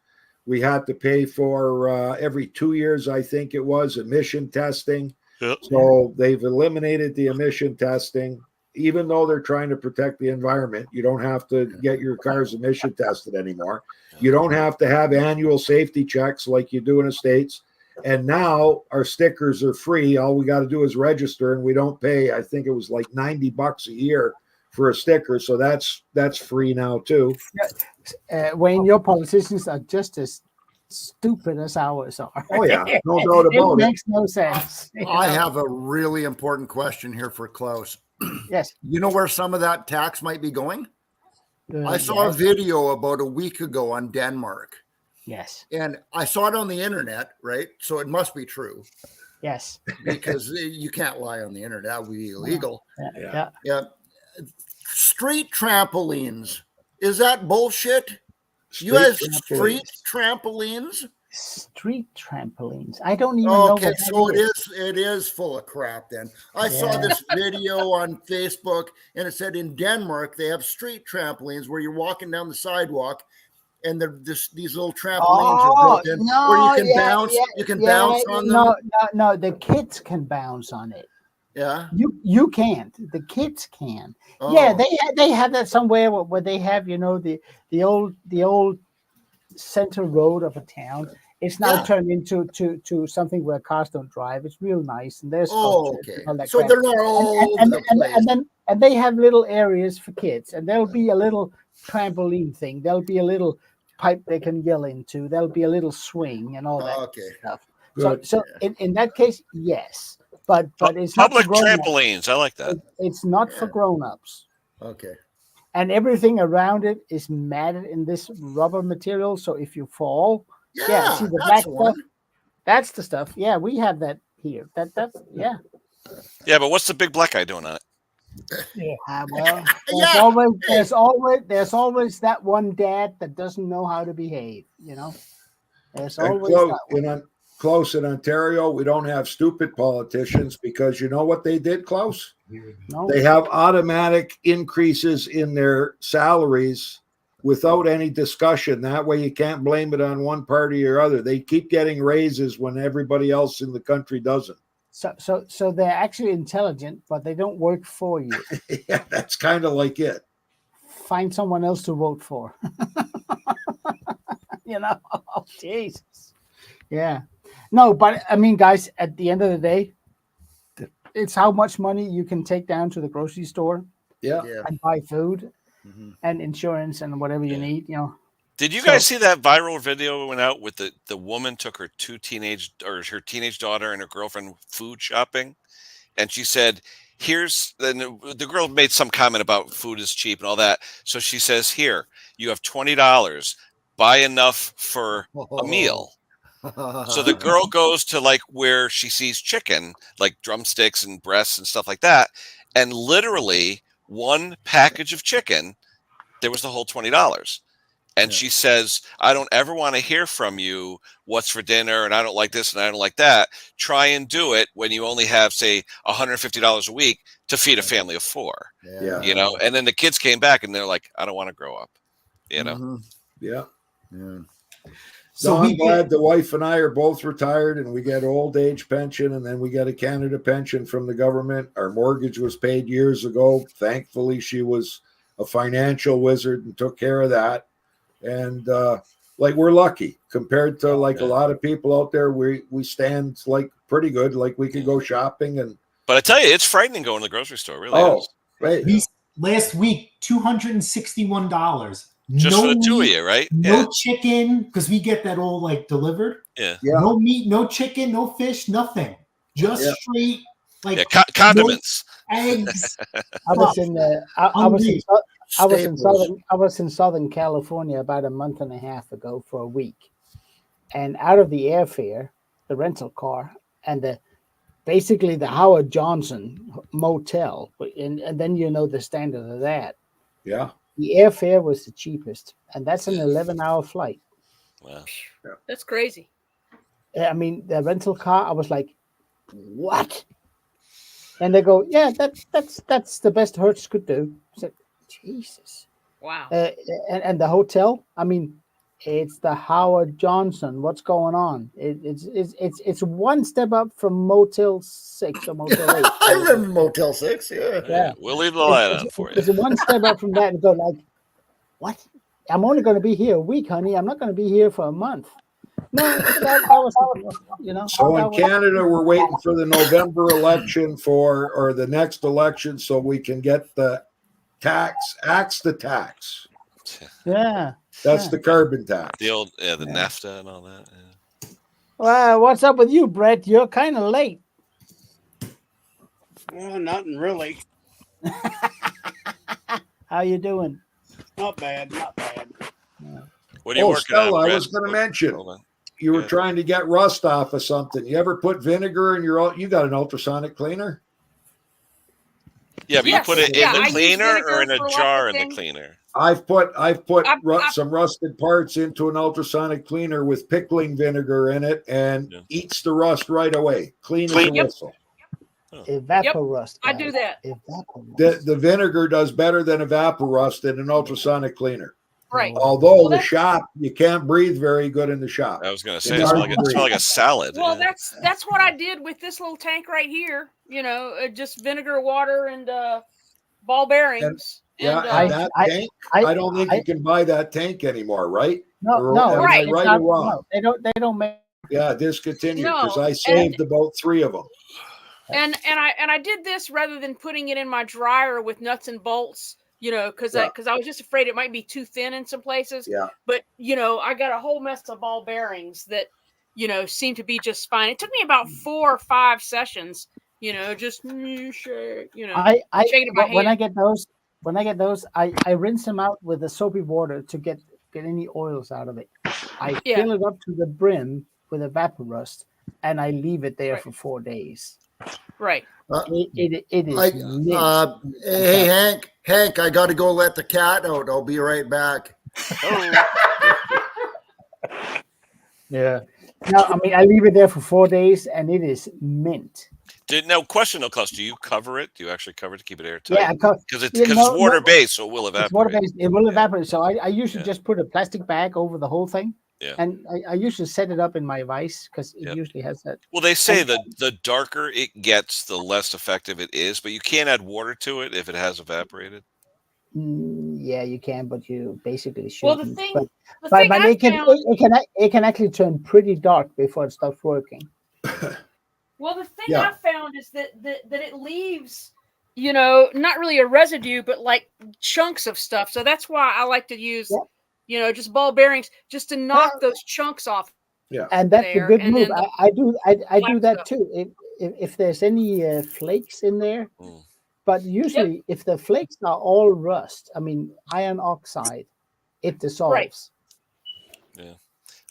E: We had to pay for every 2 years, I think it was, emission testing.
A: Yep.
E: So they've eliminated the emission testing, even though they're trying to protect the environment. You don't have to get your cars emission tested anymore. You don't have to have annual safety checks like you do in the States. And now our stickers are free. All we got to do is register, and we don't pay. I think it was like $90 a year for a sticker. So that's free now too.
D: Wayne, your politicians are just as stupid as ours are.
E: Oh yeah, no doubt
D: It
E: about it.
D: makes no sense.
F: I have a really important question here for Klaus.
D: Yes.
F: You know where some of that tax might be going? I saw a
D: yes.
F: video about a week ago on Denmark,
D: Yes.
F: and I saw it on the internet, right? So it must be true
D: Yes.
F: because you can't lie on the internet. That would be illegal.
D: Yeah.
F: Yeah. Street trampolines. Is that bullshit? You have street trampolines?
D: Street trampolines. I don't even know.
F: Okay,
D: What
F: so
D: that
F: it is full of crap then. I saw this video on Facebook and it said in Denmark they have street trampolines where you're walking down the sidewalk and these little trampolines are built in where you can bounce. You can bounce on them.
D: No. The kids can bounce on it.
F: Yeah.
D: You can't. The kids can.
F: Oh.
D: Yeah, they have that somewhere where they have, you know, the old center road of a town. It's now turned into to something where cars don't drive. It's real nice, and there's
F: okay.
D: and all that
F: So
D: crap.
F: they're not all over the place.
D: And they have little areas for kids, and there'll be a little trampoline thing. There'll be a little pipe they can yell into. There'll be a little swing and all that stuff.
E: Good.
D: So in that case, yes, but it's not
A: Public
D: for grown-ups.
A: trampolines. I like that.
D: It's not for grown-ups.
F: Okay.
D: And everything around it is matted in this rubber material. So if you fall, see the black stuff. That's the stuff. Yeah, we have that here. That's
A: Yeah, but what's the big black guy doing on it?
D: Well, there's always that one dad that doesn't know how to behave. You know, there's always that one.
E: Close in Ontario, we don't have stupid politicians because you know what they did, Klaus?
D: No.
E: They have automatic increases in their salaries without any discussion. That way you can't blame it on one party or other. They keep getting raises when everybody else in the country doesn't.
D: So they're actually intelligent, but they don't work for you.
E: Yeah, that's kind of like it.
D: Find someone else to vote for. You know, oh, Jesus. Yeah. No, but I mean, guys, at the end of the day, it's how much money you can take down to the grocery store
E: Yeah.
F: Yeah.
D: and buy food
F: Mhm.
D: and insurance and whatever you
A: Yeah.
D: need. You know,
A: Did you
D: So-
A: guys see that viral video that went out with the woman took her her teenage daughter and her girlfriend food shopping, and she said, "Here's," then the girl made some comment about food is cheap and all that. So she says, "Here, you have $20. Buy enough for a meal." So the girl goes to like where she sees chicken, like drumsticks and breasts and stuff like that, and literally one package of chicken, there was the whole $20. And
F: Yeah.
A: she says, "I don't ever want to hear from you what's for dinner, and I don't like this and I don't like that. Try and do it when you only have, say, $150 a week to feed a family of 4."
E: Yeah.
A: You know, and then the kids came back and they're like, "I don't want to grow up." You know,
F: Mhm.
E: Yeah.
F: Yeah.
E: So
G: So
E: I'm
G: we
E: glad the wife and I are both retired and we get old age pension and then we get a Canada pension from the government. Our mortgage was paid years ago. Thankfully, she was a financial wizard and took care of that. And like we're lucky compared to like a lot of people out there. We stand like pretty good. Like we could go shopping and
A: but I tell you, it's frightening going to the grocery store. It really
E: oh,
A: is.
E: right.
G: these last week $261.
A: Just
G: no
A: for the two of
G: meat,
A: you, right?
G: no chicken because we get that all like delivered.
A: Yeah.
E: Yeah.
G: No meat, no chicken, no fish, nothing. Just
E: Yeah.
G: straight like
A: Yeah. Condiments.
G: eggs.
D: I was in I was in
F: Staples.
D: I was in Southern California about a month and a half ago for a week, and out of the airfare, the rental car, and basically the Howard Johnson motel, and then you know the standard of that.
E: Yeah.
D: The airfare was the cheapest, and that's an 11-hour flight.
A: Wow.
C: That's crazy.
D: I mean, the rental car, I was like, what? And they go, yeah, that's the best Hertz could do. I said, Jesus.
C: Wow.
D: And the hotel, I mean, it's the Howard Johnson. What's going on? It's one step up from Motel 6 or Motel 8.
F: I remember Motel 6. Yeah.
D: Yeah.
A: We'll leave the light on
D: It's
A: for you.
D: it's one step up from that and go like, what? I'm only going to be here a week, honey. I'm not going to be here for a month. No, that was, you know.
E: So
D: that
E: in
D: was-
E: Canada, we're waiting for the November election or the next election so we can get the axe the tax.
D: Yeah.
E: That's
D: Yeah.
E: the carbon tax.
A: The old, the
D: Yeah.
A: NAFTA and all that. Yeah.
D: Well, what's up with you, Brett? You're kind of late.
I: Well, nothing really.
D: How you doing?
I: Not bad. Not bad.
A: What are you
E: Oh,
A: working
E: Stella,
A: on?
E: I
A: Brett?
E: was going to mention,
A: Hold on.
E: you were
A: Yeah.
E: trying to get rust off of something. You ever put vinegar in your, you got an ultrasonic cleaner?
A: Yeah, but
C: Yes.
A: you put it
C: Yeah,
A: in
C: I
A: the
C: use
A: cleaner or
C: vinegar
A: in a
C: for lots
A: jar
C: of
A: in the
C: things.
A: cleaner?
E: I've put
C: I-
E: some rusted parts into an ultrasonic cleaner with pickling vinegar in it and
A: Yeah.
E: eats the rust right away. Clean as a
C: Yep.
E: whistle.
D: Evaporust.
C: I do
D: guys.
C: that.
D: Evaporust.
E: The vinegar does better than Evaporust in an ultrasonic cleaner.
C: Right.
E: Although
C: Well,
E: the
C: that's-
E: shop, you can't breathe very good in the shop.
A: I was going to say,
E: It's
A: it
E: hard
A: smells
E: to
A: like,
E: breathe.
A: a salad.
C: Well,
A: yeah.
C: that's what I did with this little tank right here. You know, just vinegar, water, and ball bearings.
E: Yeah,
C: and,
E: and that
D: I-
E: tank, I don't think you can buy that tank anymore, right?
D: No,
E: Or
D: no,
E: am I
C: Right.
D: it's
E: right
D: not-
E: or wrong?
D: no, they don't make.
E: Yeah, discontinued because
C: No,
E: I saved about 3 of them.
C: and I did this rather than putting it in my dryer with nuts and bolts. You know, because
E: Yeah.
C: I was just afraid it might be too thin in some places.
E: Yeah.
C: But you know, I got a whole mess of ball bearings that seem to be just fine. It took me about 4 or 5 sessions. You know, just shake. You know,
D: I
C: shaking my
D: when I
C: hand.
D: get those, I rinse them out with the soapy water to get any oils out of it. I
C: Yeah.
D: fill it up to the brim with Evaporust, and I leave it there
C: Right.
D: for 4 days.
C: Right.
D: It is
F: Like,
D: mint.
F: hey, Hank, I got to go let the cat out. I'll be right back.
A: Oh,
D: Yeah. No, I mean I leave it there for 4 days, and it is mint.
A: question, no, Klaus, do you cover it? Do you actually cover it to keep it airtight?
D: Yeah,
A: Because it's,
D: yeah, no, no,
A: water based, so it will
D: it's
A: evaporate.
D: water based. It will evaporate. So I usually
A: Yeah.
D: just put a plastic bag over the whole thing.
A: Yeah.
D: And I usually set it up in my vise because it
A: Yep.
D: usually has that.
A: Well, they say
D: And-
A: that the darker it gets, the less effective it is, but you can't add water to it if it has evaporated.
D: Yeah, you can, but you basically
C: Well,
D: shouldn't.
C: the thing,
D: but
C: the
D: but,
C: thing
D: but
C: I
D: it can
C: found,
D: it can actually turn pretty dark before it stops working.
C: well, the thing
E: Yeah.
C: I found is that it leaves, you know, not really a residue, but like chunks of stuff. So that's why I like to use,
D: Yeah.
C: you know, just ball bearings just to knock those chunks off.
E: Yeah.
D: And that's a
C: There,
D: good
C: and
D: move.
C: then the
D: I do
C: black
D: that
C: stuff.
D: too. If there's any flakes in there,
A: Mm.
D: but usually if the flakes are all rust, I mean iron oxide, it dissolves.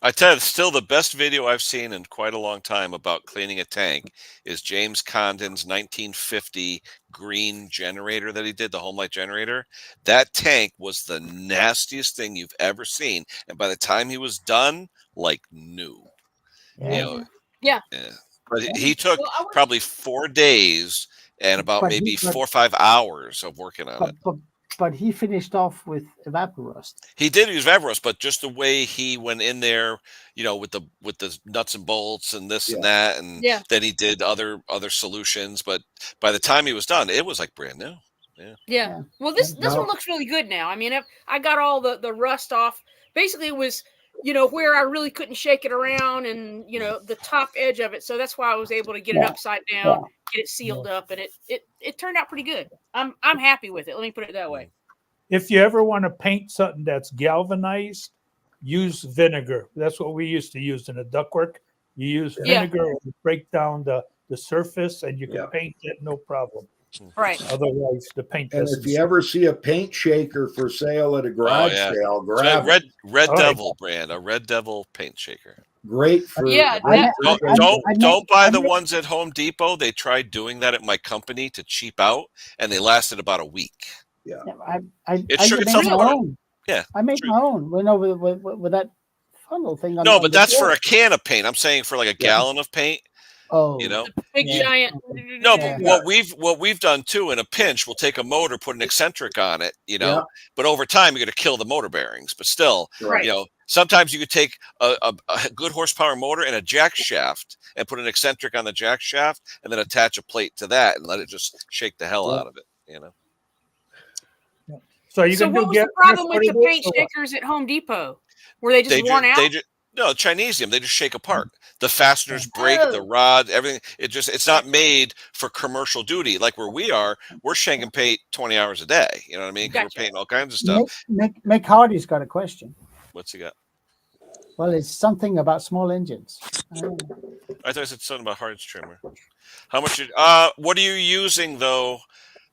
A: I tell you, still the best video I've seen in quite a long time about cleaning a tank is James Condon's 1950 green generator that he did, the home light generator. That tank was the nastiest thing you've ever seen. And by the time he was done, like new.
D: Yeah.
A: You know,
C: Yeah.
A: yeah. But he took
C: Well, I was,
A: probably 4 days and about
D: But
A: maybe
D: he-
A: 4 or 5 hours of working on it.
D: But he finished off with evaporust.
A: He did use Everest, but just the way he went in there, you know, with the nuts and bolts and this and that, and
C: yeah.
A: then he did other solutions. But by the time he was done, it was like brand new.
C: Yeah.
D: Yeah.
C: Well, this
E: No.
C: one looks really good now. I mean, I got all the rust off. Basically, it was, you know, where I really couldn't shake it around, and you know, the top edge of it. So that's why I was able to get it
D: Yeah.
C: upside down,
D: Yeah.
C: get it sealed up, and it turned out pretty good. I'm happy with it. Let me put it that way.
B: If you ever want to paint something that's galvanized, use vinegar. That's what we used to use in the ductwork. You use
C: Yeah.
B: vinegar to break down the surface, and you can
E: Yeah.
B: paint it no problem.
C: Right.
B: Otherwise, the paint
E: And
B: doesn't.
E: if you ever see a paint shaker for sale at a garage
A: yeah.
E: sale,
A: Red
E: grab it.
A: Red
B: All right.
A: Devil brand, a Red Devil paint shaker.
E: Great for
C: Yeah,
E: great
C: that-
E: for
A: Don't
E: shading.
A: don't buy
D: I
A: the
D: know-
A: ones at Home Depot. They tried doing that at my company to cheap out, and they lasted about a week.
D: Yeah,
A: It
D: I
A: shook
D: made
A: itself
D: my
A: apart.
D: own.
A: Yeah,
D: I made
A: true.
D: my own. You know, with that funnel thing on.
A: No,
D: on
A: but
D: the
A: that's for
D: floor.
A: a can of paint. I'm saying for like a gallon of paint.
D: Oh,
A: You know.
C: Big
D: Yeah.
C: giant.
A: No,
D: Yeah.
A: but what we've done too in a pinch, we'll take a motor, put an eccentric on it, you know.
E: Yeah.
A: But over time, you're going to kill the motor bearings. But still,
C: Right.
A: you know, sometimes you could take a good horsepower motor and a jack shaft and put an eccentric on the jack shaft, and then attach a plate to that and let it just shake the hell
E: Yeah.
A: out of it. You know.
B: So you
C: So
B: can
C: what
B: do
C: was the problem with the paint
B: or what?
C: shakers at Home Depot? Were they just
A: They
C: worn out?
A: no Chinesium. They just shake apart. The fasteners break, the
C: Oh.
A: rod, everything. It's not made for commercial duty. Like where we are, we're shanking paint 20 hours a day. You know what I mean? 'Cause
C: Gotcha.
A: we're painting all kinds of stuff.
D: Mick Hardy's got a question.
A: What's he got?
D: Well, it's something about small engines.
A: I thought I said something about Hard's trimmer. How much? What are you using though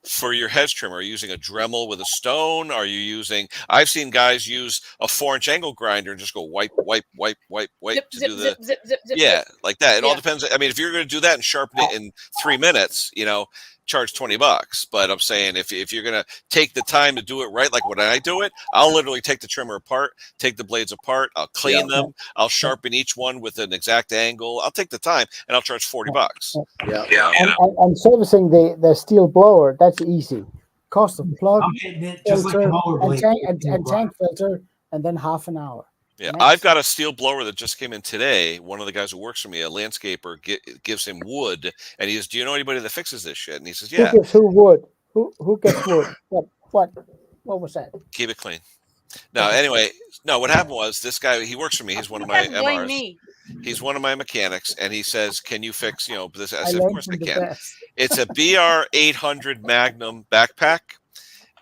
A: for your hedge trimmer? Are you using a Dremel with a stone? Are you using? I've seen guys use a 4-inch angle grinder and just go wipe
C: Zip,
A: to
C: zip,
A: do the.
C: zip, zip, zip, zip,
A: Yeah,
C: zip.
A: like that. It all
C: Yeah.
A: depends. I mean, if you're going to do that and sharpen it in 3 minutes, you know, charge $20. But I'm saying if you're going to take the time to do it right, like when I do it, I'll literally take the trimmer apart, take the blades apart, I'll clean them, I'll sharpen each one with an exact angle. I'll take the time and I'll charge $40.
E: Yeah.
D: And servicing the steel blower, that's easy. Cost of plug,
G: I'm hitting it just like a
D: filter,
G: mower
D: and
G: blade.
D: tank filter, and then half an hour.
A: Yeah,
D: Next.
A: I've got a steel blower that just came in today. One of the guys who works for me, a landscaper, gives him wood, and he says, "Do you know anybody that fixes this shit?" And he says, "Yeah,
D: Who gives who wood? Who gets wood? What was that?
A: keep it clean." Now, anyway, no, what happened was this guy, he works for me. He's one of my
C: Don't blame
A: MRs.
C: me.
A: He's one of my mechanics, and he says, "Can you fix, you know, this?" I
D: I
A: said, "Of
D: learned
A: course I
D: from the
A: can."
D: best.
A: It's a BR 800 Magnum backpack.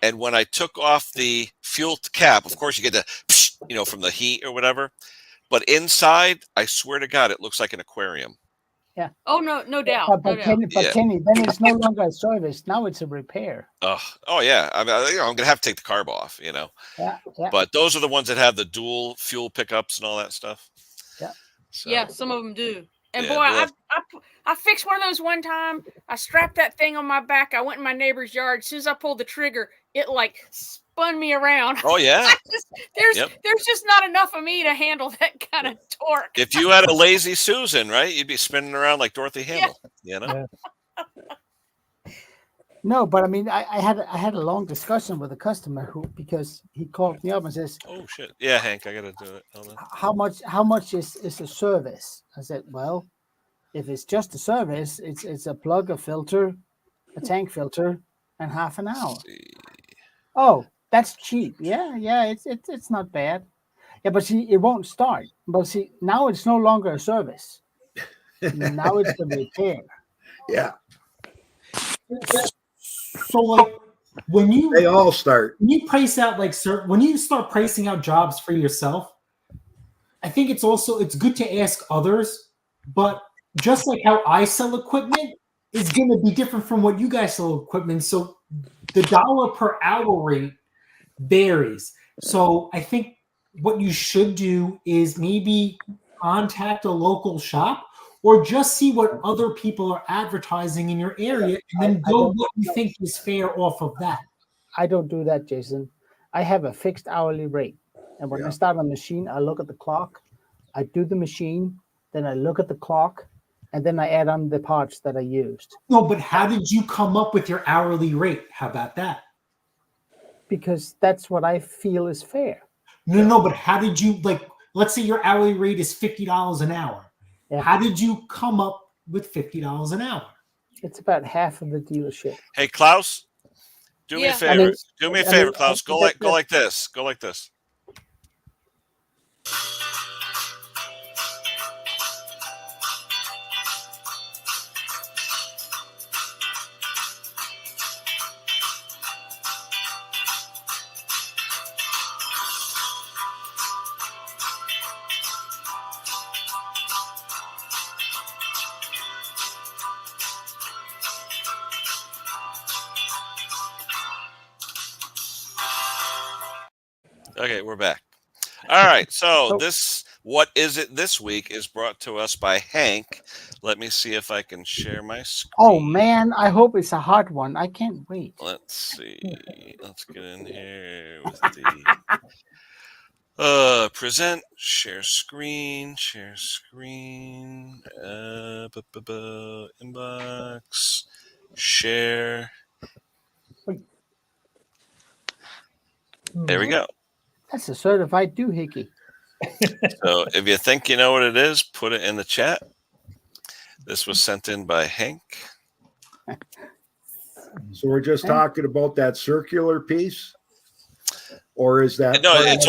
A: And when I took off the fuel cap, of course you get the, you know, from the heat or whatever. But inside, I swear to God, it looks like an aquarium.
C: Oh no doubt.
D: But,
C: No doubt.
A: Yeah.
D: Kenny, then it's no longer a service. Now it's a repair.
A: Oh yeah. I mean, you know, I'm gonna have to take the carb off, you know.
D: Yeah, yeah.
A: But those are the ones that have the dual fuel pickups and all that stuff.
D: Yeah.
A: So,
C: Yeah, some of them do. And
A: Yeah,
C: boy,
A: well-
C: I fixed one of those one time. I strapped that thing on my back. I went in my neighbor's yard. As soon as I pulled the trigger, it like spun me around.
A: Oh yeah.
C: There's
A: Yep.
C: just not enough of me to handle that kind of torque.
A: If you had a lazy Susan, right, you'd be spinning around like Dorothy Hamill. You know.
D: No, but I mean, I had a long discussion with a customer because he called me up and says,
A: Oh shit. Yeah, Hank, I gotta do it. Hold on.
D: how much is a service? I said, well, if it's just a service, it's a plug, a filter, a tank filter, and half an hour.
A: See.
D: Oh, That's cheap. Yeah. It's not bad. Yeah, but see, it won't start. But see, now it's no longer a service. Now it's a repair.
E: Yeah,
G: So like when
E: they all start.
G: you price out like when you start pricing out jobs for yourself, I think it's good to ask others, but just like how I sell equipment is going to be different from what you guys sell equipment. So the dollar per hour rate varies. So I think what you should do is maybe contact a local shop or just see what other people are advertising in your area and then go what you think is fair off of that.
D: I don't do that, Jason. I have a fixed hourly rate. And when I start a machine, I look at the clock, I do the machine, then I look at the clock, and then I add on the parts that I used.
G: No, but how did you come up with your hourly rate? How about that?
D: Because that's what I feel is fair.
G: No, but how did you, like, let's say your hourly rate is $50 an hour.
D: Yeah.
G: How did you come up with $50 an hour?
D: It's about half of the dealership.
A: Hey, Klaus, do me a
C: Yeah.
A: favor. Do me a favor, Klaus. Go like this. Go like this. Okay, we're back. All right. So what is it this week is brought to us by Hank. Let me see if I can share my screen.
D: Oh man, I hope it's a hard one. I can't wait.
A: Let's see. Let's get in here with the present, share screen, inbox, share. There we go.
D: That's a certified doohickey.
A: So if you think you know what it is, put it in the chat. This was sent in by Hank.
E: So we're just talking about that circular piece, or is that?
A: No, it's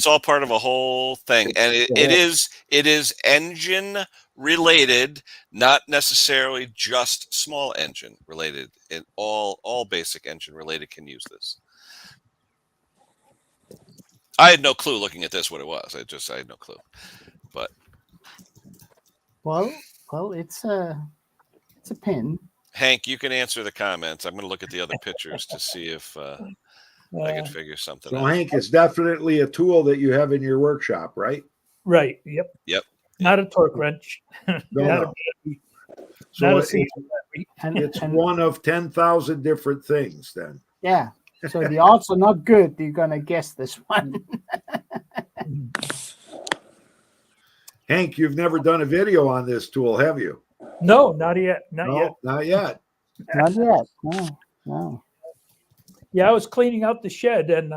A: all part of a whole thing, and it is engine related, not necessarily just small engine related. All basic engine related can use this. I had no clue looking at this what it was. I had no clue. But
D: well, it's a pin.
A: Hank, you can answer the comments. I'm going to look at the other pictures to see if I can figure something
E: So
A: out.
E: Hank, it's definitely a tool that you have in your workshop, right?
B: Right. Yep. Not a torque wrench.
E: No. So
B: Not a
E: it's
B: single battery.
E: it's one of 10,000 different things then.
D: Yeah. So the odds are not good. You're gonna guess this one.
E: Hank, you've never done a video on this tool, have you?
B: No, not yet. Not yet.
E: Not yet.
D: Not yet. No.
B: Yeah, I was cleaning out the shed and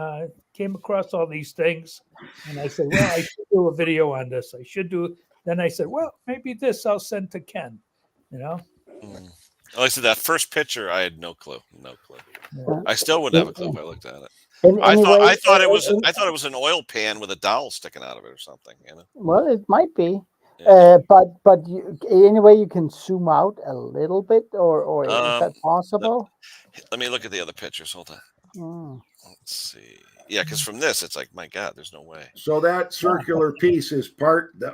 B: came across all these things, and I said, "Well, I should do a video on this. I should do." Then I said, "Well, maybe this I'll send to Ken." You know.
A: Like I said, that first picture, I had no clue. No clue. I still wouldn't have a clue if I looked at it. I thought it was an oil pan with a dowel sticking out of it or something. You know.
D: Well, it might be.
A: Yeah.
D: But anyway, you can zoom out a little bit, or is that possible?
A: Let me look at the other pictures. Hold on.
D: Mm.
A: Let's see. Yeah, because from this, it's like, my God, there's no way.
E: So that circular piece is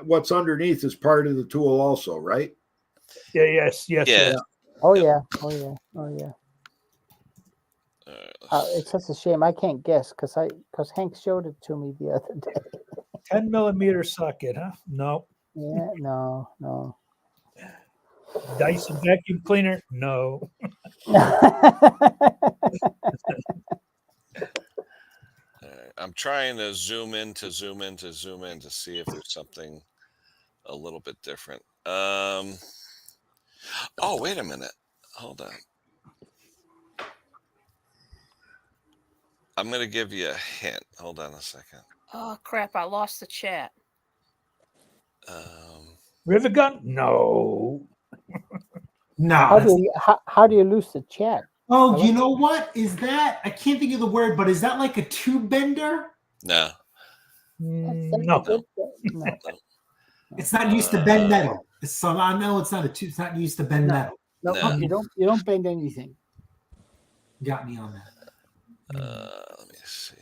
E: what's underneath is part of the tool also, right?
B: Yeah. Yes.
A: Yeah.
D: Oh yeah. It's such a shame I can't guess because Hank showed it to me the other day.
B: 10mm socket, huh? No.
D: Yeah, no.
B: Dyson vacuum cleaner? No.
A: I'm trying to zoom in to see if there's something a little bit different. Oh, wait a minute. Hold on. I'm going to give you a hint. Hold on a second.
C: Oh crap! I lost the chat.
B: River gun? No.
G: No.
D: How do you lose the chat?
G: Oh, you know what? Is that, I can't think of the word, but is that like a tube bender?
A: No.
B: No.
D: No.
G: It's not used to bend metal. So I know it's not a tube. It's not used to bend
D: No.
G: metal.
D: No,
A: No.
D: you don't bend anything.
G: Got me on that.
A: Let me see.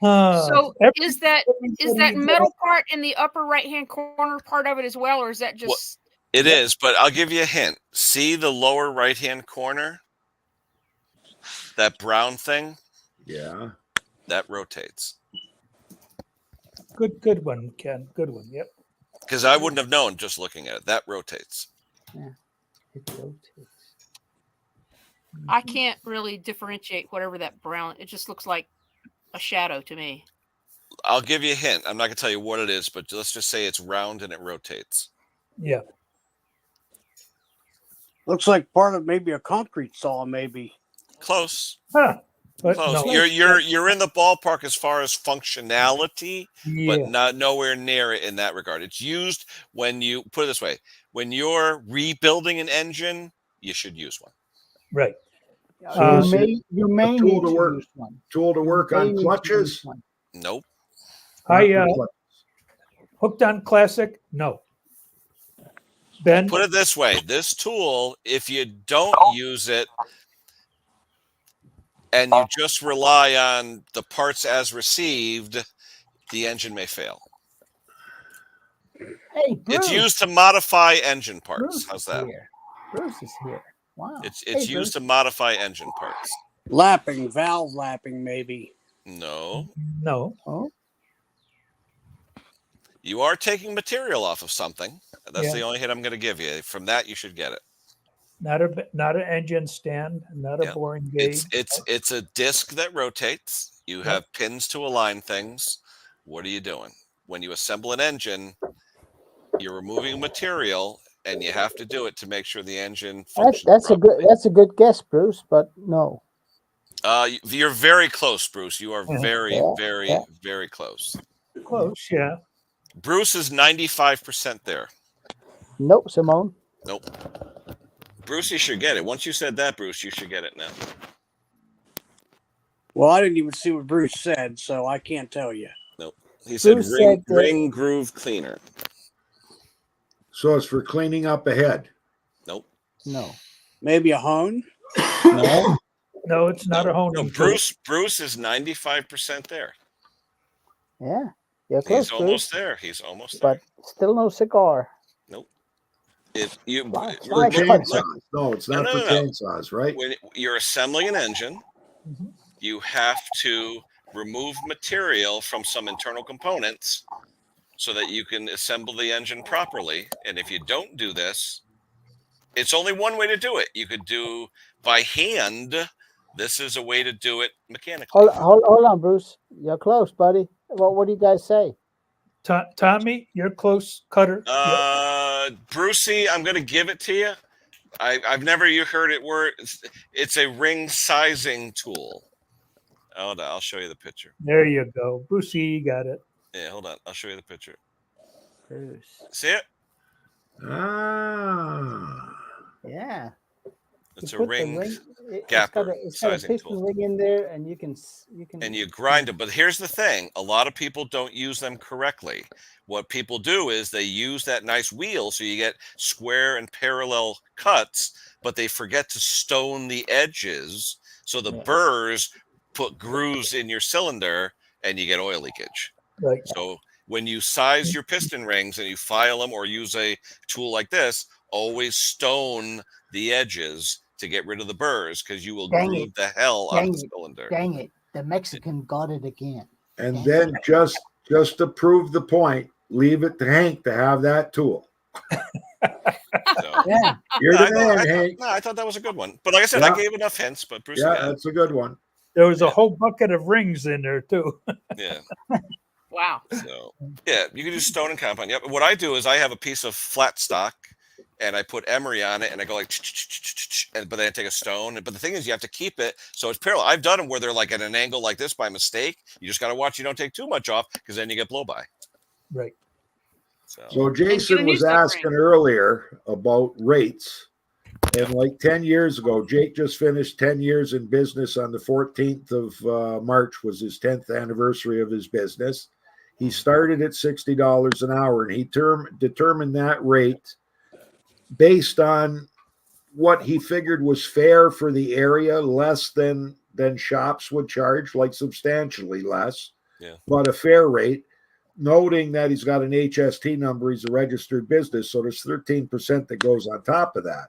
C: So
B: Every-
C: is that metal part in the upper right hand corner part of it as well, or is that just
A: It is, but I'll give you a hint. See the lower right-hand corner? That brown thing?
E: Yeah.
A: That rotates.
B: Good one, Ken. Good one. Yep.
A: Because I wouldn't have known just looking at it. That rotates.
D: It rotates.
C: I can't really differentiate whatever that brown, it just looks like a shadow to me.
A: I'll give you a hint. I'm not going to tell you what it is, but let's just say it's round and it rotates.
B: Yeah.
I: Looks like part of maybe a concrete saw, maybe.
A: Close.
B: Huh. But
A: Close.
B: no.
A: You're in the ballpark as far as functionality,
B: Yeah.
A: but not nowhere near it in that regard. It's used when you put it this way: when you're rebuilding an engine, you should use one.
B: Right.
E: So
D: You may
E: a tool
D: need
E: to
D: to
E: work-
D: use one.
E: Tool to work
D: You may
E: on
D: need to
E: clutches.
D: use one.
A: Nope.
B: I
E: Not for clutches.
B: hooked on classic. No. Ben.
A: Put it this way: this tool, if you don't use it and you just rely on the parts as received, the engine may fail.
D: Hey, Bruce.
A: It's used to modify engine parts.
D: Bruce
A: How's
D: is
A: that?
D: here. Bruce is here. Wow.
A: It's
D: Hey,
A: used
D: Bruce.
A: to modify engine parts.
I: Lapping, valve lapping, maybe.
A: No.
B: No.
D: Oh,
A: You are taking material off of something. That's
B: Yeah.
A: the only hint I'm going to give you. From that, you should get it.
B: Not an engine stand. Not a
A: Yeah.
B: boring gauge.
A: It's a disc that rotates. You have pins to align things. What are you doing? When you assemble an engine, you're removing material, and you have to do it to make sure the engine functions.
D: that's
A: properly.
D: a good guess, Bruce. But no.
A: You're very close, Bruce. You are very,
D: Yeah,
A: very,
D: yeah.
A: very close.
B: Close. Yeah.
A: Bruce is 95% there.
D: Nope, Simone.
A: Nope. Bruce, you should get it. Once you said that, Bruce, you should get it now.
I: Well, I didn't even see what Bruce said, so I can't tell you.
A: He said
D: Bruce
A: ring,
D: said that-
A: ring groove cleaner.
E: So it's for cleaning up a head.
A: Nope.
D: No.
I: Maybe a hone?
D: No.
B: No, it's not a
A: No,
B: honing tool.
A: Bruce is 95% there.
D: Yeah. You're close,
A: He's almost
D: Bruce.
A: there. He's almost there.
D: But still no cigar.
A: If you
D: Why?
E: For
D: Why?
E: chainsaws. No, it's not
A: No,
E: for
A: no, no.
E: chainsaws, right?
A: when you're assembling an engine,
B: Mhm.
A: you have to remove material from some internal components so that you can assemble the engine properly. And if you don't do this, it's only one way to do it. You could do by hand. This is a way to do it mechanically.
D: Hold on, Bruce. You're close, buddy. What do you guys say?
B: Tommy, you're close. Cutter. Yep.
A: Brucey, I'm going to give it to you. I've never heard it word. It's a ring sizing tool. Hold on, I'll show you the picture.
B: There you go. Brucey, you got it.
A: Yeah, hold on. I'll show you the picture.
D: Bruce.
A: See it?
E: Ah.
D: Yeah.
A: It's
D: You
A: a
D: put the
A: ring,
D: it's
A: gapper
D: got a
A: sizing
D: piston
A: tool.
D: ring in there, and you can.
A: And you grind it. But here's the thing: a lot of people don't use them correctly. What people do is they use that nice wheel, so you get square and parallel cuts, but they forget to stone the edges, so the
D: Yeah.
A: burrs put grooves in your cylinder, and you get oil leakage.
B: Right.
A: So when you size your piston rings and you file them or use a tool like this, always stone the edges to get rid of the burrs, because you will
D: Dang
A: groove
D: it.
A: the hell out of the
D: Dang it.
A: cylinder.
D: Dang it! The Mexican got it again.
E: And then just to prove the point, leave it to Hank to have that tool.
A: So,
D: Yeah.
E: You're
A: no,
E: the man, Hank.
A: I thought that was a good one. But like I said,
E: Yeah.
A: I gave enough hints, but Bruce,
E: Yeah,
A: yeah.
E: that's a good one.
B: There was a whole bucket of rings in there too.
A: Yeah.
C: Wow.
A: So yeah, you can do stone and compound. Yep. What I do is I have a piece of flat stock and I put emery on it and I go like, but then I take a stone. But the thing is, you have to keep it so it's parallel. I've done them where they're like at an angle like this by mistake. You just got to watch you don't take too much off, because then you get blow by.
B: Right.
E: So
C: get a
E: Jason
C: new
E: was
C: set ring.
E: asking earlier about rates. And like 10 years ago, Jake just finished 10 years in business on the 14th of March was his 10th anniversary of his business. He started at $60 an hour, and he determined that rate based on what he figured was fair for the area, less than shops would charge, like substantially less, but a fair rate, noting that he's got an HST number, he's a registered business, so there's 13% that goes on top of that.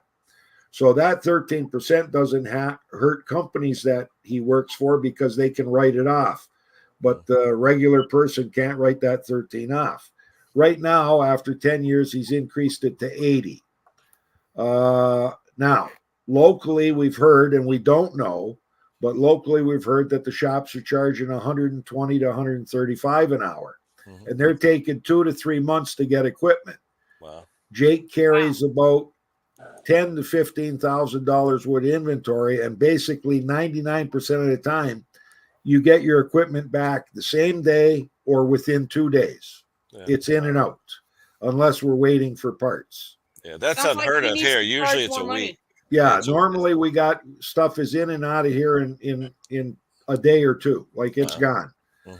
E: So that 13% doesn't hurt companies that he works for because they can write it off, but the regular person can't write that 13 off. Right now, after 10 years, he's increased it to 80. Now, locally, we've heard, and we don't know, but locally, we've heard that the shops are charging 120 to 135 an hour, and they're taking 2 to 3 months to get equipment.
A: Wow.
E: Jake carries about $10,000 to $15,000 worth of inventory, and basically 99% of the time, you get your equipment back the same day or within 2 days.
A: Yeah.
E: It's in and out, unless we're waiting for parts.
A: Yeah, that's
C: Sounds like
A: unheard
C: he
A: of
C: needs
A: here.
C: to
A: Usually
C: charge
A: it's a
C: more money.
A: week.
E: Yeah,
A: It's-
E: normally we got stuff is in and out of here in a day or two, like it's
A: Wow.
E: gone.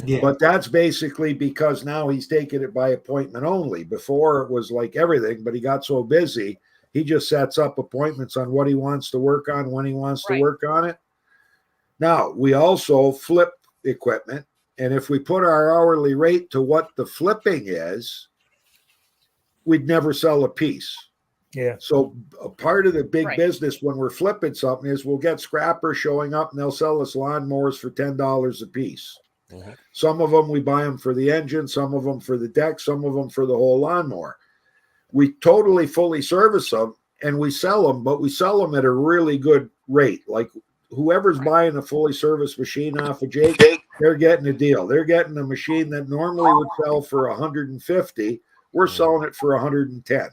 G: Yeah.
E: But that's basically because now he's taking it by appointment only. Before it was like everything, but he got so busy, he just sets up appointments on what he wants to work on, when he wants to
C: Right.
E: work on it. Now, we also flip equipment, and if we put our hourly rate to what the flipping is, we'd never sell a piece.
B: Yeah.
E: So a part of the big
C: Right.
E: business when we're flipping something is we'll get scrappers showing up and they'll sell us lawnmowers for $10 a piece.
A: Mhm.
E: Some of them we buy them for the engine, some of them for the deck, some of them for the whole lawnmower. We totally fully service them and we sell them, but we sell them at a really good rate. Like whoever's buying a fully serviced machine off of Jake, they're getting a deal. They're getting a machine that normally would sell for 150. We're selling it for 110.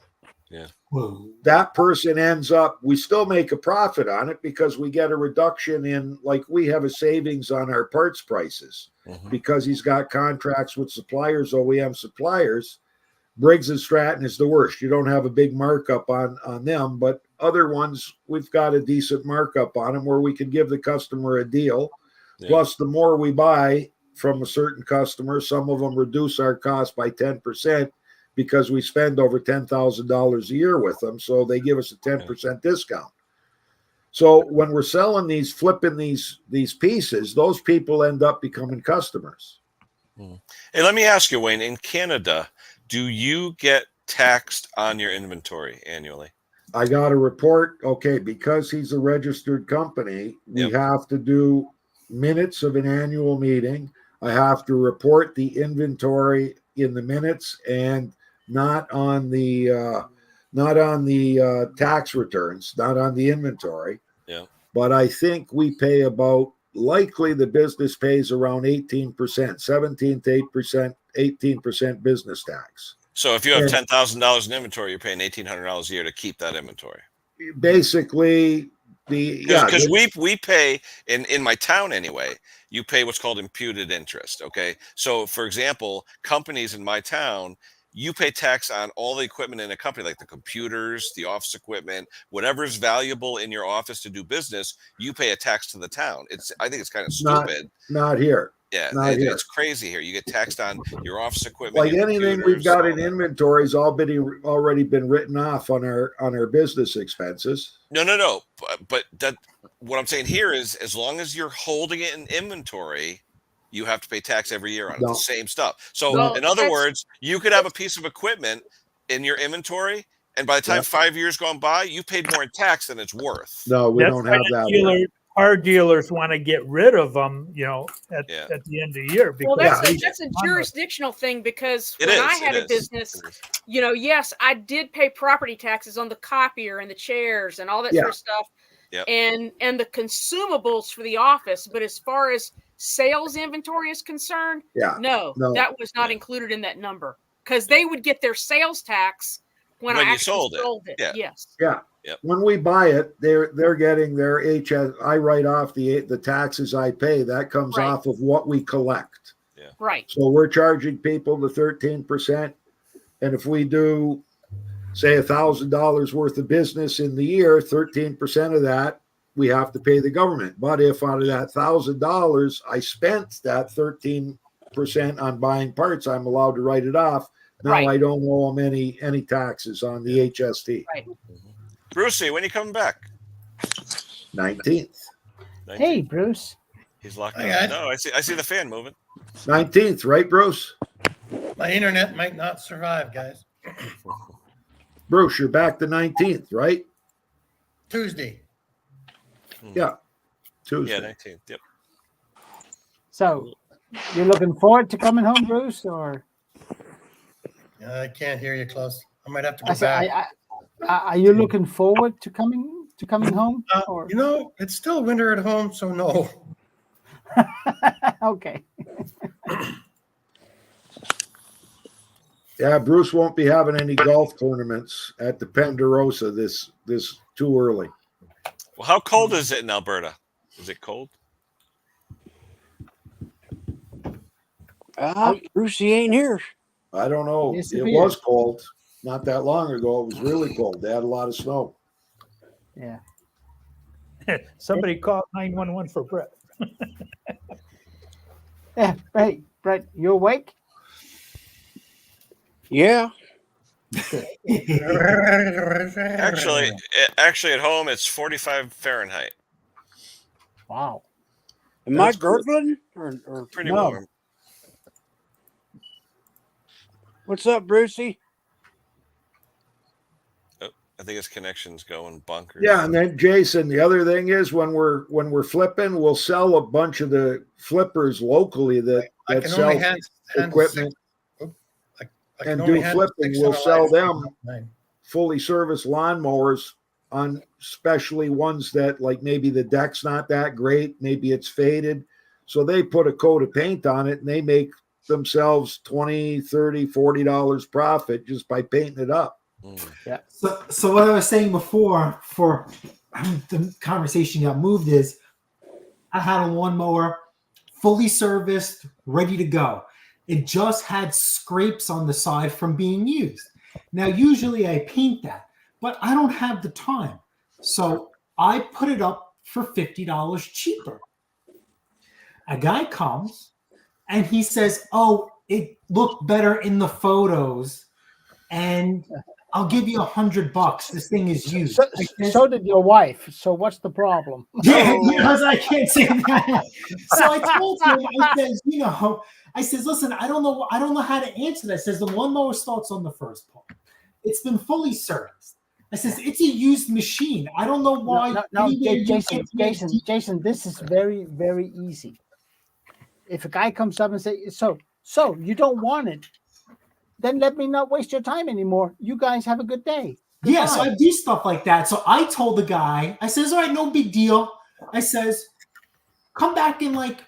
G: Whoa.
E: That person ends up, we still make a profit on it because we get a reduction in, like we have a savings on our parts prices because he's got contracts with suppliers, OEM suppliers. Briggs and Stratton is the worst. You don't have a big markup on them, but other ones, we've got a decent markup on them where we can give the customer a deal.
A: Yeah.
E: Plus, the more we buy from a certain customer, some of them reduce our cost by 10%. Because we spend over $10,000 a year with them, so they give us a 10% discount. So when we're selling these, flipping these pieces, those people end up becoming customers.
A: Hey, let me ask you, Wayne, in Canada, do you get taxed on your inventory annually?
E: I got a report, okay, because he's a registered company, we have to do minutes of an annual meeting. I have to report the inventory in the minutes and not on the tax returns, not on the inventory.
A: Yeah.
E: But I think we pay about, likely the business pays around 18%, 17 to 18% business tax.
A: So if you have
E: And-
A: $10,000 in inventory, you're paying $1,800 a year to keep that inventory.
E: Basically,
A: Because we pay in my town anyway. You pay what's called imputed interest. Okay, so for example, companies in my town, you pay tax on all the equipment in a company, like the computers, the office equipment, whatever is valuable in your office to do business. You pay a tax to the town. I think it's kind of stupid.
E: not here.
A: Yeah,
E: not here.
A: it's crazy here. You get taxed on your office equipment.
E: Like
A: your
E: anything we've
A: computers,
E: got
A: all
E: in
A: that.
E: inventory has already been written off on our business expenses.
A: No. But that what I'm saying here is, as long as you're holding it in inventory, you have to pay tax every year on it,
E: No.
A: the same stuff. So,
C: No.
A: in other
C: That's-
A: words, you could have a piece of equipment in your inventory, and by the time
E: Yeah.
A: 5 years gone by, you paid more in tax than it's worth.
E: No, we
B: That's
E: don't
B: why
E: have
B: the
E: that. here.
B: car dealers want to get rid of them, at
A: Yeah.
B: the end of the year.
C: Well,
B: because
C: that's a jurisdictional thing because
A: It
C: when
A: is,
C: I had
A: it
C: a
A: is,
C: business,
A: it is.
C: yes, I did pay property taxes on the copier and the chairs and all that sort of stuff,
A: Yep.
C: and the consumables for the office. But as far as sales inventory is concerned,
E: Yeah.
C: no,
E: No.
C: that was not
A: Yeah.
C: included in that number because they would get their sales tax when I
A: When you
C: actually
A: sold it. Yeah.
C: Yes.
E: Yeah.
A: Yep.
E: When we buy it, they're getting their HS. I write off the taxes I pay. That comes
C: Right.
E: off of what we collect.
C: Right.
E: So we're charging people the 13%. And if we do say $1,000 worth of business in the year, 13% of that we have to pay the government. But if out of that $1,000 I spent that 13% on buying parts, I'm allowed to write it off. Now
C: Right.
E: I don't owe them any taxes on the HST.
C: Right.
A: Brucey, when are you coming back?
E: 19th.
D: Hey, Bruce.
A: He's locked
J: Hi,
A: up.
J: guys.
A: No, I see the fan moving.
E: 19th, right, Bruce?
J: My internet might not survive, guys.
E: Bruce, you're back the 19th, right?
J: Tuesday.
E: Yeah. Tuesday.
A: Yeah, 19th. Yep.
D: So, you're looking forward to coming home, Bruce, or
J: I can't hear you close. I might have to
D: I
J: go
D: said,
J: back.
D: are you looking forward to coming home? Or
J: You know, it's still winter at home, so no.
D: okay.
E: Yeah, Bruce won't be having any golf tournaments at the Penderosa this too early.
A: Well, how cold is it in Alberta? Is it cold?
I: Brucey ain't here.
E: I don't know.
D: Yes,
E: It
D: it
E: was
D: is.
E: cold not that long ago. It was really cold. They had a lot of snow.
D: Yeah.
B: Somebody call 911 for Brett.
D: Yeah. Hey, Brett, you awake?
I: Yeah.
A: Actually, at home it's 45 Fahrenheit.
D: Wow.
I: Am I
E: That's good.
I: gurgling? Or
A: Pretty
D: No.
A: warm.
I: what's up, Brucey?
A: I think his connection's going bonkers.
E: Yeah, and then Jason, the other thing is when we're flipping, we'll sell a bunch of the flippers locally that
J: I can
E: sell
J: only handle
E: equipment
J: I can
E: and
J: only
E: do
J: handle
E: flipping.
J: 6
E: We'll
J: on a
E: sell
J: live
E: them
J: line.
E: fully serviced lawnmowers on especially ones that like maybe the deck's not that great, maybe it's faded. So they put a coat of paint on it and they make themselves $20, $30, $40 profit just by painting it up.
A: Mm.
G: So what I was saying before, for the conversation got moved, is I had a lawnmower fully serviced, ready to go. It just had scrapes on the side from being used. Now, usually I paint that, but I don't have the time. So I put it up for $50 cheaper. A guy comes and he says, "Oh, it looked better in the photos, and I'll give you $100. This thing is used."
D: So,
G: I said,
D: so did your wife. So what's the problem?
G: yeah, because I can't say that. So I told him, I says, listen, I don't know how to answer that. I says the lawnmower starts on the first part. It's been fully serviced. I says it's a used machine. I don't know why.
D: No,
G: anywhere you
D: Jason,
G: can't make
D: Jason, this is very, very easy. If a guy comes up and says, so you don't want it, then let me not waste your time anymore. You guys have a good day.
G: Yeah, so
D: Goodbye.
G: I do stuff like that. So I told the guy, I says, all right, no big deal. I says, come back in like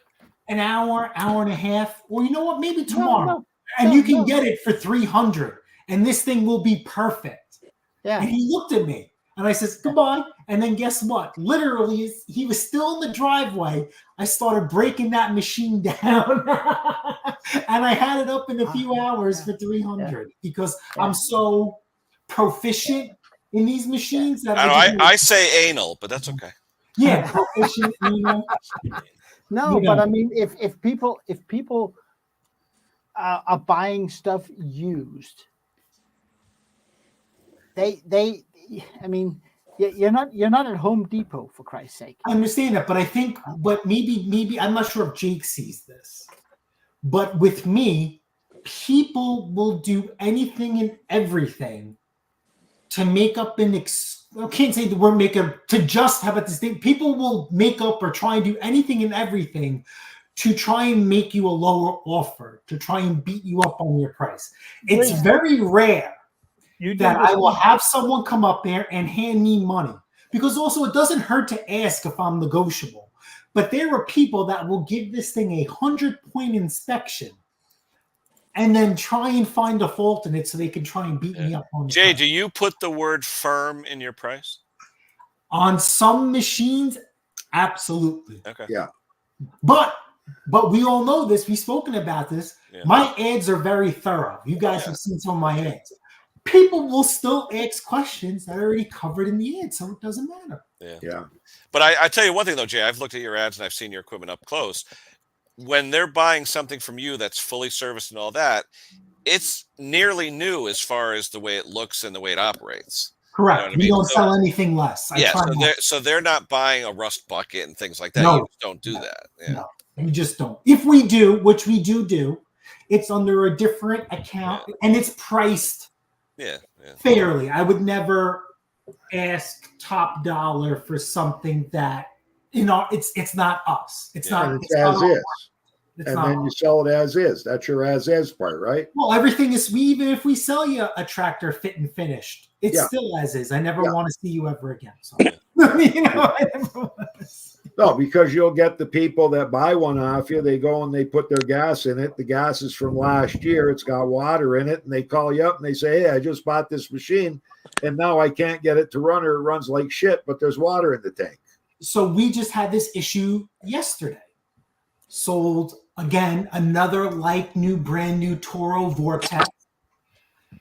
G: an hour, hour and a half, or you know what, maybe tomorrow. And you can get it for $300, and this thing will be perfect.
D: Yeah.
G: And he looked at me, and I says, goodbye. And then guess what? Literally, he was still in the driveway. I started breaking that machine down, and I had it up in a few hours for $300 because I'm so proficient in these machines that
A: I say anal, but that's okay.
G: yeah, proficient.
D: No,
G: You
D: but
G: know.
D: I mean, if people are buying stuff used, they I mean, you're not at Home Depot, for Christ's sake.
G: I understand that, but I think, but maybe I'm not sure if Jake sees this, but with me, people will do anything and everything to make up I can't say the word make up, to just, how about this thing? People will make up or try and do anything and everything to try and make you a lower offer, to try and beat you up on your price. It's very rare
B: You do
G: that
B: this
G: I will
B: one-
G: have someone come up there and hand me money, because also it doesn't hurt to ask if I'm negotiable. But there are people that will give this thing a 100-point inspection and then try and find a fault in it so they can try and beat me up on the
A: Jay,
G: price.
A: do you put the word firm in your price?
G: On some machines, absolutely.
A: Okay.
E: Yeah.
G: But we all know this. We've spoken about this.
A: Yeah.
G: My ads are very thorough. You guys
A: Yeah.
G: have seen some of my ads. people will still ask questions that are already covered in the ad, so it doesn't matter.
E: Yeah.
A: But I tell you one thing though, Jay, I've looked at your ads and I've seen your equipment up close. When they're buying something from you that's fully serviced and all that, it's nearly new as far as the way it looks and the way it operates.
G: Correct.
A: what I
G: We
A: mean?
G: don't
A: So-
G: sell anything less. I
A: Yeah,
G: try
A: so
G: not-
A: they're not buying a rust bucket and things like that.
G: No.
A: You just don't do that. Yeah.
G: No, we just don't. If we do, which we do, it's under a different account and it's priced
A: Yeah.
G: fairly. I would never ask top dollar for something that it's not us. It's
A: Yeah.
G: not.
E: And
G: It's
E: it's
G: not
E: as
G: our-
E: is.
G: it's
E: And
G: not
E: then
G: our-
E: you sell it as is. That's your as is part, right?
G: Well, everything is. Even if we sell you a tractor fit and finished, it's
E: Yeah.
G: still as is. I never
E: Yeah.
G: want to see you ever again. So, I never want to see-
E: No, because you'll get the people that buy one off you. They go and they put their gas in it. The gas is from last year. It's got water in it. And they call you up and they say, hey, I just bought this machine and now I can't get it to run or it runs like shit, but there's water in the tank.
G: So we just had this issue yesterday. Sold again another new brand new Toro Vortex.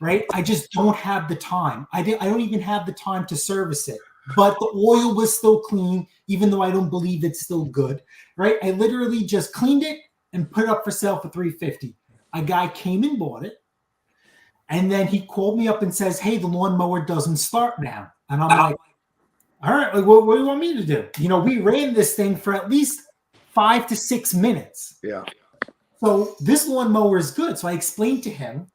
G: Right? I just don't have the time. I don't even have the time to service it. But the oil was still clean, even though I don't believe it's still good. Right? I literally just cleaned it and put it up for sale for $350. A guy came and bought it. And then he called me up and says, hey, the lawnmower doesn't start now. And I'm like, all right, like, what do you want me to do? We ran this thing for at least 5 to 6 minutes.
E: Yeah.
G: So this lawnmower is good. So I explained to him,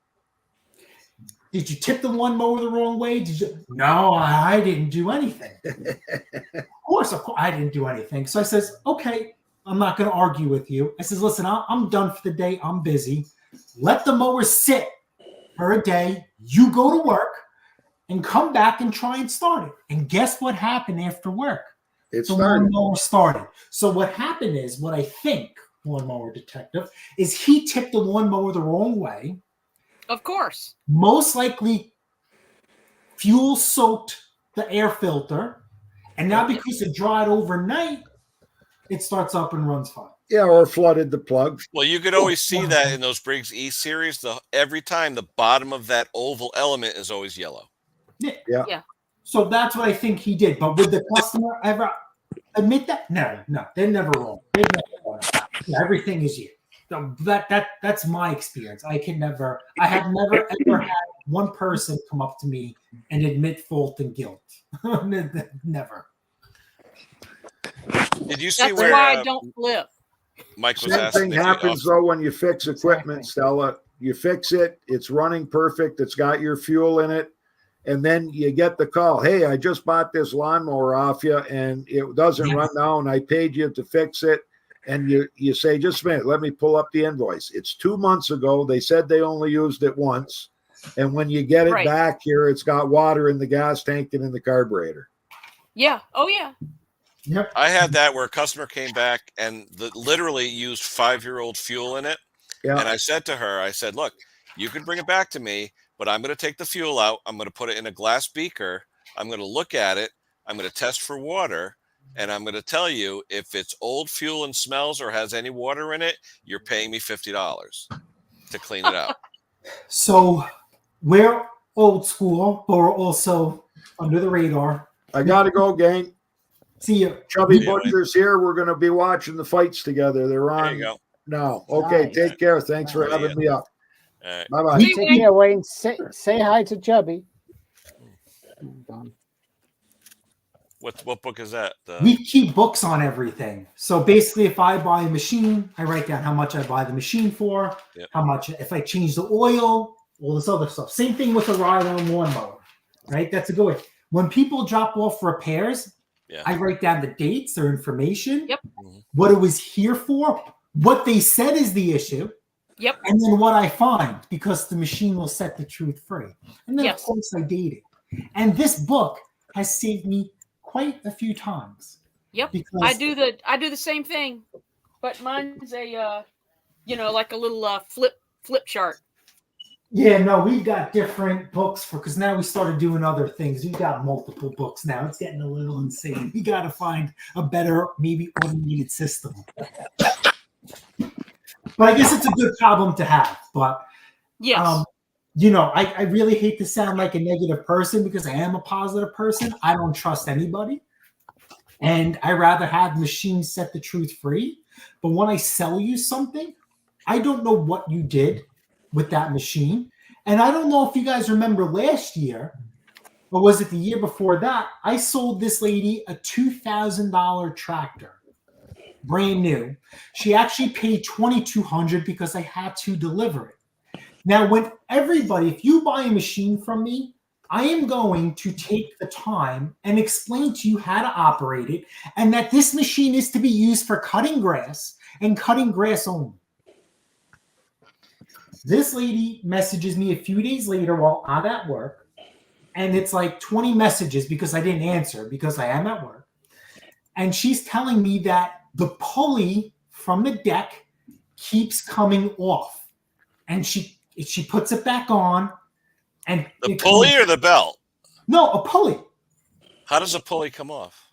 G: did you tip the lawnmower the wrong way? No, I didn't do anything. Of course, I didn't do anything. So I says, okay, I'm not going to argue with you. I says, listen, I'm done for the day. I'm busy. Let the mower sit for a day. You go to work and come back and try and start it. And guess what happened after work?
E: It
G: The
E: started.
G: lawnmower started. So what happened is, what I think, lawnmower detective, is he tipped the lawnmower the wrong way.
C: Of course.
G: Most likely fuel soaked the air filter. And now because it dried overnight, it starts up and runs fine.
E: Yeah, or flooded the plug.
A: Well, you could always see that in those Briggs E series. Every time the bottom of that oval element is always yellow.
E: Yeah.
G: So that's what I think he did. But would the customer ever admit that? No, they're never wrong. They're never wrong. Everything is you. So that's my experience. I have never ever had one person come up to me and admit fault and guilt. Never.
A: Did you see
C: That's
A: where
C: why I don't flip.
A: Mike was
E: Same
A: asking?
E: thing
A: if you-
E: happens though when you fix equipment, Stella. You fix it, it's running perfect, it's got your fuel in it, and then you get the call, hey, I just bought this lawnmower off you and it doesn't
G: Yes.
E: run now and I paid you to fix it. And you say, just a minute, let me pull up the invoice. It's 2 months ago. They said they only used it once. And when you get it
C: Right.
E: back here, it's got water in the gas tank and in the carburetor.
C: Yeah. Oh, yeah.
G: Yep.
A: I had that where a customer came back and literally used 5-year-old fuel in it.
E: Yeah.
A: And I said to her, I said, look, you can bring it back to me, but I'm going to take the fuel out. I'm going to put it in a glass beaker. I'm going to look at it. I'm going to test for water. And I'm going to tell you, if it's old fuel and smells or has any water in it, you're paying me $50 to clean it out.
G: So we're old school, but we're also under the radar.
E: I got to go, gang.
G: See you.
E: Chubby
A: Yeah, wait.
E: Butcher's here. We're going to be watching the fights together. They're
A: There
E: on
A: you go.
E: now. Okay,
D: Nice.
E: take care. Thanks for
A: Nice.
E: having me up.
A: All right.
E: Bye-bye.
D: You take care, Wayne. Say hi to Chubby.
A: What book is that?
G: We keep books on everything. So basically, if I buy a machine, I write down how much I buy the machine for,
A: Yep.
G: how much, if I change the oil, all this other stuff. Same thing with a ride on a lawnmower, right? That's a good way. When people drop off repairs,
A: Yeah.
G: I write down the dates, their information,
C: Yep.
G: what it was here for, what they said is the issue,
C: Yep.
G: and then what I find, because the machine will set the truth free. And then,
C: Yes.
G: of course, I date it. And this book has saved me quite a few times.
C: Yep.
G: Because
C: I do the same thing, but mine's a like a little flip chart.
G: Yeah, no, we've got different books because now we started doing other things. We've got multiple books now. It's getting a little insane. We got to find a better, maybe automated system. But I guess it's a good problem to have. But
C: Yes.
G: I really hate to sound like a negative person because I am a positive person. I don't trust anybody. And I rather have machines set the truth free. But when I sell you something, I don't know what you did with that machine. And I don't know if you guys remember last year, or was it the year before that? I sold this lady a $2,000 tractor, brand new. She actually paid $2,200 because I had to deliver it. Now, if you buy a machine from me, I am going to take the time and explain to you how to operate it, and that this machine is to be used for cutting grass and cutting grass only. This lady messages me a few days later while I'm at work, and it's like 20 messages because I didn't answer because I am at work. And she's telling me that the pulley from the deck keeps coming off, and she puts it back on. And
A: the pulley or the belt?
G: No, a pulley.
A: How does a pulley come off?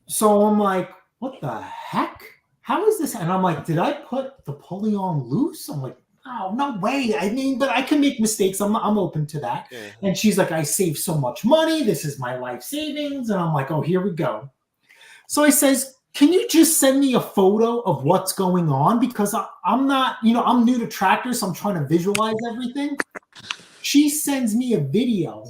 G: So I'm like, what the heck? How is this? And I'm like, did I put the pulley on loose? I'm like, oh, no way. I mean, but I can make mistakes. I'm open to that. Yeah. And she's like, I saved so much money. This is my life savings. And I'm like, oh, here we go. So I says, can you just send me a photo of what's going on? Because I'm not, I'm new to tractors, so I'm trying to visualize everything. She sends me a video.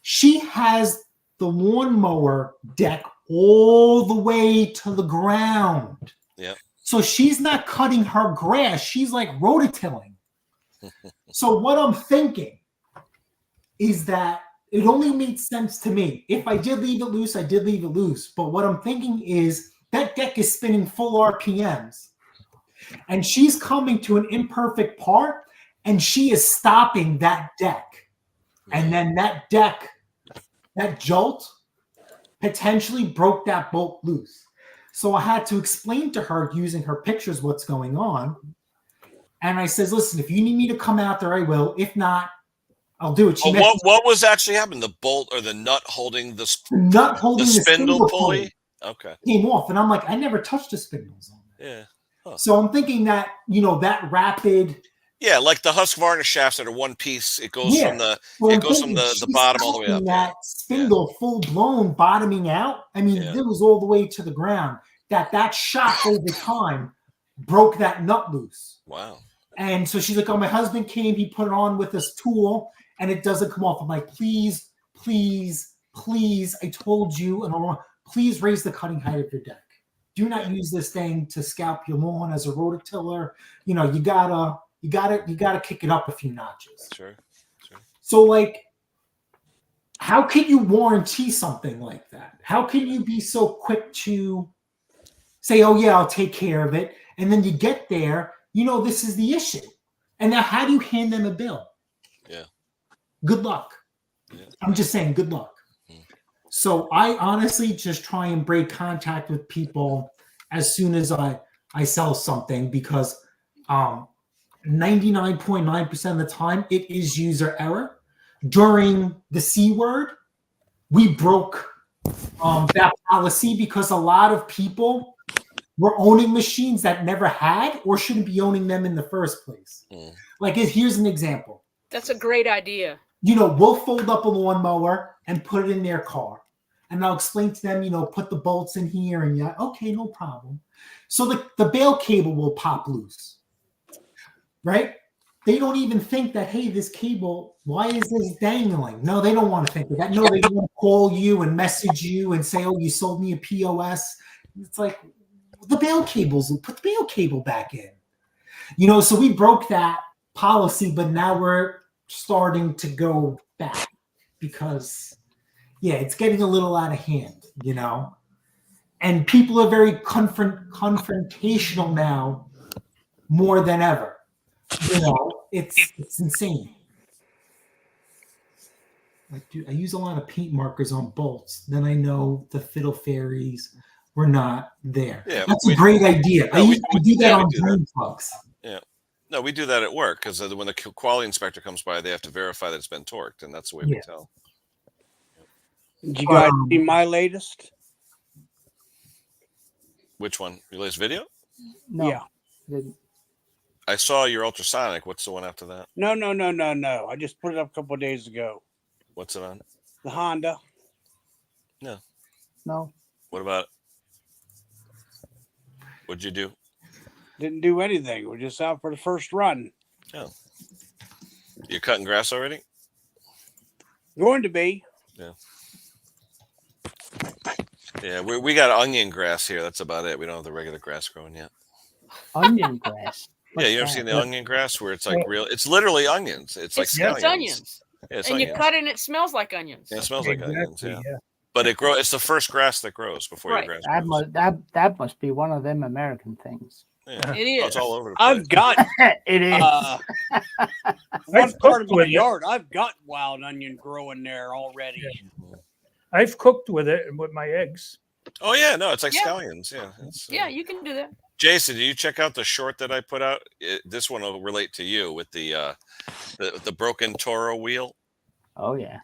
G: She has the lawnmower deck all the way to the ground.
A: Yeah.
G: So she's not cutting her grass. She's like rototilling. So what I'm thinking is that it only made sense to me. If I did leave it loose, I did leave it loose. But what I'm thinking is that deck is spinning full RPMs. And she's coming to an imperfect part. And she is stopping that deck. And then that deck, that jolt, potentially broke that bolt loose. So I had to explain to her using her pictures what's going on. And I says, listen, if you need me to come out there, I will. If not, I'll do it.
A: What was actually happening? The bolt or the nut holding the spindle pulley? Okay.
G: Came off. And I'm like, I never touched the spindles on that.
A: Yeah. Huh.
G: So I'm thinking that, that rapid...
A: Yeah, like the Husqvarna shafts that are one piece. It goes from the bottom all the way up.
G: That spindle full blown bottoming out. I mean, it was all the way to the ground. That shock over time broke that nut loose.
A: Wow.
G: And so she's like, oh, my husband came, he put it on with this tool, and it doesn't come off. I'm like, please, I told you, and please raise the cutting height of your deck. Do not use this thing to scalp your lawn as a rototiller. You gotta kick it up a few notches.
A: Sure.
G: So, like, how can you warranty something like that? How can you be so quick to say, oh, yeah, I'll take care of it. And then you get there, this is the issue. And now how do you hand them a bill?
A: Yeah.
G: Good luck. Yeah. I'm just saying good luck. So I honestly just try and break contact with people as soon as I sell something because 99.9% of the time it is user error. During the C word, we broke that policy because a lot of people were owning machines that never had or shouldn't be owning them in the first place. Like, here's an example.
C: That's a great idea.
G: We'll fold up a lawnmower and put it in their car. And I'll explain to them, put the bolts in here and okay, no problem. So the bail cable will pop loose, right? They don't even think that, hey, this cable, why is this dangling? No, they don't want to think of that. No, they want to call you and message you and say, oh, you sold me a POS. It's like, the bail cables, put the bail cable back in. So we broke that policy, but now we're starting to go back because... yeah, it's getting a little out of hand, and people are very confrontational now more than ever. It's insane. Like, dude, I use a lot of paint markers on bolts. Then I know the fiddle fairies were not there. Yeah, that's a great idea. I do that on drain plugs.
A: Yeah. No, we do that at work because when the quality inspector comes by, they have to verify that it's been torqued, and that's the way we tell.
I: Did you guys see my latest?
A: Which one? Your latest video?
D: No.
I: Yeah.
A: I saw your ultrasonic. What's the one after that?
I: No. I just put it up a couple of days ago.
A: What's it on?
I: The Honda.
D: No.
A: What about it? What'd you do?
I: Didn't do anything. We're just out for the first run.
A: Oh. You're cutting grass already?
I: Going to be.
A: Yeah, we got onion grass here. That's about it. We don't have the regular grass growing yet.
D: Onion grass.
A: Yeah, you ever seen the onion grass where it's like real? It's literally onions. It's like
C: It's
A: scallions.
C: onions.
A: Yeah, it's
C: And
A: onions.
C: you cut it and it smells like onions.
A: Yeah, it smells like onions.
B: Exactly,
A: Yeah, but it grows. It's the first grass that grows before
C: Right.
A: your grass
D: That
A: grows.
D: that must be one of them American things.
A: Yeah.
C: It is.
A: Oh, it's all over the place.
I: I've got
D: It is.
I: one part of
B: cooked
I: my
B: with it.
I: yard. I've got wild onion growing there already.
B: I've cooked with it and with my eggs.
A: Oh yeah, no, it's like
C: Yeah.
A: scallions. Yeah, it's,
C: Yeah, you can do that.
A: Jason, did you check out the short that I put out? This one will relate to you with the broken Toro wheel.
D: Oh yeah.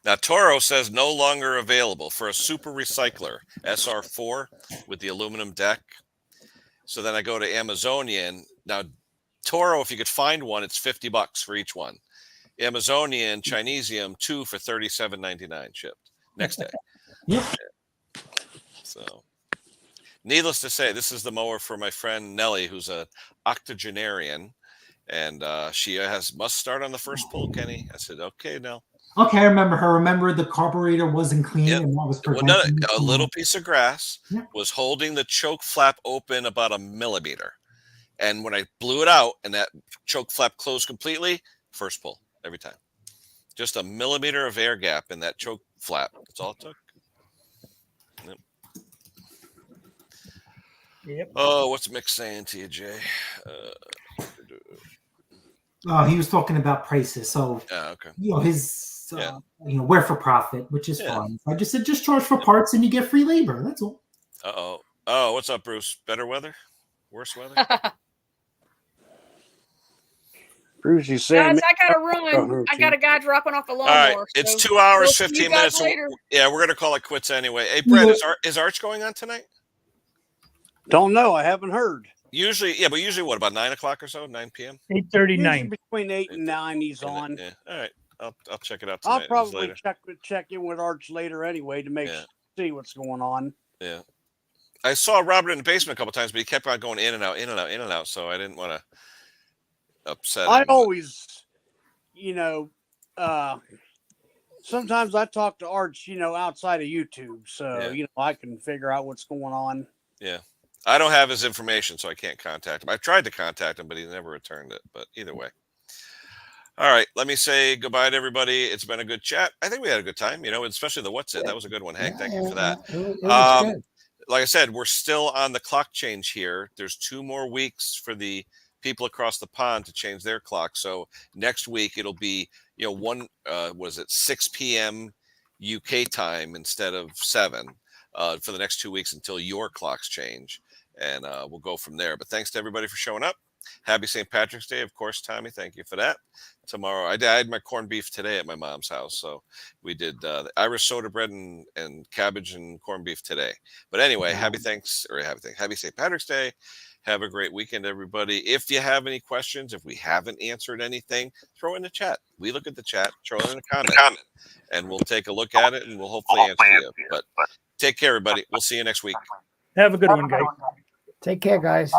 A: Now Toro says no longer available for a super recycler SR4 with the aluminum deck. So then I go to Amazonian. Now Toro, if you could find one, it's $50 for each one. Amazonian Chinesium 2 for $37.99 shipped next day.
G: Yep.
A: So, needless to say, this is the mower for my friend Nellie, who's an octogenarian, and she must start on the first pull. Kenny, I said, okay, Nell.
G: Okay, I remember her. Remember the carburetor wasn't clean
A: Yep.
G: and what was
A: Well,
G: preventing it
A: a
G: from-
A: little piece of grass
G: Yeah.
A: was holding the choke flap open about a millimeter, and when I blew it out and that choke flap closed completely, first pull every time. Just a millimeter of air gap in that choke flap. That's all it took. Yep.
B: Yep.
A: Oh, what's Mick saying to you, Jay?
G: Oh, he was talking about prices. So
A: Okay.
G: his
A: Yeah.
G: we're for profit, which is
A: Yeah.
G: fine. I just said just charge for parts and you get free labor. That's all.
A: Uh-oh. Oh, what's up, Bruce? Better weather? Worse weather?
I: Bruce, you saying
C: Guys, I gotta run. I got a guy dropping off a
A: All right.
C: lawnmower.
A: It's
C: so
A: 2 hours,
C: we'll see you
A: 15
C: guys
A: minutes.
C: later.
A: Yeah, we're going to call it quits anyway. Hey, Brett, is Arch going on tonight?
I: Don't know. I haven't heard.
A: Usually, yeah, but usually what, about 9 o'clock or so? 9 p.m.?
B: 8:39.
I: Between 8 and 9, he's on.
A: Yeah. All right. I'll check it out tonight.
I: I'll probably
A: later.
I: check in with Arch later anyway to see what's going on.
A: Yeah. I saw Robert in the basement a couple times, but he kept on going in and out, in and out, in and out. So I didn't want to upset him.
I: I always, sometimes I talk to Arch, outside of YouTube. So,
A: Yeah.
I: I can figure out what's going on.
A: Yeah. I don't have his information, so I can't contact him. I tried to contact him, but he never returned it. But either way. All right. Let me say goodbye to everybody. It's been a good chat. I think we had a good time, especially the what's it. That was a good one, Hank. Thank you for that.
D: It was good.
A: Like I said, we're still on the clock change here. There's 2 more weeks for the people across the pond to change their clock. So next week it'll be, 6 p.m. UK time instead of 7 for the next 2 weeks until your clocks change. And we'll go from there. But thanks to everybody for showing up. Happy St. Patrick's Day, of course, Tommy. Thank you for that. Tomorrow, I had my corned beef today at my mom's house. So we did the Irish soda bread and cabbage and corned beef today. But anyway, happy St. Patrick's Day. Have a great weekend, everybody. If you have any questions, if we haven't answered anything, throw it in the chat. We look at the chat, throw it in a comment, and we'll take a look at it and we'll hopefully answer you. But take care, everybody. We'll see you next week.
B: Have a good one, guys.
D: Take care, guys.